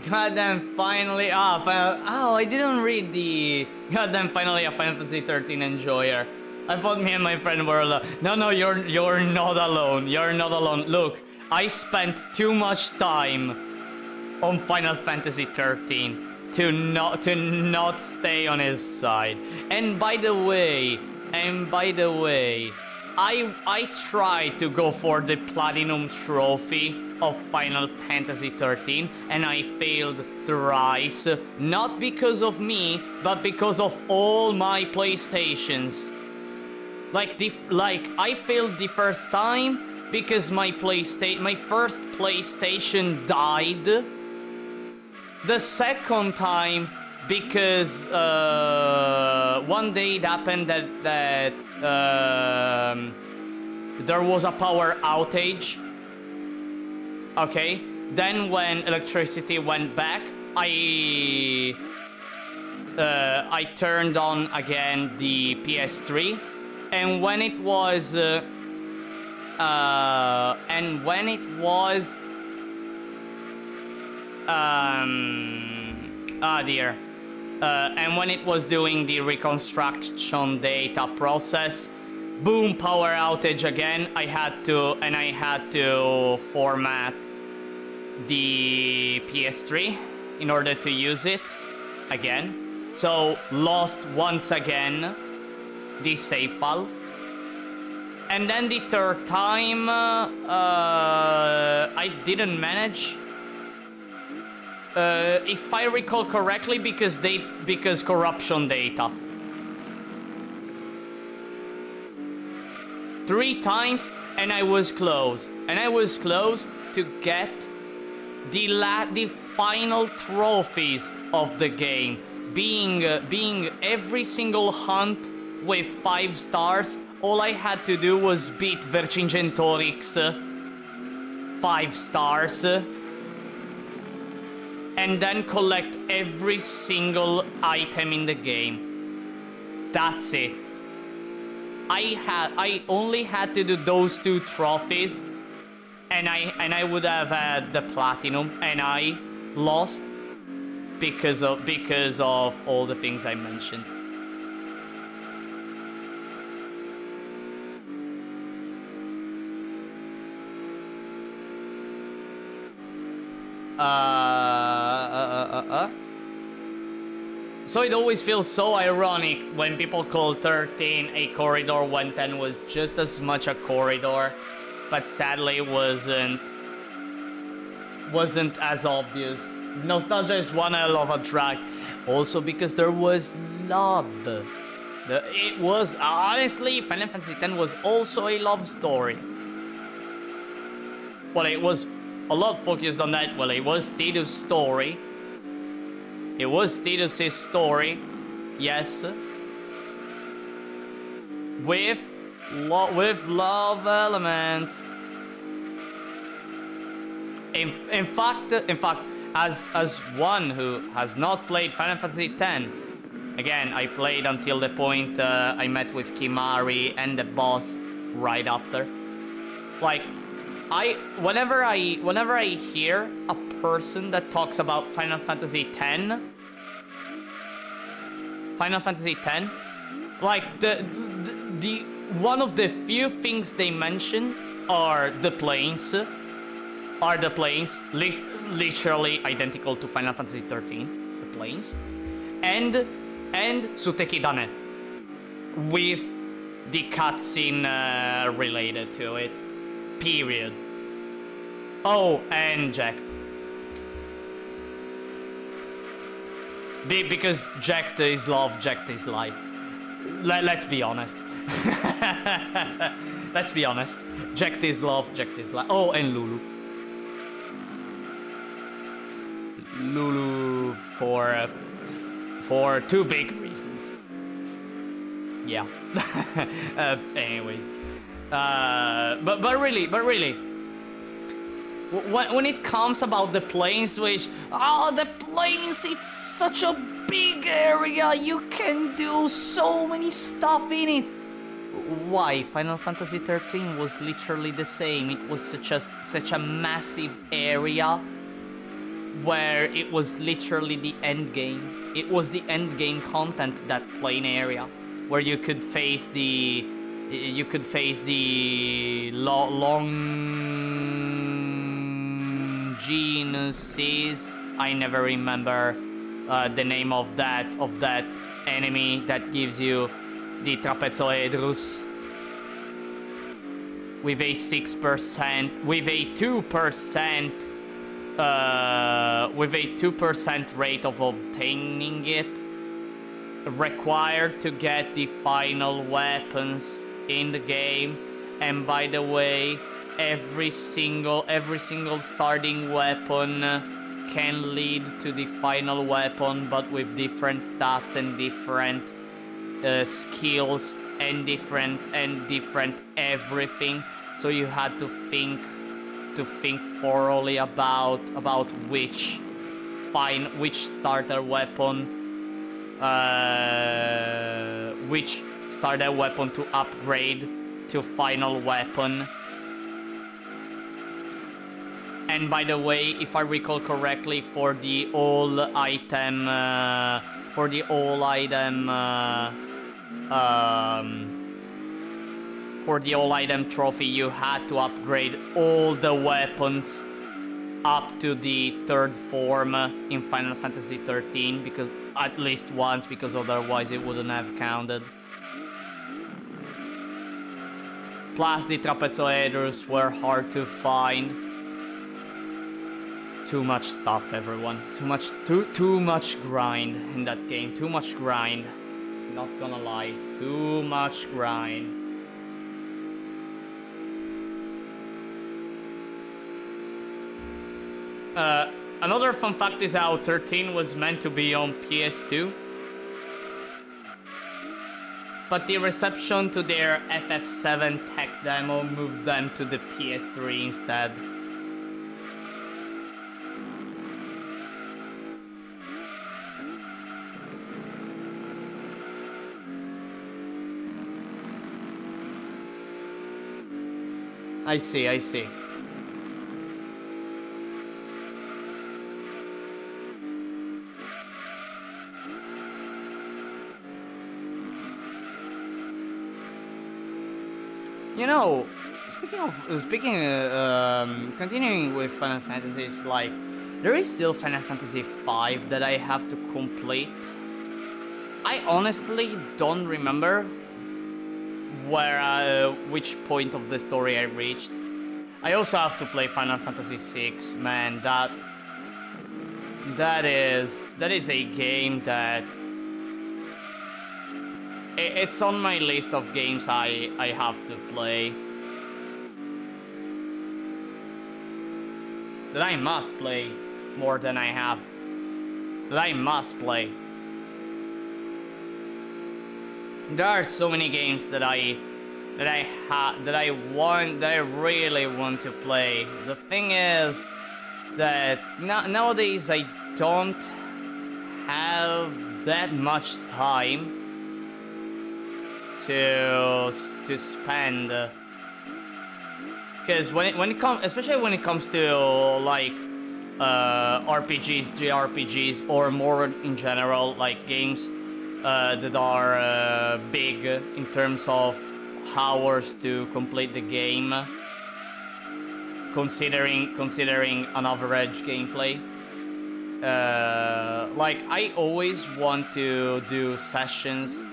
Goddamn, finally. Oh, I didn't read the. Goddamn, finally a Final Fantasy 13 enjoyer. I thought me and my friend were alone. No, you're not alone. You're not alone. Look, I spent too much time on Final Fantasy 13 to not stay on his side. And by the way, I tried to go for the Platinum Trophy of Final Fantasy 13 and I failed thrice. Not because of me, but because of all my PlayStations. Like I failed the first time because my first PlayStation died. The second time because one day it happened that there was a power outage. Okay, then when electricity went back, I turned on again the PS3, and when it was and when it was doing the reconstruction data process, boom, power outage again. I had to format the PS3 in order to use it again. So lost once again the save file. And then the third time I didn't manage. If I recall correctly, because corruption data. 3 times, and I was close. And I was close to get the final trophies of the game, being every single hunt with 5 stars. All I had to do was beat Vercingetorix 5 stars. And then collect every single item in the game. That's it. I only had to do those 2 trophies, and I would have had the platinum, and I lost because of all the things I mentioned. So it always feels so ironic when people call 13 a corridor when 10 was just as much a corridor, but sadly wasn't as obvious. Nostalgia is one hell of a drag, also because there was love. It was, honestly, Final Fantasy X was also a love story. Well, it was a lot focused on that. Well, it was Tidus' story. It was Tidus' story, yes. With love elements. In fact, as one who has not played Final Fantasy X, again, I played until the point I met with Kimahri and the boss right after. Like, whenever I hear a person that talks about Final Fantasy X, like the one of the few things they mention are the planes, literally identical to Final Fantasy 13, the planes, and Suteki Dane, with the cutscene related to it. Period. Oh, and Jack. Because Jacked is love, Jacked is life. Let's be honest. Let's be honest. Jacked is love, Jacked is life. Oh, and Lulu. Lulu for two big reasons. Yeah. Anyways. But really, when it comes about the plains, which the plains, it's such a big area. You can do so many stuff in it. Why? Final Fantasy 13 was literally the same. It was such a massive area where it was literally the end game. It was the end game content, that plain area, where you could face the Longinuses. I never remember the name of that enemy that gives you the Trapezoedrus with a 6%, with a 2% rate of obtaining it, required to get the final weapons in the game. And by the way, every single starting weapon can lead to the final weapon, but with different stats and different skills and different everything. So you had to think thoroughly about which starter weapon to upgrade to final weapon. And by the way, if I recall correctly, for the all item trophy, you had to upgrade all the weapons up to the 3rd form in Final Fantasy 13, because at least once, because otherwise it wouldn't have counted. Plus the Trapezoeders were hard to find. Too much stuff, everyone. Too much grind in that game. Too much grind. Not gonna lie. Too much grind. Another fun fact is how 13 was meant to be on PS2. But the reception to their FF7 tech demo moved them to the PS3 instead. I see. You know, continuing with Final Fantasies, like, there is still Final Fantasy V that I have to complete. I honestly don't remember which point of the story I reached. I also have to play Final Fantasy VI, man. That is a game that it's on my list of games I have to play. That I must play more than I have. That I must play. There are so many games that I really want to play. The thing is that nowadays I don't have that much time to spend, because especially when it comes to like RPGs, JRPGs, or more in general, like games that are big in terms of hours to complete the game, considering an average gameplay. Like, I always want to do sessions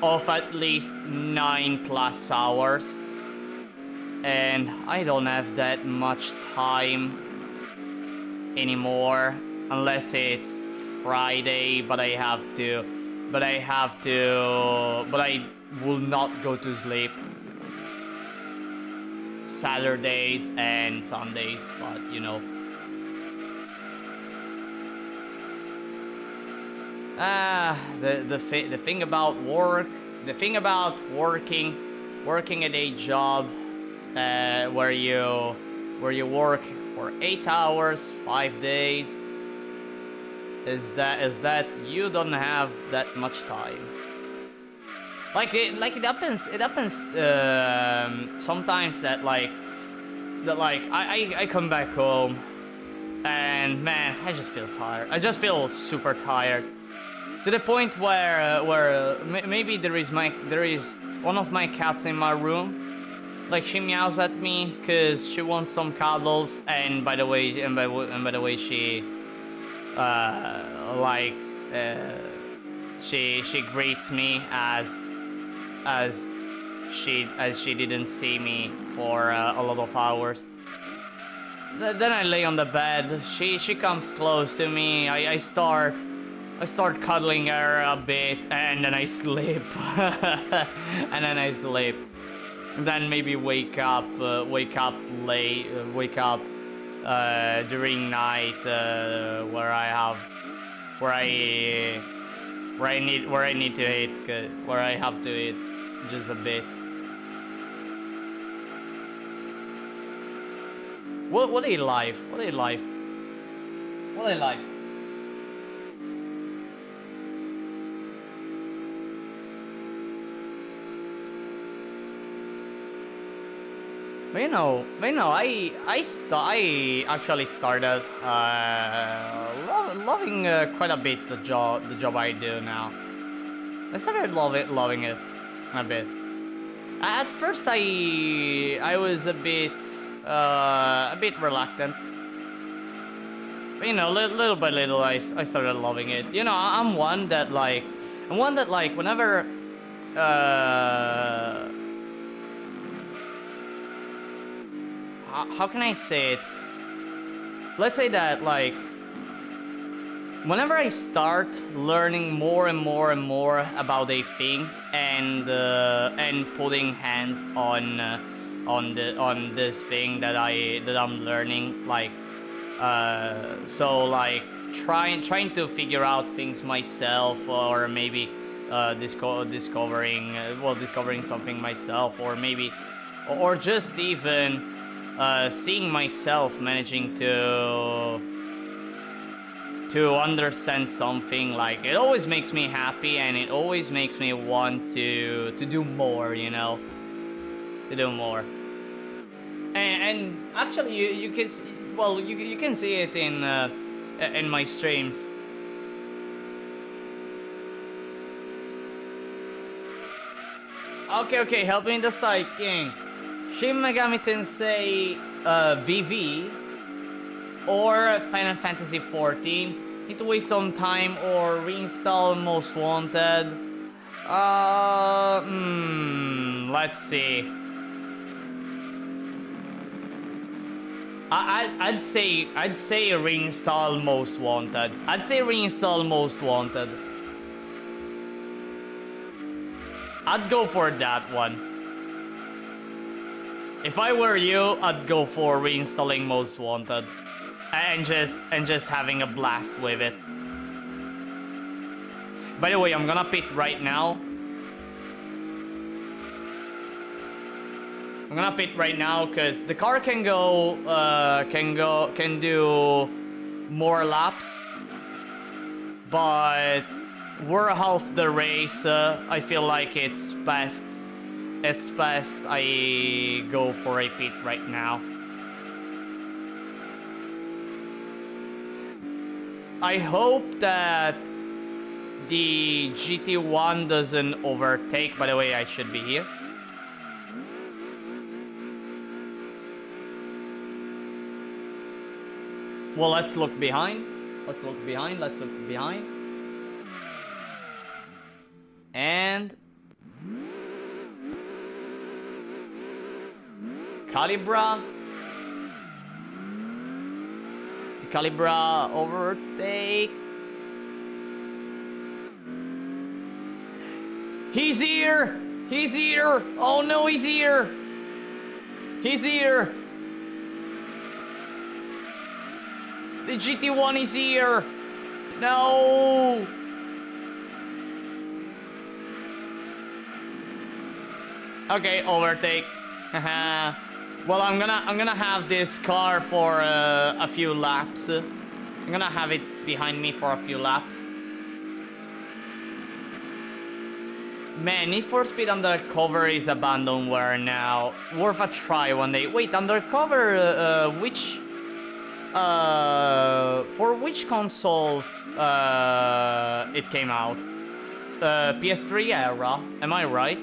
of at least 9+ hours, and I don't have that much time anymore, unless it's Friday, but I will not go to sleep Saturdays and Sundays, but you know. The thing about working at a job where you work for 8 hours, 5 days, is that you don't have that much time. Like it happens sometimes that I come back home and man, I just feel tired. I just feel super tired. To the point where maybe there is one of my cats in my room. Like she meows at me because she wants some cuddles, and by the way, she she greets me as she didn't see me for a lot of hours. Then I lay on the bed. She comes close to me. I start cuddling her a bit, and then I sleep. And then maybe wake up during night where I need to eat, where I have to eat just a bit. What a life! What a life! What a life! But you know, I actually started loving quite a bit the job I do now. I started loving it a bit. At first, I was a bit reluctant. But you know, little by little, I started loving it. You know, I'm one that whenever how can I say it? Let's say that like whenever I start learning more and more and more about a thing and putting hands on this thing that I'm learning, like so like trying to figure out things myself, or maybe discovering something myself, or maybe or just even seeing myself managing to understand something, like it always makes me happy, and it always makes me want to do more, you know, to do more. And actually you can you can see it in my streams. Okay, help me decide, King. Shin Megami Tensei VV or Final Fantasy XIV? Need to waste some time or reinstall Most Wanted? Let's see. I'd say reinstall Most Wanted. I'd say reinstall Most Wanted. I'd go for that one. If I were you, I'd go for reinstalling Most Wanted and just having a blast with it. By the way, I'm gonna pit right now. I'm gonna pit right now because the car can do more laps, but we're half the race. I feel like it's best I go for a pit right now. I hope that the GT1 doesn't overtake. By the way, I should be here. Well, let's look behind. And Calibra overtake. He's here! He's here! Oh no, he's here! He's here! The GT1 is here! No! Okay, overtake. Well, I'm gonna have this car for a few laps. I'm gonna have it behind me for a few laps. Man, Need for Speed Undercover is abandonware now. Worth a try one day. Wait, Undercover, for which consoles, it came out? PS3 era, am I right?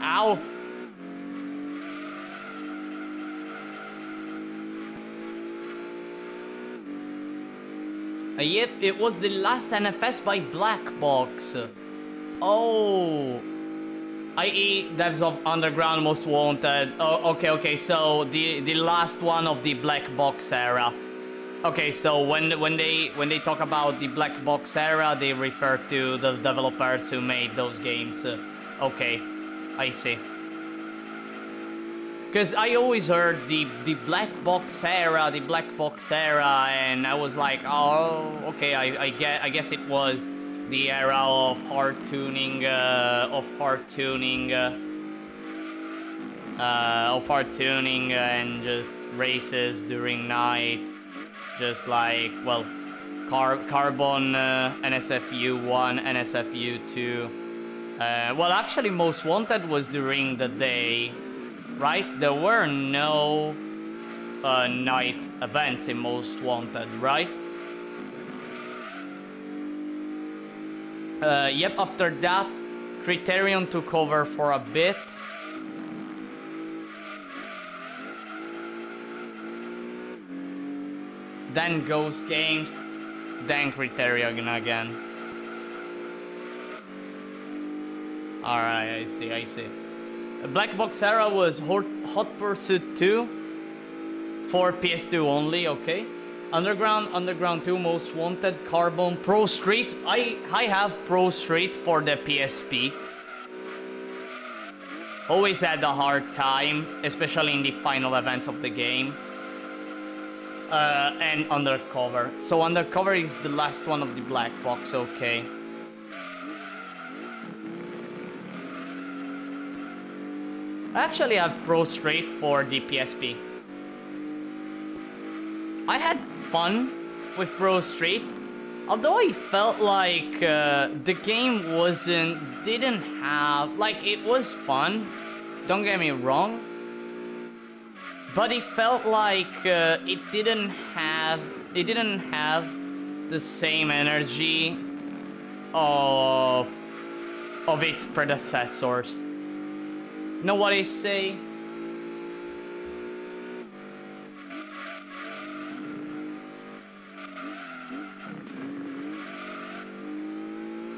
Ow! Yep, it was the last NFS by Black Box. Oh. i.e. devs of Underground Most Wanted. Oh, okay, so the last one of the Black Box era. Okay, so when they talk about the Black Box era, they refer to the developers who made those games. Okay, I see. Because I always heard the Black Box era, and I was like, oh, okay, I guess it was the era of hard tuning, and just races during night, just like, well, Carbon, NSFU1, NSFU2. Well, actually, Most Wanted was during the day. Right? There were no night events in Most Wanted, right? Yep, after that, Criterion took over for a bit. Then Ghost Games, then Criterion again. Alright, I see. Black Box era was Hot Pursuit 2 for PS2 only, okay. Underground 2, Most Wanted, Carbon, Pro Street. I have Pro Street for the PSP. Always had a hard time, especially in the final events of the game. And Undercover. So Undercover is the last one of the Black Box, okay. I actually have Pro Street for the PSP. I had fun with Pro Street, although I felt like the game didn't have, like, it was fun, don't get me wrong, but it felt like it didn't have the same energy of its predecessors. Know what I say?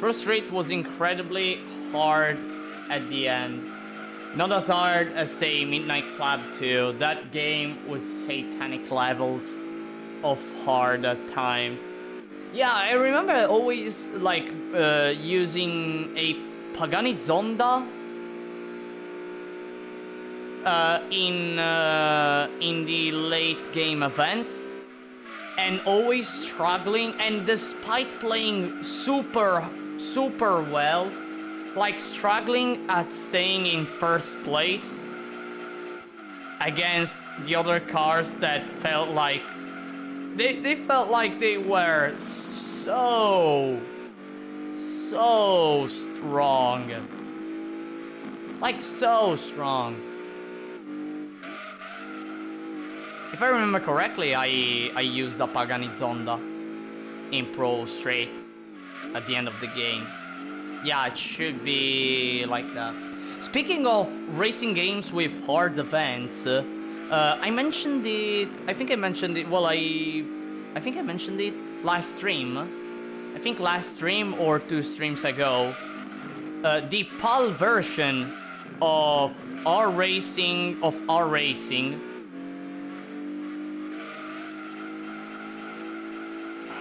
Pro Street was incredibly hard at the end. Not as hard as, say, Midnight Club 2. That game was satanic levels of hard at times. Yeah, I remember always, like, using a Pagani Zonda in the late game events, and always struggling, and despite playing super well, like struggling at staying in first place against the other cars that felt like they felt like they were so strong, like so strong. If I remember correctly, I used the Pagani Zonda in Pro Straight at the end of the game. Yeah, it should be like that. Speaking of racing games with hard events, I mentioned it. I think I mentioned it. Well, I think I mentioned it last stream. I think last stream or 2 streams ago, the PAL version of our racing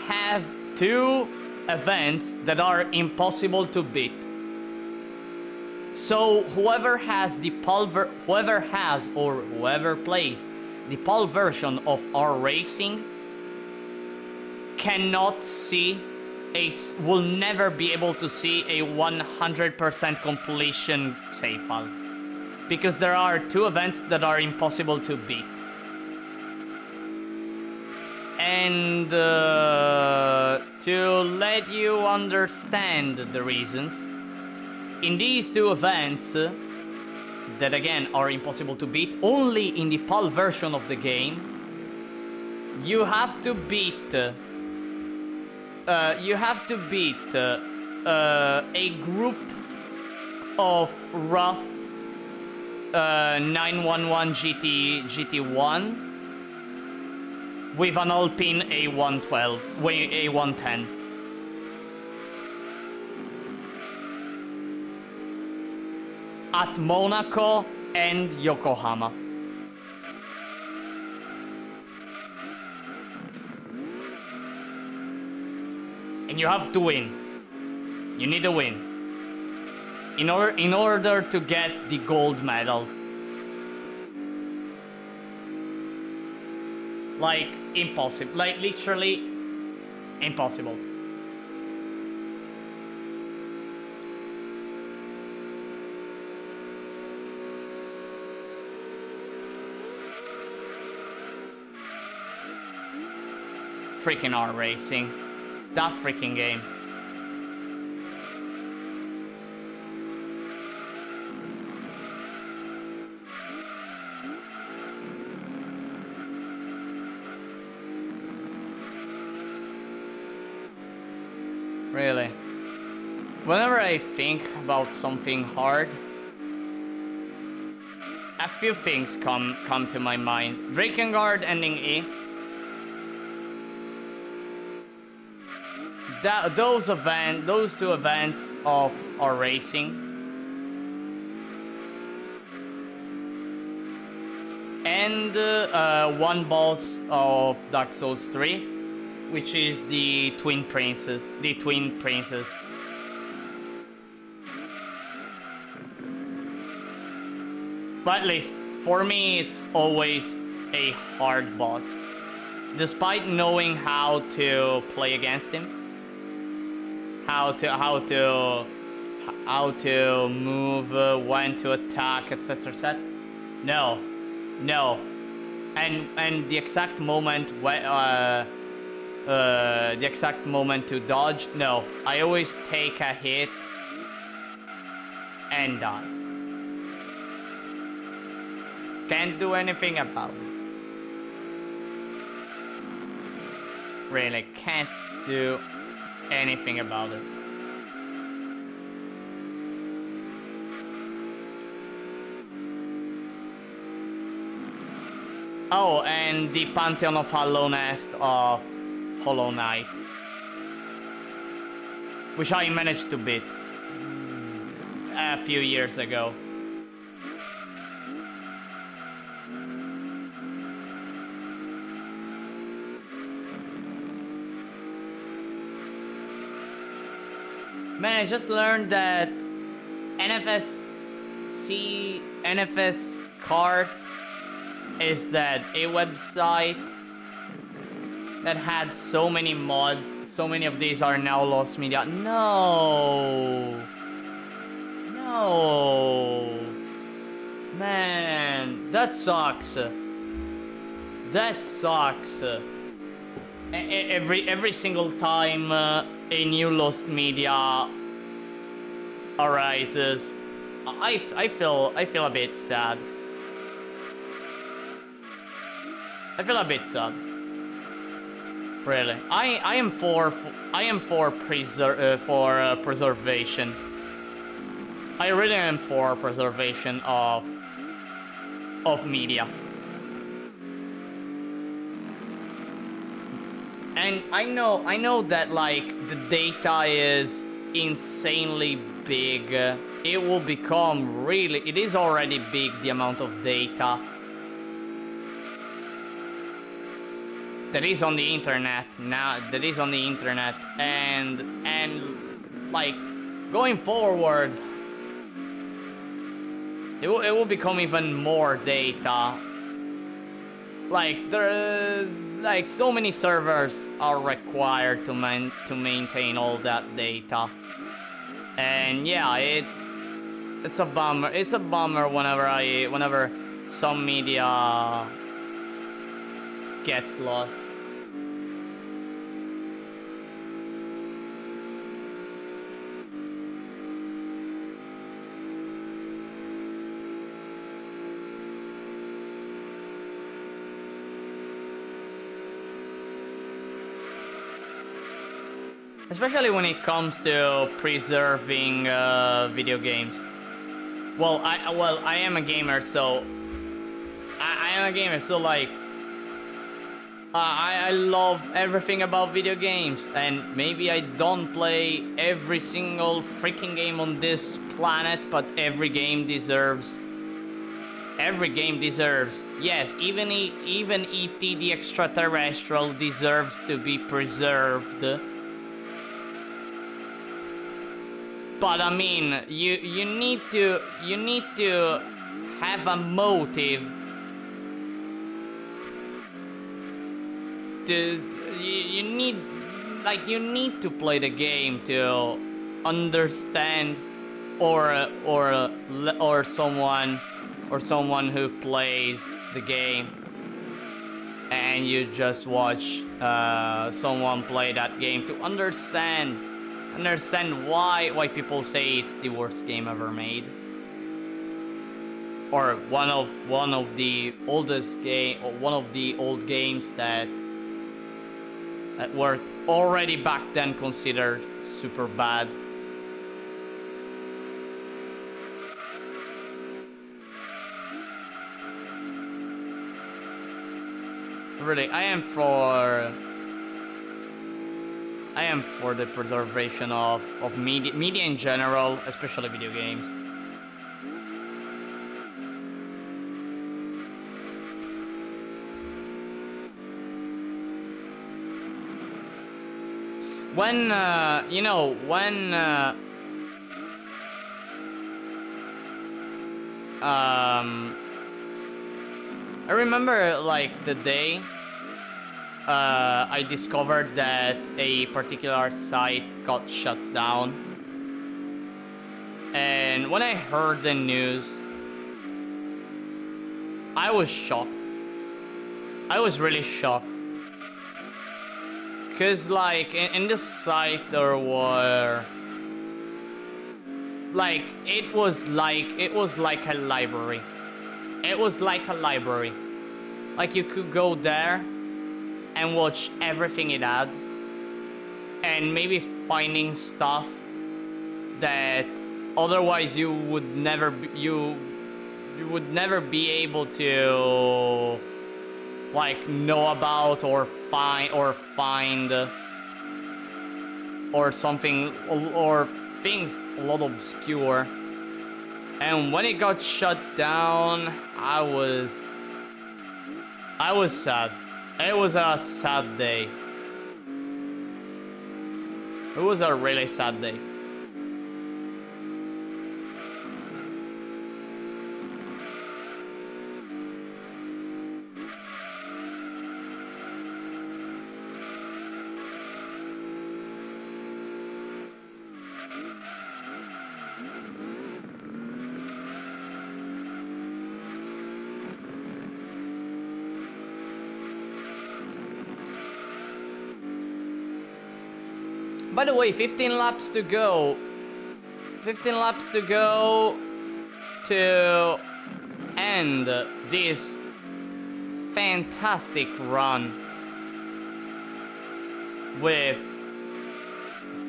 have 2 events that are impossible to beat. So whoever has whoever plays the PAL version of our racing will never be able to see a 100% completion save file, because there are 2 events that are impossible to beat. And to let you understand the reasons, in these 2 events that again are impossible to beat, only in the PAL version of the game, you have to beat a group of rough 911 GT1 with an Alpine A110. At Monaco and Yokohama. And you have to win. You need to win. In order to get the gold medal. Like, impossible. Like, literally impossible. Freaking R Racing. That freaking game. Really. Whenever I think about something hard, a few things come to my mind. Drakengard ending E. Those 2 events of our racing, and 1 boss of Dark Souls 3, which is the Twin Princes. But at least for me, it's always a hard boss, despite knowing how to play against him. How to move, when to attack, etc. No, and the exact moment to dodge. No, I always take a hit and die. Can't do anything about it. Really, can't do anything about it. Oh, and the Pantheon of Hallownest of Hollow Knight, which I managed to beat a few years ago. Man, I just learned that NFS Cars is that a website that had so many mods. So many of these are now lost media. No. Man, that sucks. Every single time a new lost media arises, I feel a bit sad. Really, I am for preservation. I really am for preservation of And I know that like the data is insanely big. It will become really, it is already big, the amount of data that is on the internet now, and like going forward, it will become even more data. Like like so many servers are required to maintain all that data, and yeah, it's a bummer. It's a bummer whenever some media gets lost. Especially when it comes to preserving video games. Well, I am a gamer, so I am a gamer, so like I love everything about video games, and maybe I don't play every single freaking game on this planet, but every game deserves. Yes, even E.T. the Extraterrestrial deserves to be preserved. But I mean, you need to have a motive to you need to play the game to understand, or someone who plays the game, and you just watch someone play that game to understand why people say it's the worst game ever made, or one of the oldest game, or one of the old games that were already back then considered super bad. Really, I am for the preservation of media in general, especially video games. When I remember like the day I discovered that a particular site got shut down, and when I heard the news, I was shocked. I was really shocked, because like in this site there were like it was like a library. It was like a library. Like you could go there and watch everything it had, and maybe finding stuff that otherwise you would never be able to like know about or find or something, or things a lot obscure. And when it got shut down, I was sad. It was a sad day. It was a really sad day. By the way, 15 laps to go. 15 laps to go to end this fantastic run with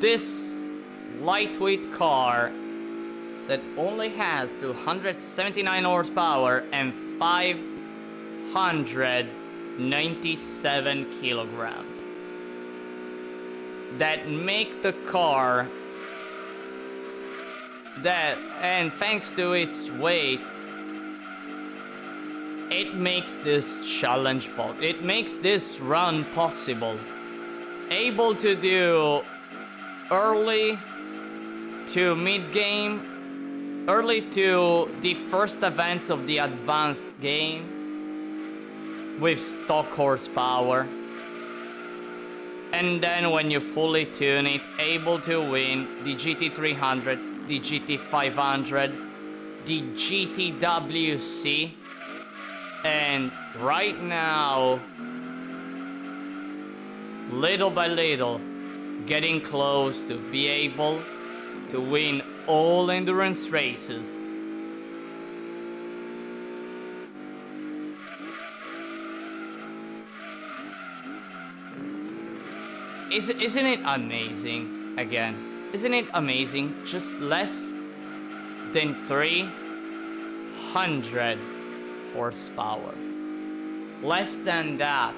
this lightweight car that only has 279 horsepower and 597 kilograms. that make the car that, and thanks to its weight, it makes this challenge possible. It makes this run possible. Able to do early to mid-game, early to the first events of the advanced game with stock horsepower. And then when you fully tune it, able to win the GT300, the GT500, the GTWC, and right now, little by little, getting close to be able to win all endurance races. Isn't it amazing? Again, isn't it amazing? Just less than 300 horsepower. Less than that.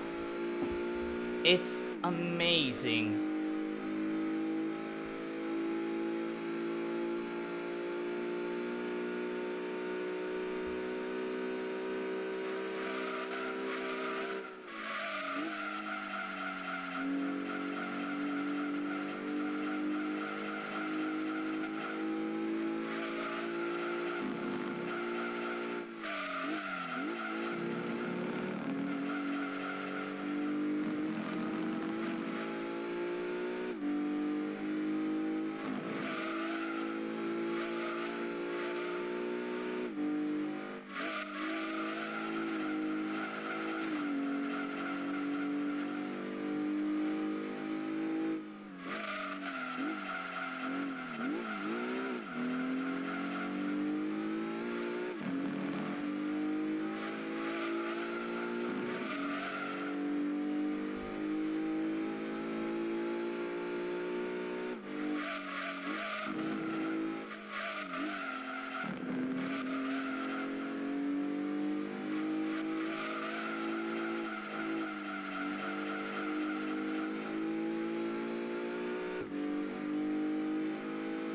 It's amazing.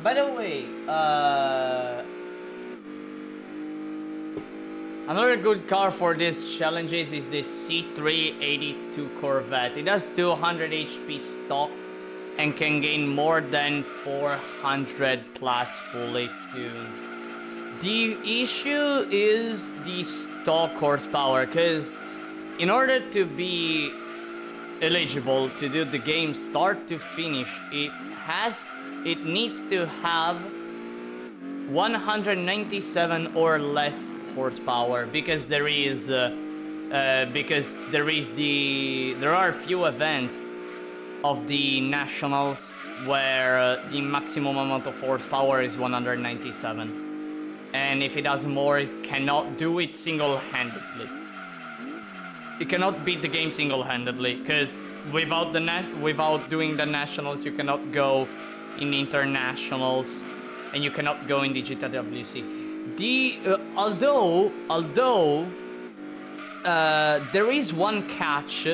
By the way, another good car for these challenges is the C382 Corvette. It has 200 HP stock and can gain more than 400 plus fully tuned. The issue is the stock horsepower, because in order to be eligible to do the game start to finish, it needs to have 197 or less horsepower, because there are a few events of the nationals where the maximum amount of horsepower is 197, and if it has more, it cannot do it single-handedly. You cannot beat the game single-handedly, because without doing the nationals, you cannot go in internationals, and you cannot go in the GTWC. Although there is one catch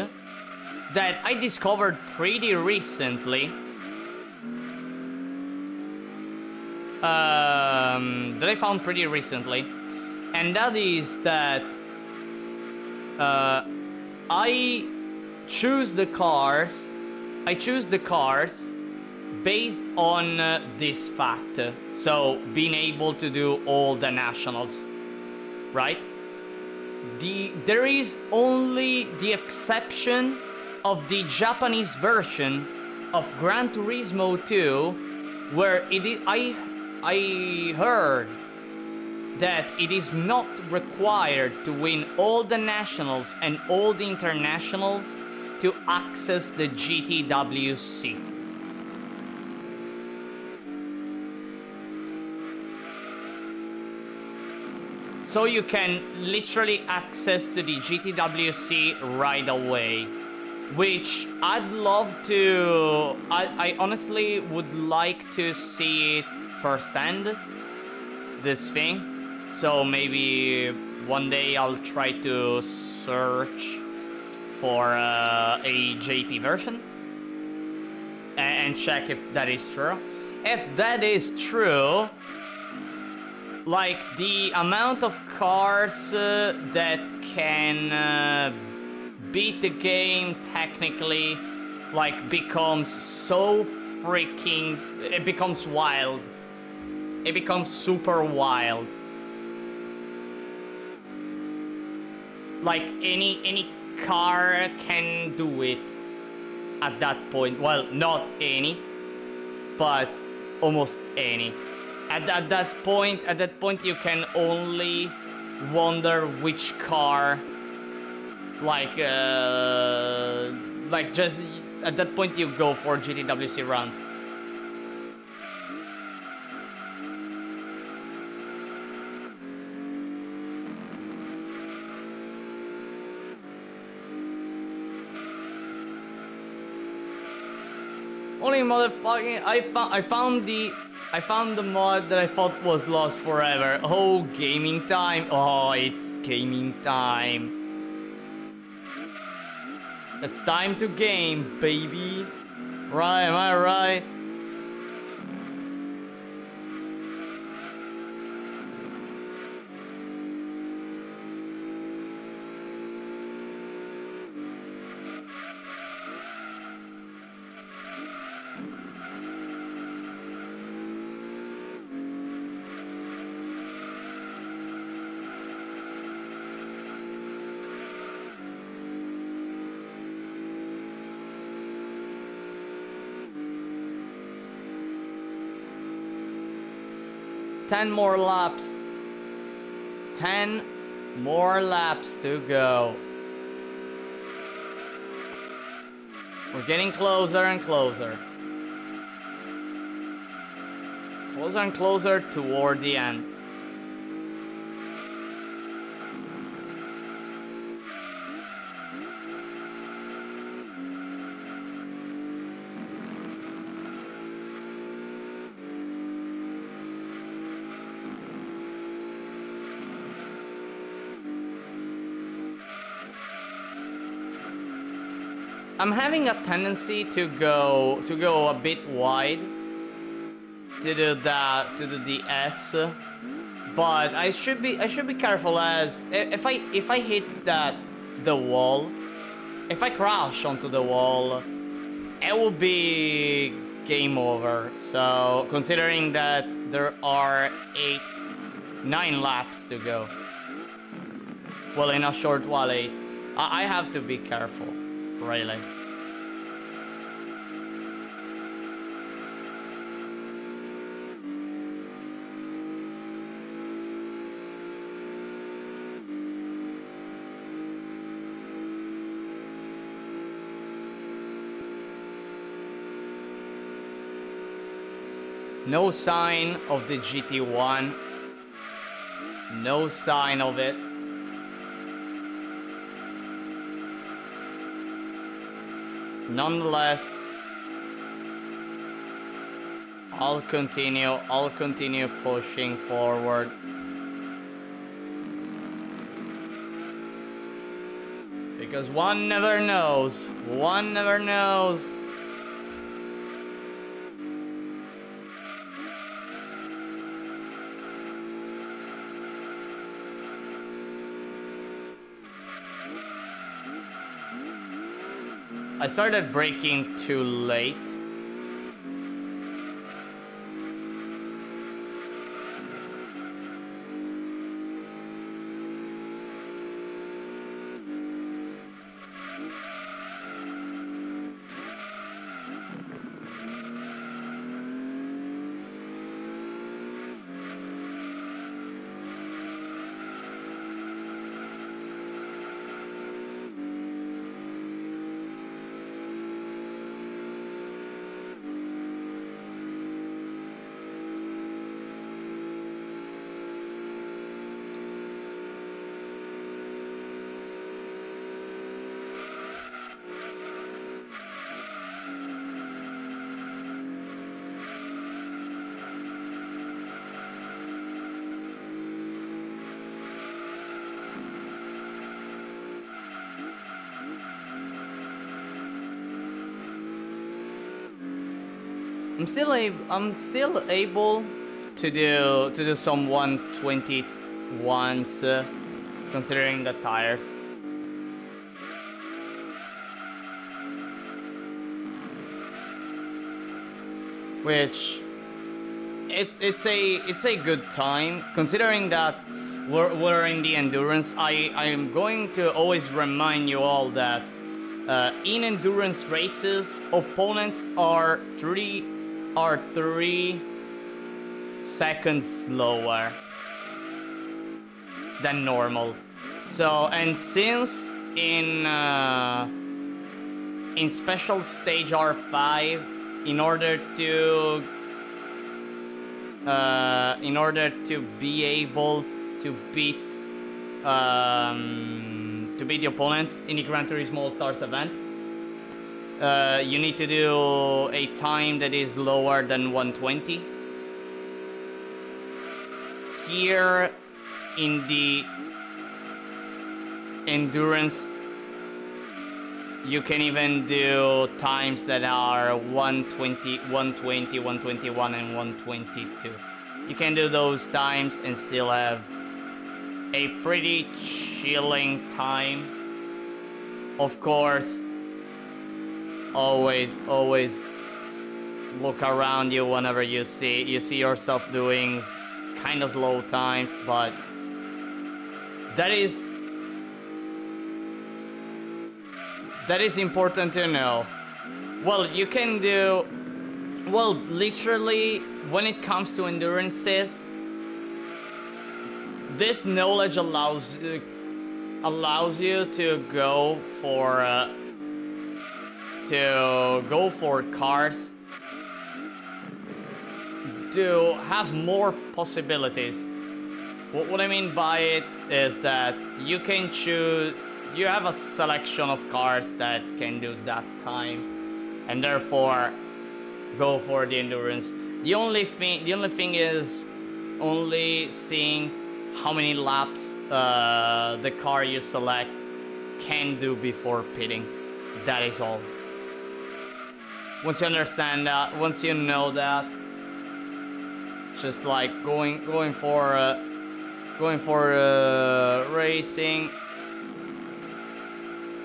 that I discovered pretty recently. That I found pretty recently, and that is that I choose the cars based on this fact. So being able to do all the nationals, right? There is only the exception of the Japanese version of Gran Turismo 2, where I heard that it is not required to win all the nationals and all the internationals to access the GTWC. So you can literally access to the GTWC right away, which I'd love to. I honestly would like to see it firsthand, this thing. So maybe one day I'll try to search for a JP version and check if that is true. If that is true, like the amount of cars that can beat the game technically, like becomes so freaking, it becomes wild. It becomes super wild. Like any car can do it at that point. Well, not any, but almost any. At that point, you can only wonder which car, like just at that point you go for GTWC runs. Only motherfucking I found the mod that I thought was lost forever. Oh, gaming time. Oh, it's gaming time. It's time to game, baby. Right, am I right? Ten more laps. 10 more laps to go. We're getting closer and closer. Closer and closer toward the end. I'm having a tendency to go a bit wide to do the S, but I should be careful, as if I hit the wall, if I crash onto the wall, it will be game over. So considering that there are 9 laps to go, well, in a short while 8, I have to be careful. Really. No sign of the GT1. No sign of it. Nonetheless, I'll continue pushing forward. Because one never knows. One never knows. I started braking too late. I'm still able to do some 121s, considering the tires. Which it's a good time, considering that we're in the endurance. I am going to always remind you all that in endurance races, opponents are 3 seconds slower than normal. So, and since in special stage R5, in order to be able to beat the opponents in the Gran Turismo All Stars event, you need to do a time that is lower than 120. Here in the endurance, you can even do times that are 120, 120, 121, and 122. You can do those times and still have a pretty chilling time. Of course, always look around you whenever you see yourself doing kind of slow times, but that is important to know. Well, you can do, well, literally, when it comes to endurances, this knowledge allows you to go for cars to have more possibilities. What I mean by it is that you can choose. You have a selection of cars that can do that time, and therefore go for the endurance. The only thing is only seeing how many laps the car you select can do before pitting. That is all. Once you understand that, once you know that, just like going for racing.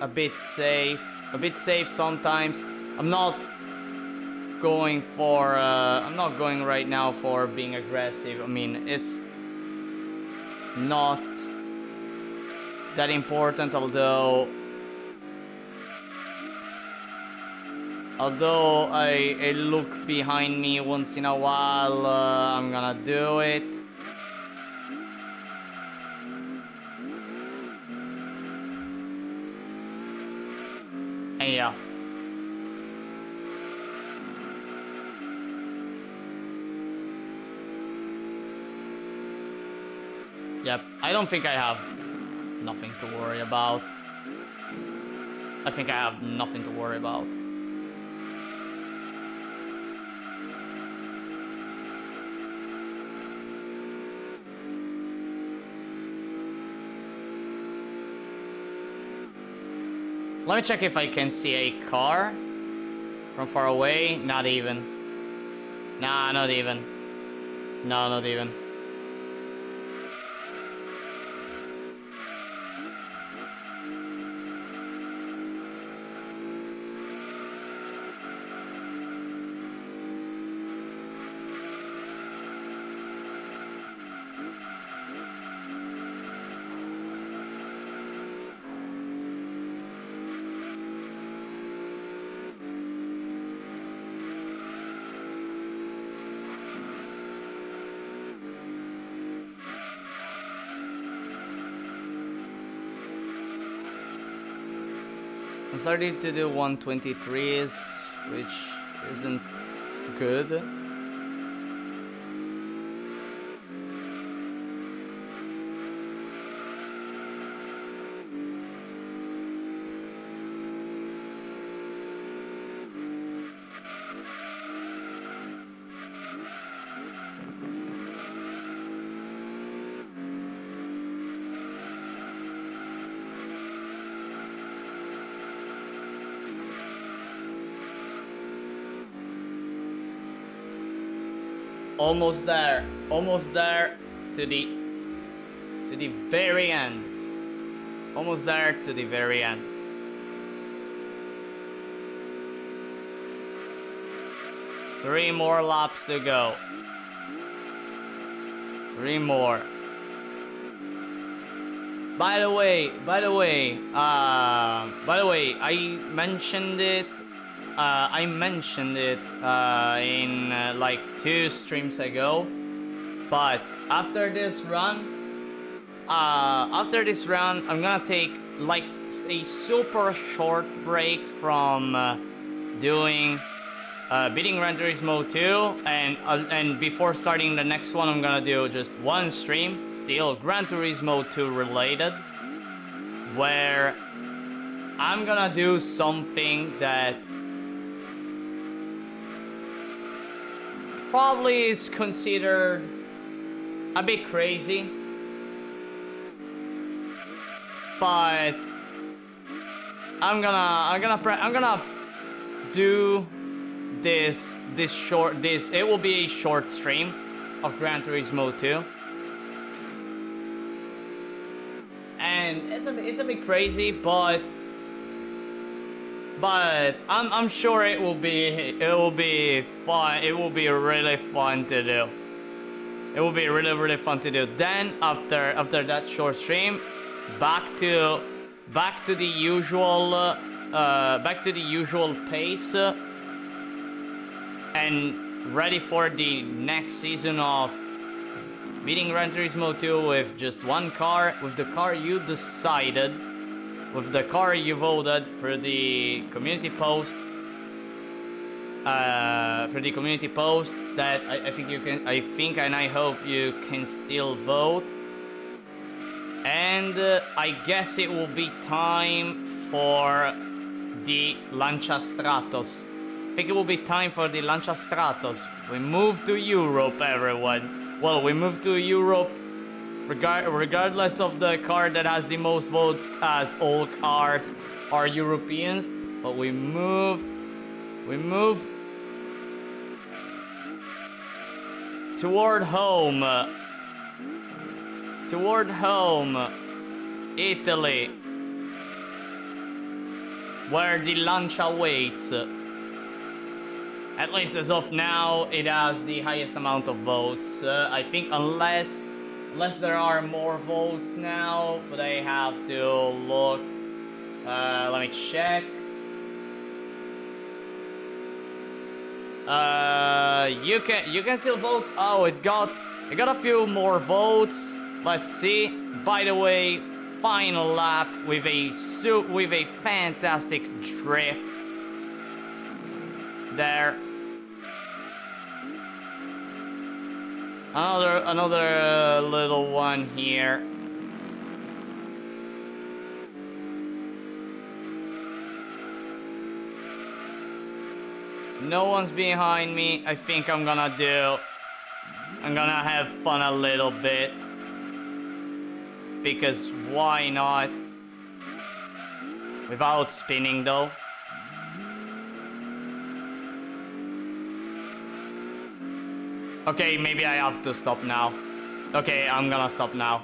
A bit safe sometimes. I'm not going right now for being aggressive. I mean, it's not that important, although I look behind me once in a while. I'm gonna do it. Yeah. Yep, I don't think I have nothing to worry about. I think I have nothing to worry about. Let me check if I can see a car from far away. Not even. Nah, not even. No, not even. I'm starting to do 123s, which isn't good. Almost there. Almost there to the very end. Almost there to the very end. Three more laps to go. Three more. By the way, I mentioned it. In like 2 streams ago. But after this run, I'm gonna take like a super short break from doing beating Gran Turismo 2, and before starting the next one, I'm gonna do just one stream, still Gran Turismo 2 related, where I'm gonna do something that probably is considered a bit crazy, but I'm gonna do this it will be a short stream of Gran Turismo 2, and it's a bit crazy, but I'm sure it will be fun. It will be really fun to do. It will be really fun to do. Then after that short stream, back to the usual pace, and ready for the next season of beating Gran Turismo 2 with just one car, with the car you decided, with the car you voted for the community post. That I think and I hope you can still vote. And I guess it will be time for the Lancia Stratos. I think it will be time for the Lancia Stratos. We move to Europe, everyone. Well, we move to Europe regardless of the car that has the most votes, as all cars are Europeans. But we move toward home, Italy, where the Lancia waits. At least as of now, it has the highest amount of votes. I think unless there are more votes now, but I have to look. Let me check. You can still vote. Oh, it got a few more votes. Let's see. By the way, final lap with a fantastic drift there. Another little one here. No one's behind me. I think I'm gonna have fun a little bit. Because why not? Without spinning though. Okay, maybe I have to stop now. Okay, I'm gonna stop now.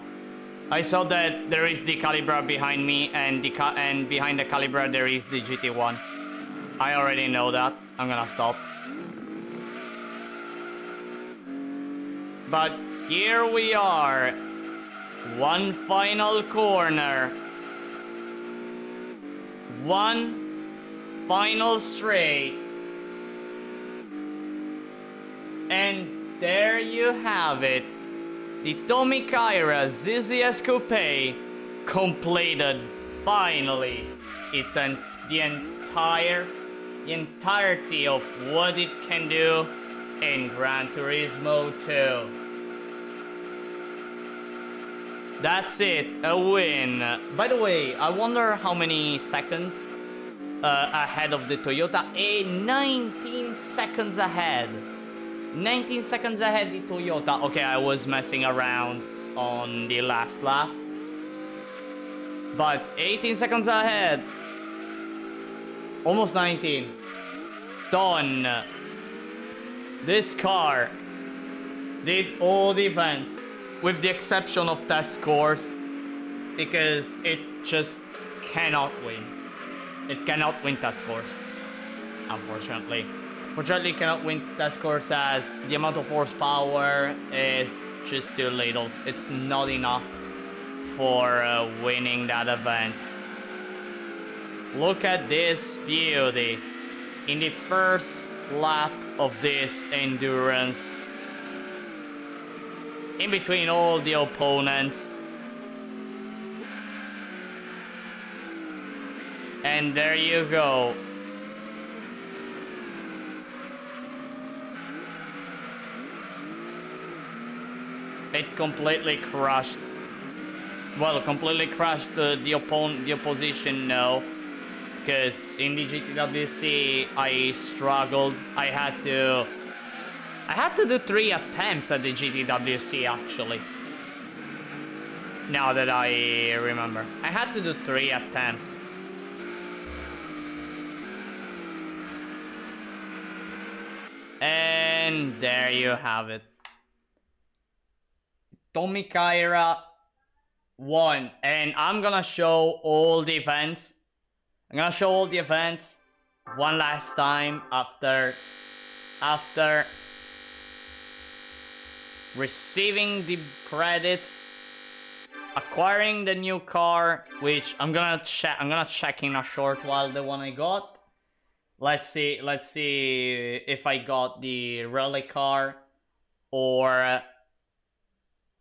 I saw that there is the Calibra behind me, and behind the Calibra there is the GT1. I already know that. I'm gonna stop. But here we are. One final corner. One final straight. And there you have it. The Tommy Kaira ZZS Coupe completed finally. It's the entirety of what it can do in Gran Turismo 2. That's it, a win. By the way, I wonder how many seconds ahead of the Toyota. 19 seconds ahead. 19 seconds ahead the Toyota. Okay, I was messing around on the last lap. But 18 seconds ahead. Almost 19. Done. This car did all the events, with the exception of test course, because it just cannot win. It cannot win test course, unfortunately. Fortunately, it cannot win test course as the amount of horsepower is just too little. It's not enough for winning that event. Look at this beauty. In the first lap of this endurance, in between all the opponents, and there you go. It completely crushed. Well, completely crushed the opposition, no. Because in the GTWC, I struggled. I had to do 3 attempts at the GTWC, actually. Now that I remember. I had to do 3 attempts. And there you have it. Kaira won. And I'm gonna show all the events. I'm gonna show all the events one last time after receiving the credits, acquiring the new car, which I'm gonna check in a short while the one I got. Let's see if I got the rally car or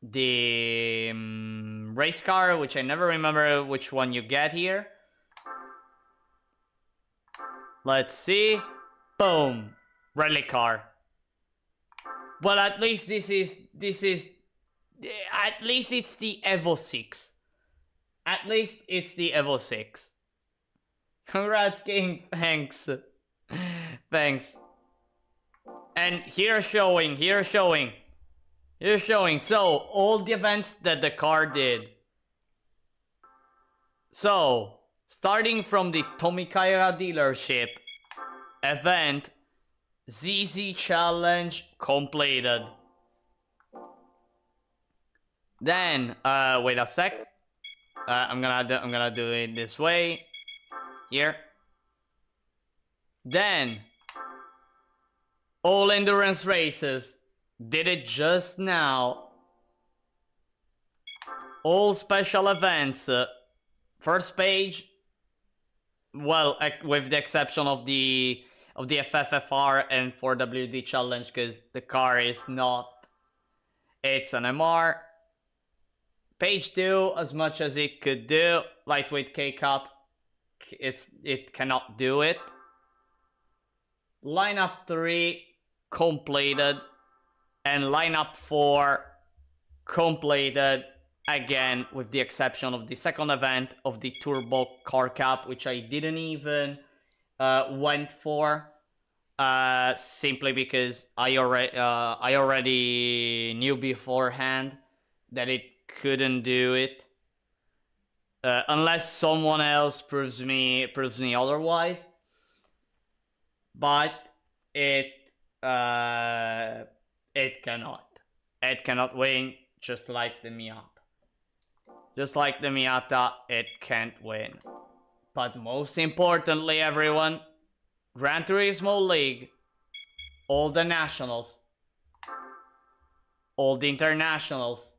the race car, which I never remember which one you get here. Let's see. Boom. Rally car. Well, at least this is at least it's the Evo 6. At least it's the Evo 6. Congrats, King. Thanks. Thanks. And here's showing. So, all the events that the car did. So, starting from the Kaira dealership event, ZZ challenge completed. Then, wait a sec. I'm gonna do it this way. Here. Then, all endurance races. Did it just now. All special events. First page. Well, with the exception of the FFFR and 4WD challenge, because the car is not. It's an MR. Page 2, as much as it could do. Lightweight K-Cup. It cannot do it. Lineup 3 completed. And lineup 4 completed again, with the exception of the second event of the Turbo Car Cup, which I didn't even went for, simply because I already knew beforehand that it couldn't do it, unless someone else proves me otherwise. But it cannot win, just like the Miata. Just like the Miata, it can't win. But most importantly, everyone, Gran Turismo League, all the nationals, all the internationals,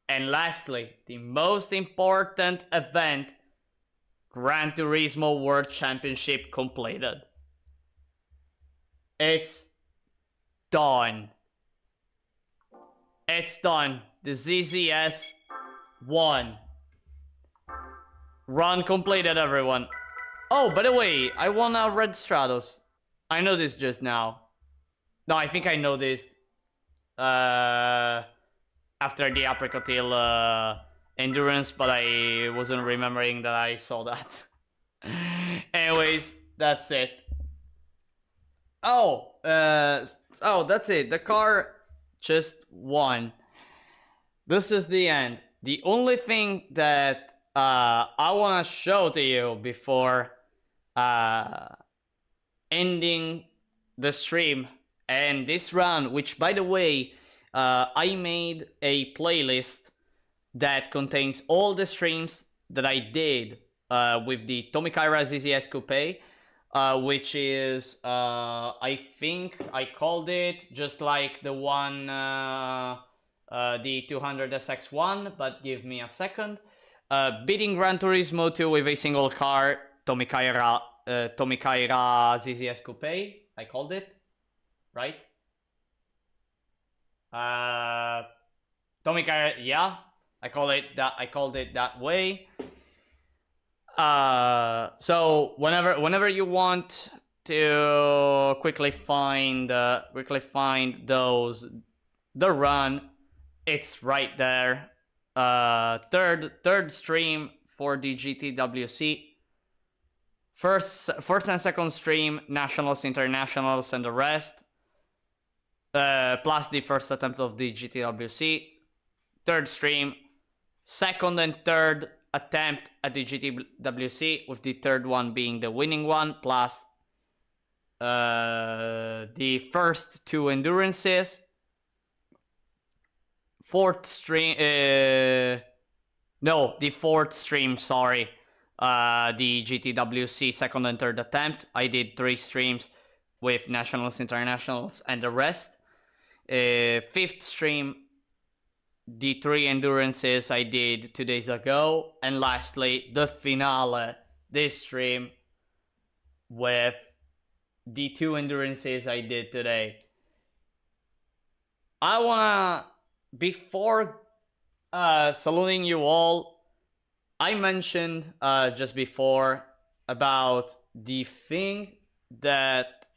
and lastly, the most important event, Gran Turismo World Championship completed. It's done. It's done. The ZZS won. Run completed, everyone. Oh, by the way, I won a red Stratos. I know this just now. No, I think I know this. After the Apricot Hill endurance, but I wasn't remembering that I saw that. Anyways, that's it. Oh, that's it. The car just won. This is the end. The only thing that I want to show to you before ending the stream And this run, which by the way, I made a playlist that contains all the streams that I did with the Kaira ZZS Coupe, which is, I think I called it just like the one, the 200SX1, but give me a second. Beating Gran Turismo 2 with a single car, Kaira ZZS Coupe, I called it, right? Kaira, yeah, I called it that way. So whenever you want to quickly find those, the run, it's right there. Third stream for the GTWC. First and second stream, nationals, internationals, and the rest. Plus the first attempt of the GTWC. Third stream, second and third attempt at the GTWC, with the third one being the winning one, plus the first two endurances. Fourth stream, no, the fourth stream, sorry, the GTWC second and third attempt. I did 3 streams with nationals, internationals, and the rest. Fifth stream, the 3 endurances I did 2 days ago, and lastly the finale this stream with the 2 endurances I did today. I wanna, before saluting you all, I mentioned just before about the thing that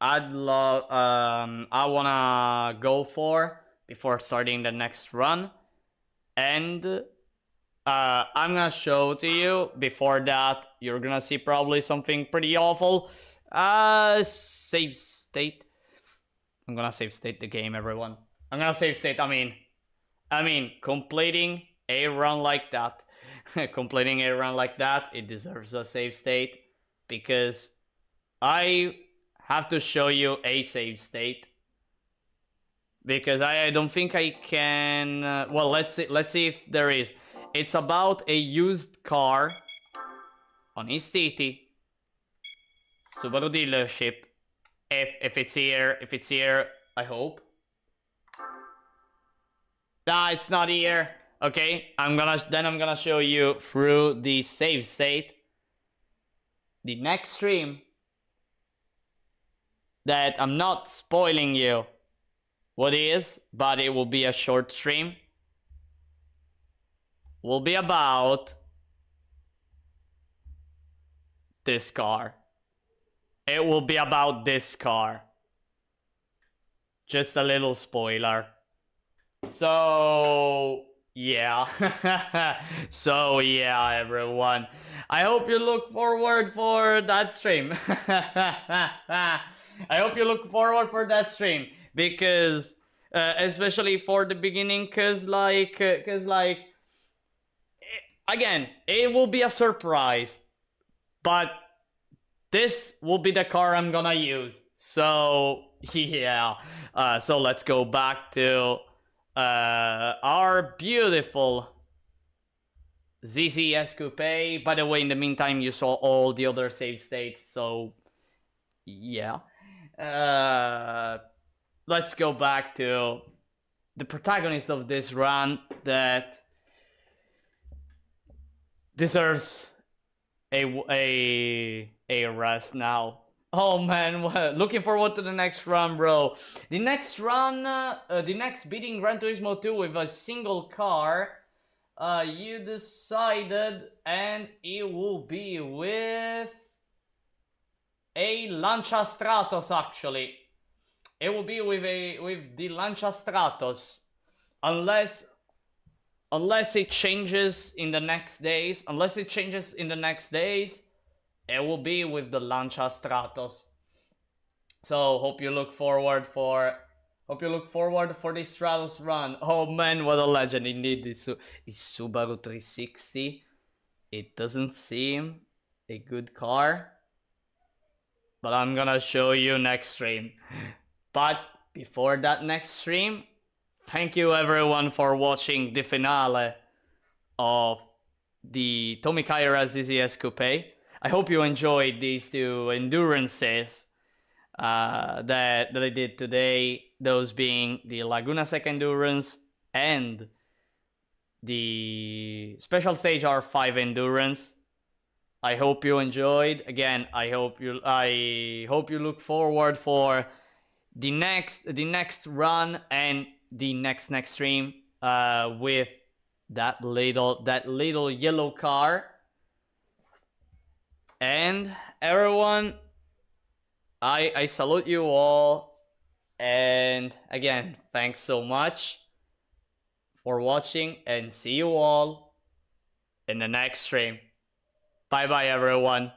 I'd love, I wanna go for before starting the next run, and I'm gonna show to you. Before that, you're gonna see probably something pretty awful. Save state. I'm gonna save state the game, everyone. I'm gonna save state. I mean, completing a run like that, it deserves a save state, because I have to show you a save state, because I don't think I can. Well, let's see if there is. It's about a used car on Istiti Subaru dealership. If it's here, I hope. Nah, it's not here. Okay, I'm gonna show you through the save state the next stream, that I'm not spoiling you what is, but it will be a short stream. Will be about this car. It will be about this car. Just a little spoiler. So yeah. So yeah, everyone, I hope you look forward for that stream. I hope you look forward for that stream, because especially for the beginning, cause again, it will be a surprise, but this will be the car I'm gonna use. So yeah, so let's go back to our beautiful ZZS Coupe. By the way, in the meantime, you saw all the other save states, so yeah. Let's go back to the protagonist of this run that deserves a rest now. Oh man, looking forward to the next run, bro. The next run, the next beating Gran Turismo 2 with a single car, you decided, and it will be with a Lancia Stratos. Actually, it will be with the Lancia Stratos, unless it changes in the next days. It will be with the Lancia Stratos. So hope you look forward for the Stratos run. Oh man, what a legend indeed! It's Subaru 360. It doesn't seem a good car. but I'm gonna show you next stream. But before that next stream, thank you everyone for watching the finale of the Tommy Kaira ZZS Coupe. I hope you enjoyed these two endurances that I did today, those being the Laguna Seca endurance and the special stage R5 endurance. I hope you enjoyed. Again, I hope you look forward for the next run and the next stream with that little yellow car. And everyone, I salute you all, and again, thanks so much for watching, and see you all in the next stream. Bye bye everyone.